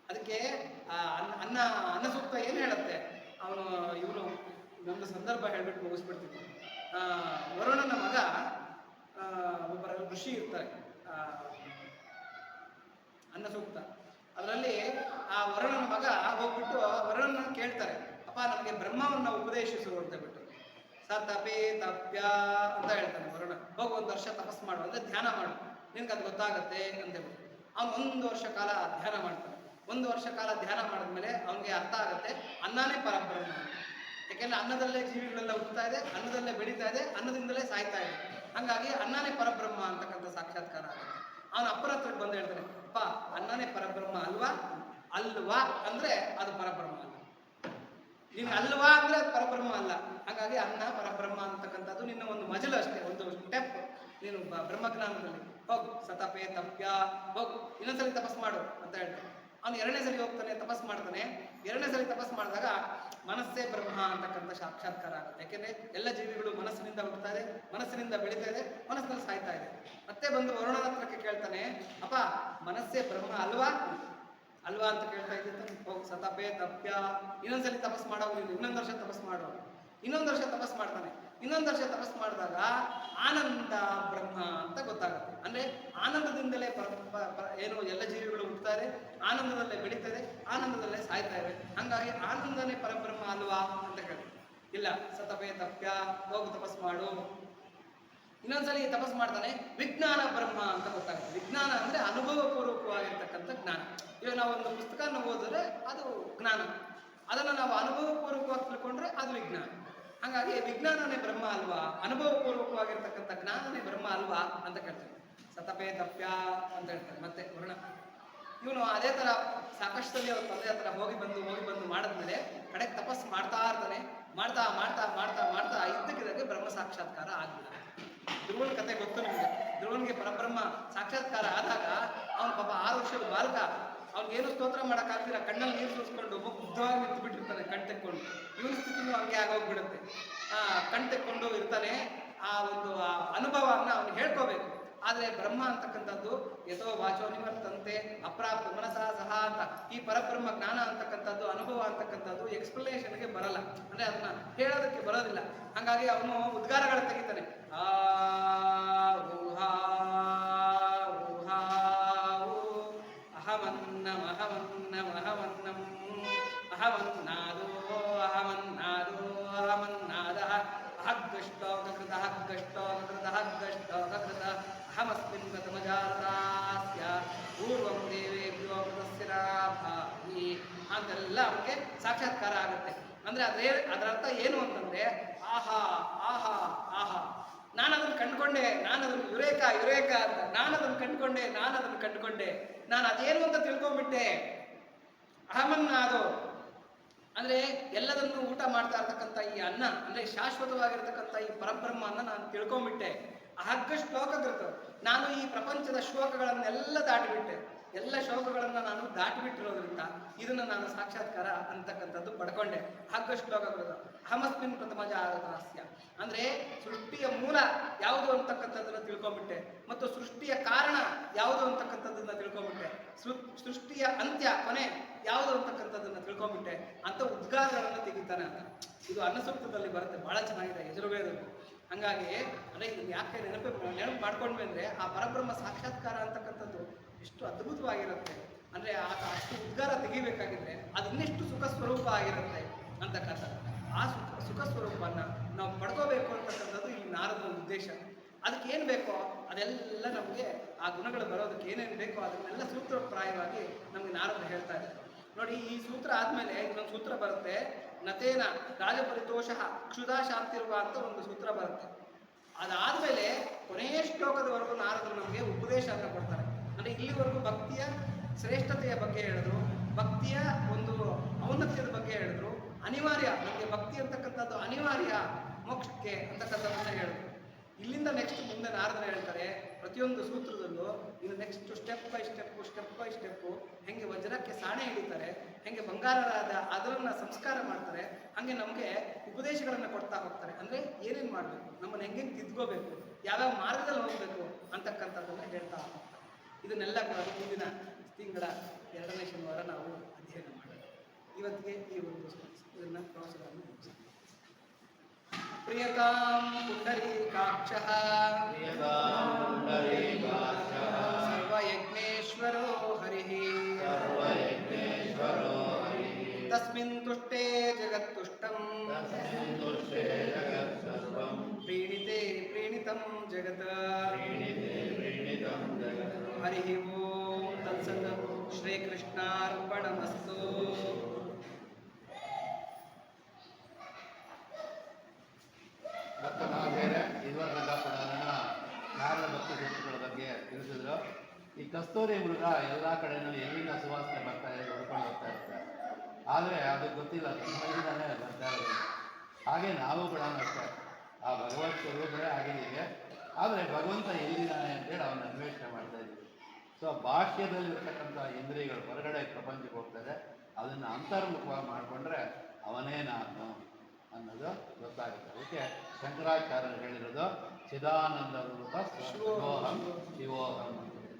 ಅದಕ್ಕೆ ಅನ್ನ ಸೂಕ್ತ ಏನು ಹೇಳುತ್ತೆ, ಅವನು ಇವನು ನಮ್ದು ಸಂದರ್ಭ ಹೇಳ್ಬಿಟ್ಟು ಮುಗಿಸ್ಬಿಡ್ತೀನಿ. ವರುಣನ ಮಗ ಒಬ್ಬರ ಋಷಿ ಇರ್ತಾರೆ, ಅನ್ನ ಸೂಕ್ತ ಅದರಲ್ಲಿ ಆ ವರುಣನ ಮಗ ಹೋಗ್ಬಿಟ್ಟು ವರುಣನ ಕೇಳ್ತಾರೆ, ಅಪ್ಪ ನನಗೆ ಬ್ರಹ್ಮವನ್ನ ಉಪದೇಶಿಸು ಅಂತ ಬಿಟ್ಟು. ಸ ತಪೇ ತಪ್ಯ ಅಂತ ಹೇಳ್ತಾನೆ ವರುಣ, ಹೋಗಿ 1 ವರ್ಷ ತಪಸ್ ಮಾಡು ಅಂದ್ರೆ ಧ್ಯಾನ ಮಾಡು, ನಿನ್ಗೆ ಅದು ಗೊತ್ತಾಗತ್ತೆ ಅಂತ ಹೇಳ್ಬಿಟ್ಟು. ಅವನು 1 ವರ್ಷ ಕಾಲ ಧ್ಯಾನ ಮಾಡ್ತಾನೆ. 1 ವರ್ಷ ಕಾಲ ಧ್ಯಾನ ಮಾಡಿದ್ಮೇಲೆ ಅವನಿಗೆ ಅರ್ಥ ಆಗುತ್ತೆ ಅನ್ನನೇ ಪರಬ್ರಹ್ಮ. ಯಾಕೆಂದ್ರೆ ಅನ್ನದಲ್ಲೇ ಜೀವಿಗಳೆಲ್ಲ ಹುಟ್ಟುತ್ತಾ ಇದೆ, ಅನ್ನದಲ್ಲೇ ಬೆಳೀತಾ ಇದೆ, ಅನ್ನದಿಂದಲೇ ಸಾಯ್ತಾ ಇದೆ. ಹಂಗಾಗಿ ಅನ್ನನೇ ಪರಬ್ರಹ್ಮ ಅಂತಕ್ಕಂಥ ಸಾಕ್ಷಾತ್ಕಾರ ಆಗುತ್ತೆ. ಅವನ ಅಪ್ಪನ ಹತ್ರ ಬಂದು ಹೇಳ್ತಾನೆ, ಅಪ್ಪ ಅನ್ನನೇ ಪರಬ್ರಹ್ಮ ಅಲ್ವಾ? ಅಲ್ವಾ ಅಂದ್ರೆ ಅದು ಪರಬ್ರಹ್ಮ ಅಲ್ಲ, ನೀನು ಅಲ್ವಾ ಅಂದ್ರೆ ಅದು ಪರಬ್ರಹ್ಮ ಅಲ್ಲ. ಹಾಗಾಗಿ ಅನ್ನ ಪರಬ್ರಹ್ಮ ಅಂತಕ್ಕಂಥದ್ದು ನಿನ್ನ ಒಂದು ಮಜಲು ಅಷ್ಟೇ, ಒಂದು ಸ್ಟೆಪ್. ನೀನು ಬ್ರಹ್ಮಜ್ಞಾನದಲ್ಲಿ ಹೋಗು, ಸತಪೇ ತಪ್ಯ, ಹೋಗು ಇನ್ನೊಂದ್ಸಲಿ ತಪಸ್ ಮಾಡು ಅಂತ ಹೇಳ್ತಾನೆ. ಅವನು 2ನೇ ಸಲ ಹೋಗ್ತಾನೆ, ತಪಸ್ ಮಾಡ್ತಾನೆ. 2ನೇ ಸಲ ತಪಸ್ ಮಾಡಿದಾಗ ಮನಸ್ಸೇ ಬ್ರಹ್ಮ ಅಂತಕ್ಕಂಥ ಸಾಕ್ಷಾತ್ಕಾರ ಆಗುತ್ತೆ. ಯಾಕೆಂದ್ರೆ ಎಲ್ಲ ಜೀವಿಗಳು ಮನಸ್ಸಿನಿಂದ ಹುಟ್ಟುತ್ತಾ ಇದೆ, ಮನಸ್ಸಿನಿಂದ ಬೆಳೀತಾ ಇದೆ, ಮನಸ್ಸಿನಲ್ಲಿ ಸಾಯ್ತಾ ಇದೆ. ಮತ್ತೆ ಬಂದು ವರುಣನ ಹತ್ರಕ್ಕೆ ಕೇಳ್ತಾನೆ, ಅಪ್ಪ ಮನಸ್ಸೇ ಬ್ರಹ್ಮ ಅಲ್ವಾ? ಅಲ್ವಾ ಅಂತ ಕೇಳ್ತಾ ಇದ್ದ. ಹೋಗಿ ಸತಪೇ ತಪ್ಯ, ಇನ್ನೊಂದ್ಸಲಿ ತಪಸ್ ಮಾಡೋ, ಇನ್ನೊಂದು ವರ್ಷ ತಪಸ್ ಮಾಡೋ. ಇನ್ನೊಂದು ವರ್ಷ ತಪಸ್ ಮಾಡ್ತಾನೆ. ಇನ್ನೊಂದು ವರ್ಷ ತಪಸ್ ಮಾಡಿದಾಗ ಆನಂದ ಬ್ರಹ್ಮ ಅಂತ ಗೊತ್ತಾಗುತ್ತೆ. ಅಂದ್ರೆ ಆನಂದದಿಂದಲೇ ಏನು ಎಲ್ಲ ಜೀವಿಗಳು ಹುಟ್ಟುತ್ತಾ ಇದೆ, ಆನಂದದಲ್ಲೇ ಬೆಳೀತಾ ಇದೆ, ಆನಂದದಲ್ಲೇ ಸಾಯ್ತಾ ಇವೆ. ಹಂಗಾಗಿ ಆನಂದನೇ ಪರಬ್ರಹ್ಮ ಅಲ್ವಾ ಅಂತ ಕೇಳಿ, ಇಲ್ಲ ಸತಪೇ ತಪ್ಯ, ಹೋಗು ತಪಸ್ ಮಾಡು. ಇನ್ನೊಂದ್ಸಲಿ ತಪಸ್ ಮಾಡ್ತಾನೆ, ವಿಜ್ಞಾನ ಬ್ರಹ್ಮ ಅಂತ ಗೊತ್ತಾಗುತ್ತೆ. ವಿಜ್ಞಾನ ಅಂದ್ರೆ ಅನುಭವಪೂರ್ವಕವಾಗಿರ್ತಕ್ಕಂಥ ಜ್ಞಾನ. ಇವಾಗ ನಾವು ಒಂದು ಪುಸ್ತಕನ ಓದಿದ್ರೆ ಅದು ಜ್ಞಾನ, ಅದನ್ನು ನಾವು ಅನುಭವಪೂರ್ವಕವಾಗಿ ತಿಳ್ಕೊಂಡ್ರೆ ಅದು ವಿಜ್ಞಾನ. ಹಾಗಾಗಿ ವಿಜ್ಞಾನನೇ ಬ್ರಹ್ಮ ಅಲ್ವಾ, ಅನುಭವಪೂರ್ವಕವಾಗಿರ್ತಕ್ಕಂಥ ಜ್ಞಾನನೇ ಬ್ರಹ್ಮ ಅಲ್ವಾ ಅಂತ ಕೇಳ್ತಾರೆ. ಸತಪೇ ತಪ್ಯ ಅಂತ ಹೇಳ್ತಾರೆ. ಮತ್ತೆ ವರುಣ ಇವನು ಅದೇ ತರ ಸಾಕಷ್ಟಲ್ಲಿ ಅವ್ರ ತಂದೆ ಹತ್ರ ಹೋಗಿ ಬಂದು ಮಾಡಿದ್ಮೇಲೆ ಕಡೆಗೆ ತಪಸ್ ಮಾಡ್ತಾ ಇರ್ತಾನೆ. ಮಾಡ್ತಾ ಮಾಡ್ತಾ ಮಾಡ್ತಾ ಮಾಡ್ತಾ ಇದ್ದಕ್ಕಿದ್ದಾಗೆ ಬ್ರಹ್ಮ ಸಾಕ್ಷಾತ್ಕಾರ ಆಗಿಲ್ಲ. ಧ್ರುವನ ಕತೆ ಗೊತ್ತು ನಿಮಗೆ. ಧ್ರುವನಿಗೆ ಪರಬ್ರಹ್ಮ ಸಾಕ್ಷಾತ್ಕಾರ ಆದಾಗ ಅವನು ಪಾಪ 6 ವರ್ಷದ ಬಾಲಕ, ಅವ್ನಿಗೇನು ಸ್ತೋತ್ರ ಮಾಡೋಕ್ಕಾಗ್ತಿಲ್ಲ, ಕಣ್ಣಲ್ಲಿ ನೀರು ಸುರಿಸ್ಕೊಂಡು ಮುಗ್ಧವಾಗಿ ನಿಂತು ಬಿಟ್ಟಿರ್ತಾನೆ ಕಣ್ ತೆಕ್ಕೊಂಡು. ಇವನ ಸ್ಥಿತಿನೂ ಹಂಗೆ ಆಗೋಗ್ಬಿಡುತ್ತೆ. ಕಣ್ ತೆಕ್ಕೊಂಡು ಇರ್ತಾನೆ. ಆ ಒಂದು ಅನುಭವನ ಅವನು ಹೇಳ್ಕೋಬೇಕು. ಆದರೆ ಬ್ರಹ್ಮ ಅಂತಕ್ಕಂಥದ್ದು ಯಥೋ ವಾಚೋ ನಿವರ್ತಂತೆ ಅಪ್ರಾಪ್ತ ಮನಸಾ ಸಹ ಅಂತ, ಈ ಪರಬ್ರಹ್ಮ ಜ್ಞಾನ ಅಂತಕ್ಕಂಥದ್ದು, ಅನುಭವ ಅಂತಕ್ಕಂಥದ್ದು ಎಕ್ಸ್ಪ್ಲನೇಷನ್ಗೆ ಬರಲ್ಲ, ಅಂದ್ರೆ ಅದನ್ನ ಹೇಳೋದಕ್ಕೆ ಬರೋದಿಲ್ಲ. ಹಾಗಾಗಿ ಅವನು ಉದ್ಗಾರಗಳ ತೆಗಿತಾನೆ. ಆ ಊಹಾ ಊಹಾ ಅಹಮನ್ನಂ ಅಹಮನ್ನಂ ಅಹಮನ್ನಂ ಅಹಮನ್ನಾದೋ ಅಹಮನ್ನಾದೋ ಅಹಮನ್ನಾದಃ ಅಹಗ್ಗಷ್ಟೋಕೃತ ಅಹಗ್ಗಷ್ಟೋಕೃತ ಅಹಗ್ಗಷ್ಟೋಕೃತ ಅಹಮಸ್ಮಿನ್ ಪ್ರಥಮಜಾತಾಸ್ಯ ಪೂರ್ವಂ ದೇವೇಭ್ಯೋ ಮೃತಸ್ಸಿರಾಭಾವಿ ಅಂತೆಲ್ಲ ಅವನಿಗೆ ಸಾಕ್ಷಾತ್ಕಾರ ಆಗುತ್ತೆ. ಅಂದ್ರೆ ಅದರ ಅರ್ಥ ಏನು ಅಂತಂದ್ರೆ ಆಹಾ ಆಹಾ ಆಹಾ, ನಾನು ಅದನ್ನು ಕಂಡುಕೊಂಡೆ, ನಾನು ಅದನ್ನು ಯುರೇಕ ಯುರೇಕ ಅಂತ, ನಾನು ಅದನ್ನು ಕಂಡುಕೊಂಡೆ, ನಾನು ಅದನ್ನು ಕಂಡುಕೊಂಡೆ, ನಾನು ಅದೇನು ಅಂತ ತಿಳ್ಕೊಂಡ್ಬಿಟ್ಟೆ. ಅಹಮನ್ನಾದೋ ಅಂದ್ರೆ ಎಲ್ಲದನ್ನು ಊಟ ಮಾಡ್ತಾ ಇರ್ತಕ್ಕಂಥ ಈ ಅನ್ನ, ಅಂದ್ರೆ ಶಾಶ್ವತವಾಗಿರ್ತಕ್ಕಂಥ ಈ ಪರಬ್ರಹ್ಮನ್ನ ನಾನು ತಿಳ್ಕೊಂಡ್ಬಿಟ್ಟೆ. ಅಹಗ್ಗ ಶ್ಲೋಕಕೃತ, ನಾನು ಈ ಪ್ರಪಂಚದ ಶ್ಲೋಕಗಳನ್ನೆಲ್ಲ ದಾಟಿಬಿಟ್ಟೆ. ಎಲ್ಲ ಶ್ಲೋಕಗಳನ್ನ ನಾನು ದಾಟಿಬಿಟ್ಟಿರೋದ್ರಿಂದ ಇದನ್ನ ನಾನು ಸಾಕ್ಷಾತ್ಕಾರ ಅಂತಕ್ಕಂಥದ್ದು ಪಡ್ಕೊಂಡೆ. ಹಗ್ಗ ಶ್ಲೋಕಕೃತ ಅಹಮಸ್ಮಿನ್ ಪ್ರಥಮಜಾತಾಸ್ಯ ಅಂದ್ರೆ ಸೃಷ್ಟಿಯ ಮೂಲ ಯಾವುದು ಅಂತಕ್ಕಂಥದ್ದನ್ನ ತಿಳ್ಕೊಂಡ್ಬಿಟ್ಟೆ, ಮತ್ತು ಸೃಷ್ಟಿಯ ಕಾರಣ ಯಾವುದು ಅಂತಕ್ಕಂಥದ್ದನ್ನ ತಿಳ್ಕೊಂಡ್ಬಿಟ್ಟೆ, ಸೃಷ್ಟಿಯ ಅಂತ್ಯ ಕೊನೆ ಯಾವುದು ಅಂತಕ್ಕಂಥದ್ದನ್ನ ತಿಳ್ಕೊಂಡ್ಬಿಟ್ಟೆ ಅಂತ ಉದ್ಗಾರಗಳನ್ನ ತೆಗಿತಾನೆ ಅಂತ. ಇದು ಅನ್ನಸೂಕ್ತದಲ್ಲಿ ಬರುತ್ತೆ, ಬಹಳ ಚೆನ್ನಾಗಿದೆ ಯಜುರ್ವೇದದ್ದು. ಹಂಗಾಗಿ ಅಂದ್ರೆ ಇದನ್ನ ಯಾಕೆ ನೆನಪು ಮಾಡ್ಕೊಂಡ್ವಿ ಅಂದ್ರೆ ಆ ಪರಬ್ರಹ್ಮ ಸಾಕ್ಷಾತ್ಕಾರ ಅಂತಕ್ಕಂಥದ್ದು ಎಷ್ಟು ಅದ್ಭುತವಾಗಿರುತ್ತೆ. ಅಂದ್ರೆ ಅಷ್ಟು ಉದ್ಗಾರ ತೆಗಿಬೇಕಾಗಿದ್ರೆ ಅದು ಇನ್ನೆಷ್ಟು ಸುಖ ಸ್ವರೂಪ ಆಗಿರುತ್ತೆ ಅಂತಕ್ಕಂಥದ್ದು. ಆ ಸುಖ ಸ್ವರೂಪನ್ನ ನಾವು ಪಡ್ಕೋಬೇಕು ಅಂತಕ್ಕಂಥದ್ದು ಈ ನಾರದ ಉದ್ದೇಶ. ಅದಕ್ಕೆ ಏನು ಬೇಕೋ ಅದೆಲ್ಲ ನಮಗೆ, ಆ ಗುಣಗಳು ಬರೋದಕ್ಕೆ ಏನೇನು ಬೇಕೋ ಅದನ್ನೆಲ್ಲ ಸೂತ್ರಪ್ರಾಯವಾಗಿ ನಮಗೆ ನಾರದ ಹೇಳ್ತಾ ಇದ್ದಾರೆ. ನೋಡಿ, ಈ ಸೂತ್ರ ಆದ್ಮೇಲೆ ಇನ್ನೊಂದು ಸೂತ್ರ ಬರುತ್ತೆ, ನತೇನ ರಾಜಪರಿತೋಷ ಕ್ಷುಧಾ ಶಾಂತಿರುವ ಅಂತ ಒಂದು ಸೂತ್ರ ಬರುತ್ತೆ. ಅದಾದ್ಮೇಲೆ ಕೊನೆಯ ಶ್ಲೋಕದವರೆಗೂ ನಾರದರು ನಮಗೆ ಉಪದೇಶವನ್ನು ಕೊಡ್ತಾರೆ. ಅಂದ್ರೆ ಇಲ್ಲಿವರೆಗೂ ಭಕ್ತಿಯ ಶ್ರೇಷ್ಠತೆಯ ಬಗ್ಗೆ ಹೇಳಿದ್ರು, ಭಕ್ತಿಯ ಒಂದು ಔನ್ನತ್ಯದ ಬಗ್ಗೆ ಹೇಳಿದ್ರು. ಅನಿವಾರ್ಯ, ನಮಗೆ ಭಕ್ತಿ ಅಂತಕ್ಕಂಥದ್ದು ಅನಿವಾರ್ಯ ಮೋಕ್ಷಕ್ಕೆ ಅಂತಕ್ಕಂಥದ್ದನ್ನ ಹೇಳಿದ್ರು. ಇಲ್ಲಿಂದ ನೆಕ್ಸ್ಟ್ ಮುಂದೆ ನಾರದರು ಹೇಳ್ತಾರೆ ಪ್ರತಿಯೊಂದು ಸೂತ್ರದಲ್ಲೂ ಇನ್ನು ನೆಕ್ಸ್ಟ್ ಸ್ಟೆಪ್ ಬೈ ಸ್ಟೆಪ್ಪು ಹೆಂಗೆ ವಜ್ರಕ್ಕೆ ಸಾಣೆ ಹಿಡಿತಾರೆ, ಹೆಂಗೆ ಬಂಗಾರದ ಅದರನ್ನ ಸಂಸ್ಕಾರ ಮಾಡ್ತಾರೆ, ಹಾಗೆ ನಮಗೆ ಉಪದೇಶಗಳನ್ನು ಕೊಡ್ತಾ ಹೋಗ್ತಾರೆ. ಅಂದರೆ ಏನೇನು ಮಾಡಬೇಕು, ನಮ್ಮನ್ನು ಹೆಂಗೆ ತಿದ್ಕೋಬೇಕು, ಯಾವ್ಯಾವ ಮಾರ್ಗದಲ್ಲಿ ಹೋಗಬೇಕು ಅಂತಕ್ಕಂಥದ್ದನ್ನು ಹೇಳ್ತಾ ಹೋಗ್ತಾರೆ. ಇದನ್ನೆಲ್ಲ ಕೂಡ ಮುಂದಿನ ತಿಂಗಳ 2ನೇ ಶನಿವಾರ ನಾವು ಅಧ್ಯಯನ ಮಾಡೋಣ. ಇವತ್ತಿಗೆ ಈ ಒಂದು ಇದನ್ನು ಪ್ರವಚನವನ್ನು ಮುಗಿಸ್ತೀವಿ. ಪ್ರಿಯತಾಂ ಪುಂಡರೀಕಾಕ್ಷಃ ಸರ್ವಯಜ್ಞೇಶ್ವರೋ ಹರಿಃ ತಸ್ಮಿನ್ ತುಷ್ಟೇ ಜಗತ್ತುಷ್ಟಂ ಪ್ರೀಣಿತೆ ಪ್ರೀಣಿತಂ ಜಗತ್ ಹರಿಃ ಓಂ ತತ್ಸತ್. ಶ್ರೀಕೃಷ್ಣಾರ್ಪಣಮಸ್ತು. ಇದುವರೆಗೂ ಕೂಡ ನಾರದ ಭಕ್ತಿ ಸೂತ್ರಗಳ ಬಗ್ಗೆ ತಿಳಿಸಿದ್ರು. ಈ ಕಸ್ತೂರಿ ಮೃಗ ಎಲ್ಲ ಕಡೆಯೂ ಎಲ್ಲಿಂದ ಸುವಾಸನೆ ಬರ್ತಾ ಇದೆ ಹುಡ್ಕೊಂಡು ಹೋಗ್ತಾ ಇರ್ತಾರೆ, ಆದರೆ ಅದು ಗೊತ್ತಿಲ್ಲ, ತುಂಬದಿಂದಾನೇ ಬರ್ತಾ ಇರೋದು. ಹಾಗೆ ನಾವು ಕೂಡ ಅಷ್ಟೇ ಆ ಭಗವತ್ ಸ್ವರೂಪವೇ ಆಗಿದ್ದೀವಿ, ಆದರೆ ಭಗವಂತ ಎಲ್ಲಿದ್ದಾನೆ ಅಂತೇಳಿ ಅವನ್ನ ಅನ್ವೇಷಣೆ ಮಾಡ್ತಾ ಇದ್ದೀವಿ. ಸೊ ಬಾಹ್ಯದಲ್ಲಿರ್ತಕ್ಕಂಥ ಇಂದ್ರಿಯಗಳು ಹೊರಗಡೆ ಪ್ರಪಂಚಕ್ಕೆ ಹೋಗ್ತದೆ, ಅದನ್ನು ಅಂತರ್ಮುಖವಾಗಿ ಮಾಡಿಕೊಂಡ್ರೆ ಅವನೇ ನಾನು ಅನ್ನೋದು ಗೊತ್ತಾಗುತ್ತೆ. ಅದಕ್ಕೆ ಶಂಕರಾಚಾರ್ಯರು ಹೇಳಿರೋದು ಚಿದಾನಂದ ರೂಪ ಶಿವೋಹಂ ಶಿವೋಹಂ.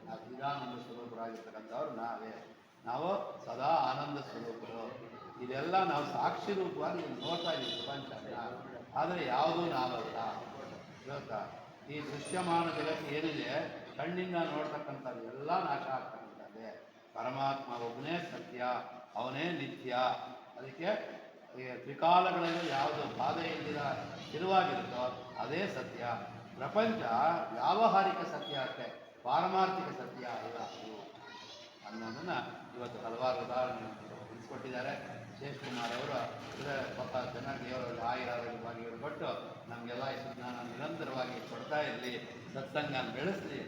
ಆ ಚಿದಾನಂದ ಸ್ವರೂಪರಾಗಿರ್ತಕ್ಕಂಥವ್ರು ನಾವು ಸದಾ ಆನಂದ ಸ್ವರೂಪರು. ಇದೆಲ್ಲ ನಾವು ಸಾಕ್ಷಿ ರೂಪವಾಗಿ ನೋಡ್ತಾ ಇದ್ದೀವಿ ಪ್ರಪಂಚನ, ಆದರೆ ಯಾವುದೂ ನಾವಲ್ಲ. ಗೊತ್ತಾ, ಈ ದೃಶ್ಯಮಾನ ಜಗತ್ತು ಏನಿದೆ ಕಣ್ಣಿಂದ ನೋಡ್ತಕ್ಕಂಥದ್ದು ಎಲ್ಲ ನಾಶ ಆಗ್ತಕ್ಕಂಥದ್ದೇ. ಪರಮಾತ್ಮ ಒಬ್ಬನೇ ಸತ್ಯ, ಅವನೇ ನಿತ್ಯ. ಅದಕ್ಕೆ ತ್ರಿಕಾಲಗಳಲ್ಲಿ ಯಾವುದು ಬಾಧೆ ಇಲ್ಲದ ಸ್ಥಿರವಾಗಿರುತ್ತೋ ಅದೇ ಸತ್ಯ. ಪ್ರಪಂಚ ವ್ಯಾವಹಾರಿಕ ಸತ್ಯ ಅಷ್ಟೇ, ಪಾರಮಾರ್ಥಿಕ ಸತ್ಯ ಅಲ್ಲ ಅದು ಅನ್ನೋದನ್ನು ಇವತ್ತು ಹಲವಾರು ಉದಾಹರಣೆಗಳನ್ನು ತಿಳಿಸ್ಕೊಟ್ಟಿದ್ದಾರೆ. ಶೇಷಕುಮಾರ್ ಅವರು ಪಾಪ ಚೆನ್ನಾಗಿ ದೇವರಲ್ಲಿ ಆಯುರಾರೋಗ್ಯವಾಗಿ ಕೊಟ್ಟು ನಮಗೆಲ್ಲ ಈ ಜ್ಞಾನ ನಿರಂತರವಾಗಿ ಕೊಡ್ತಾ ಇರಲಿ, ಸತ್ಸಂಗ ಬೆಳೆಸಲಿ.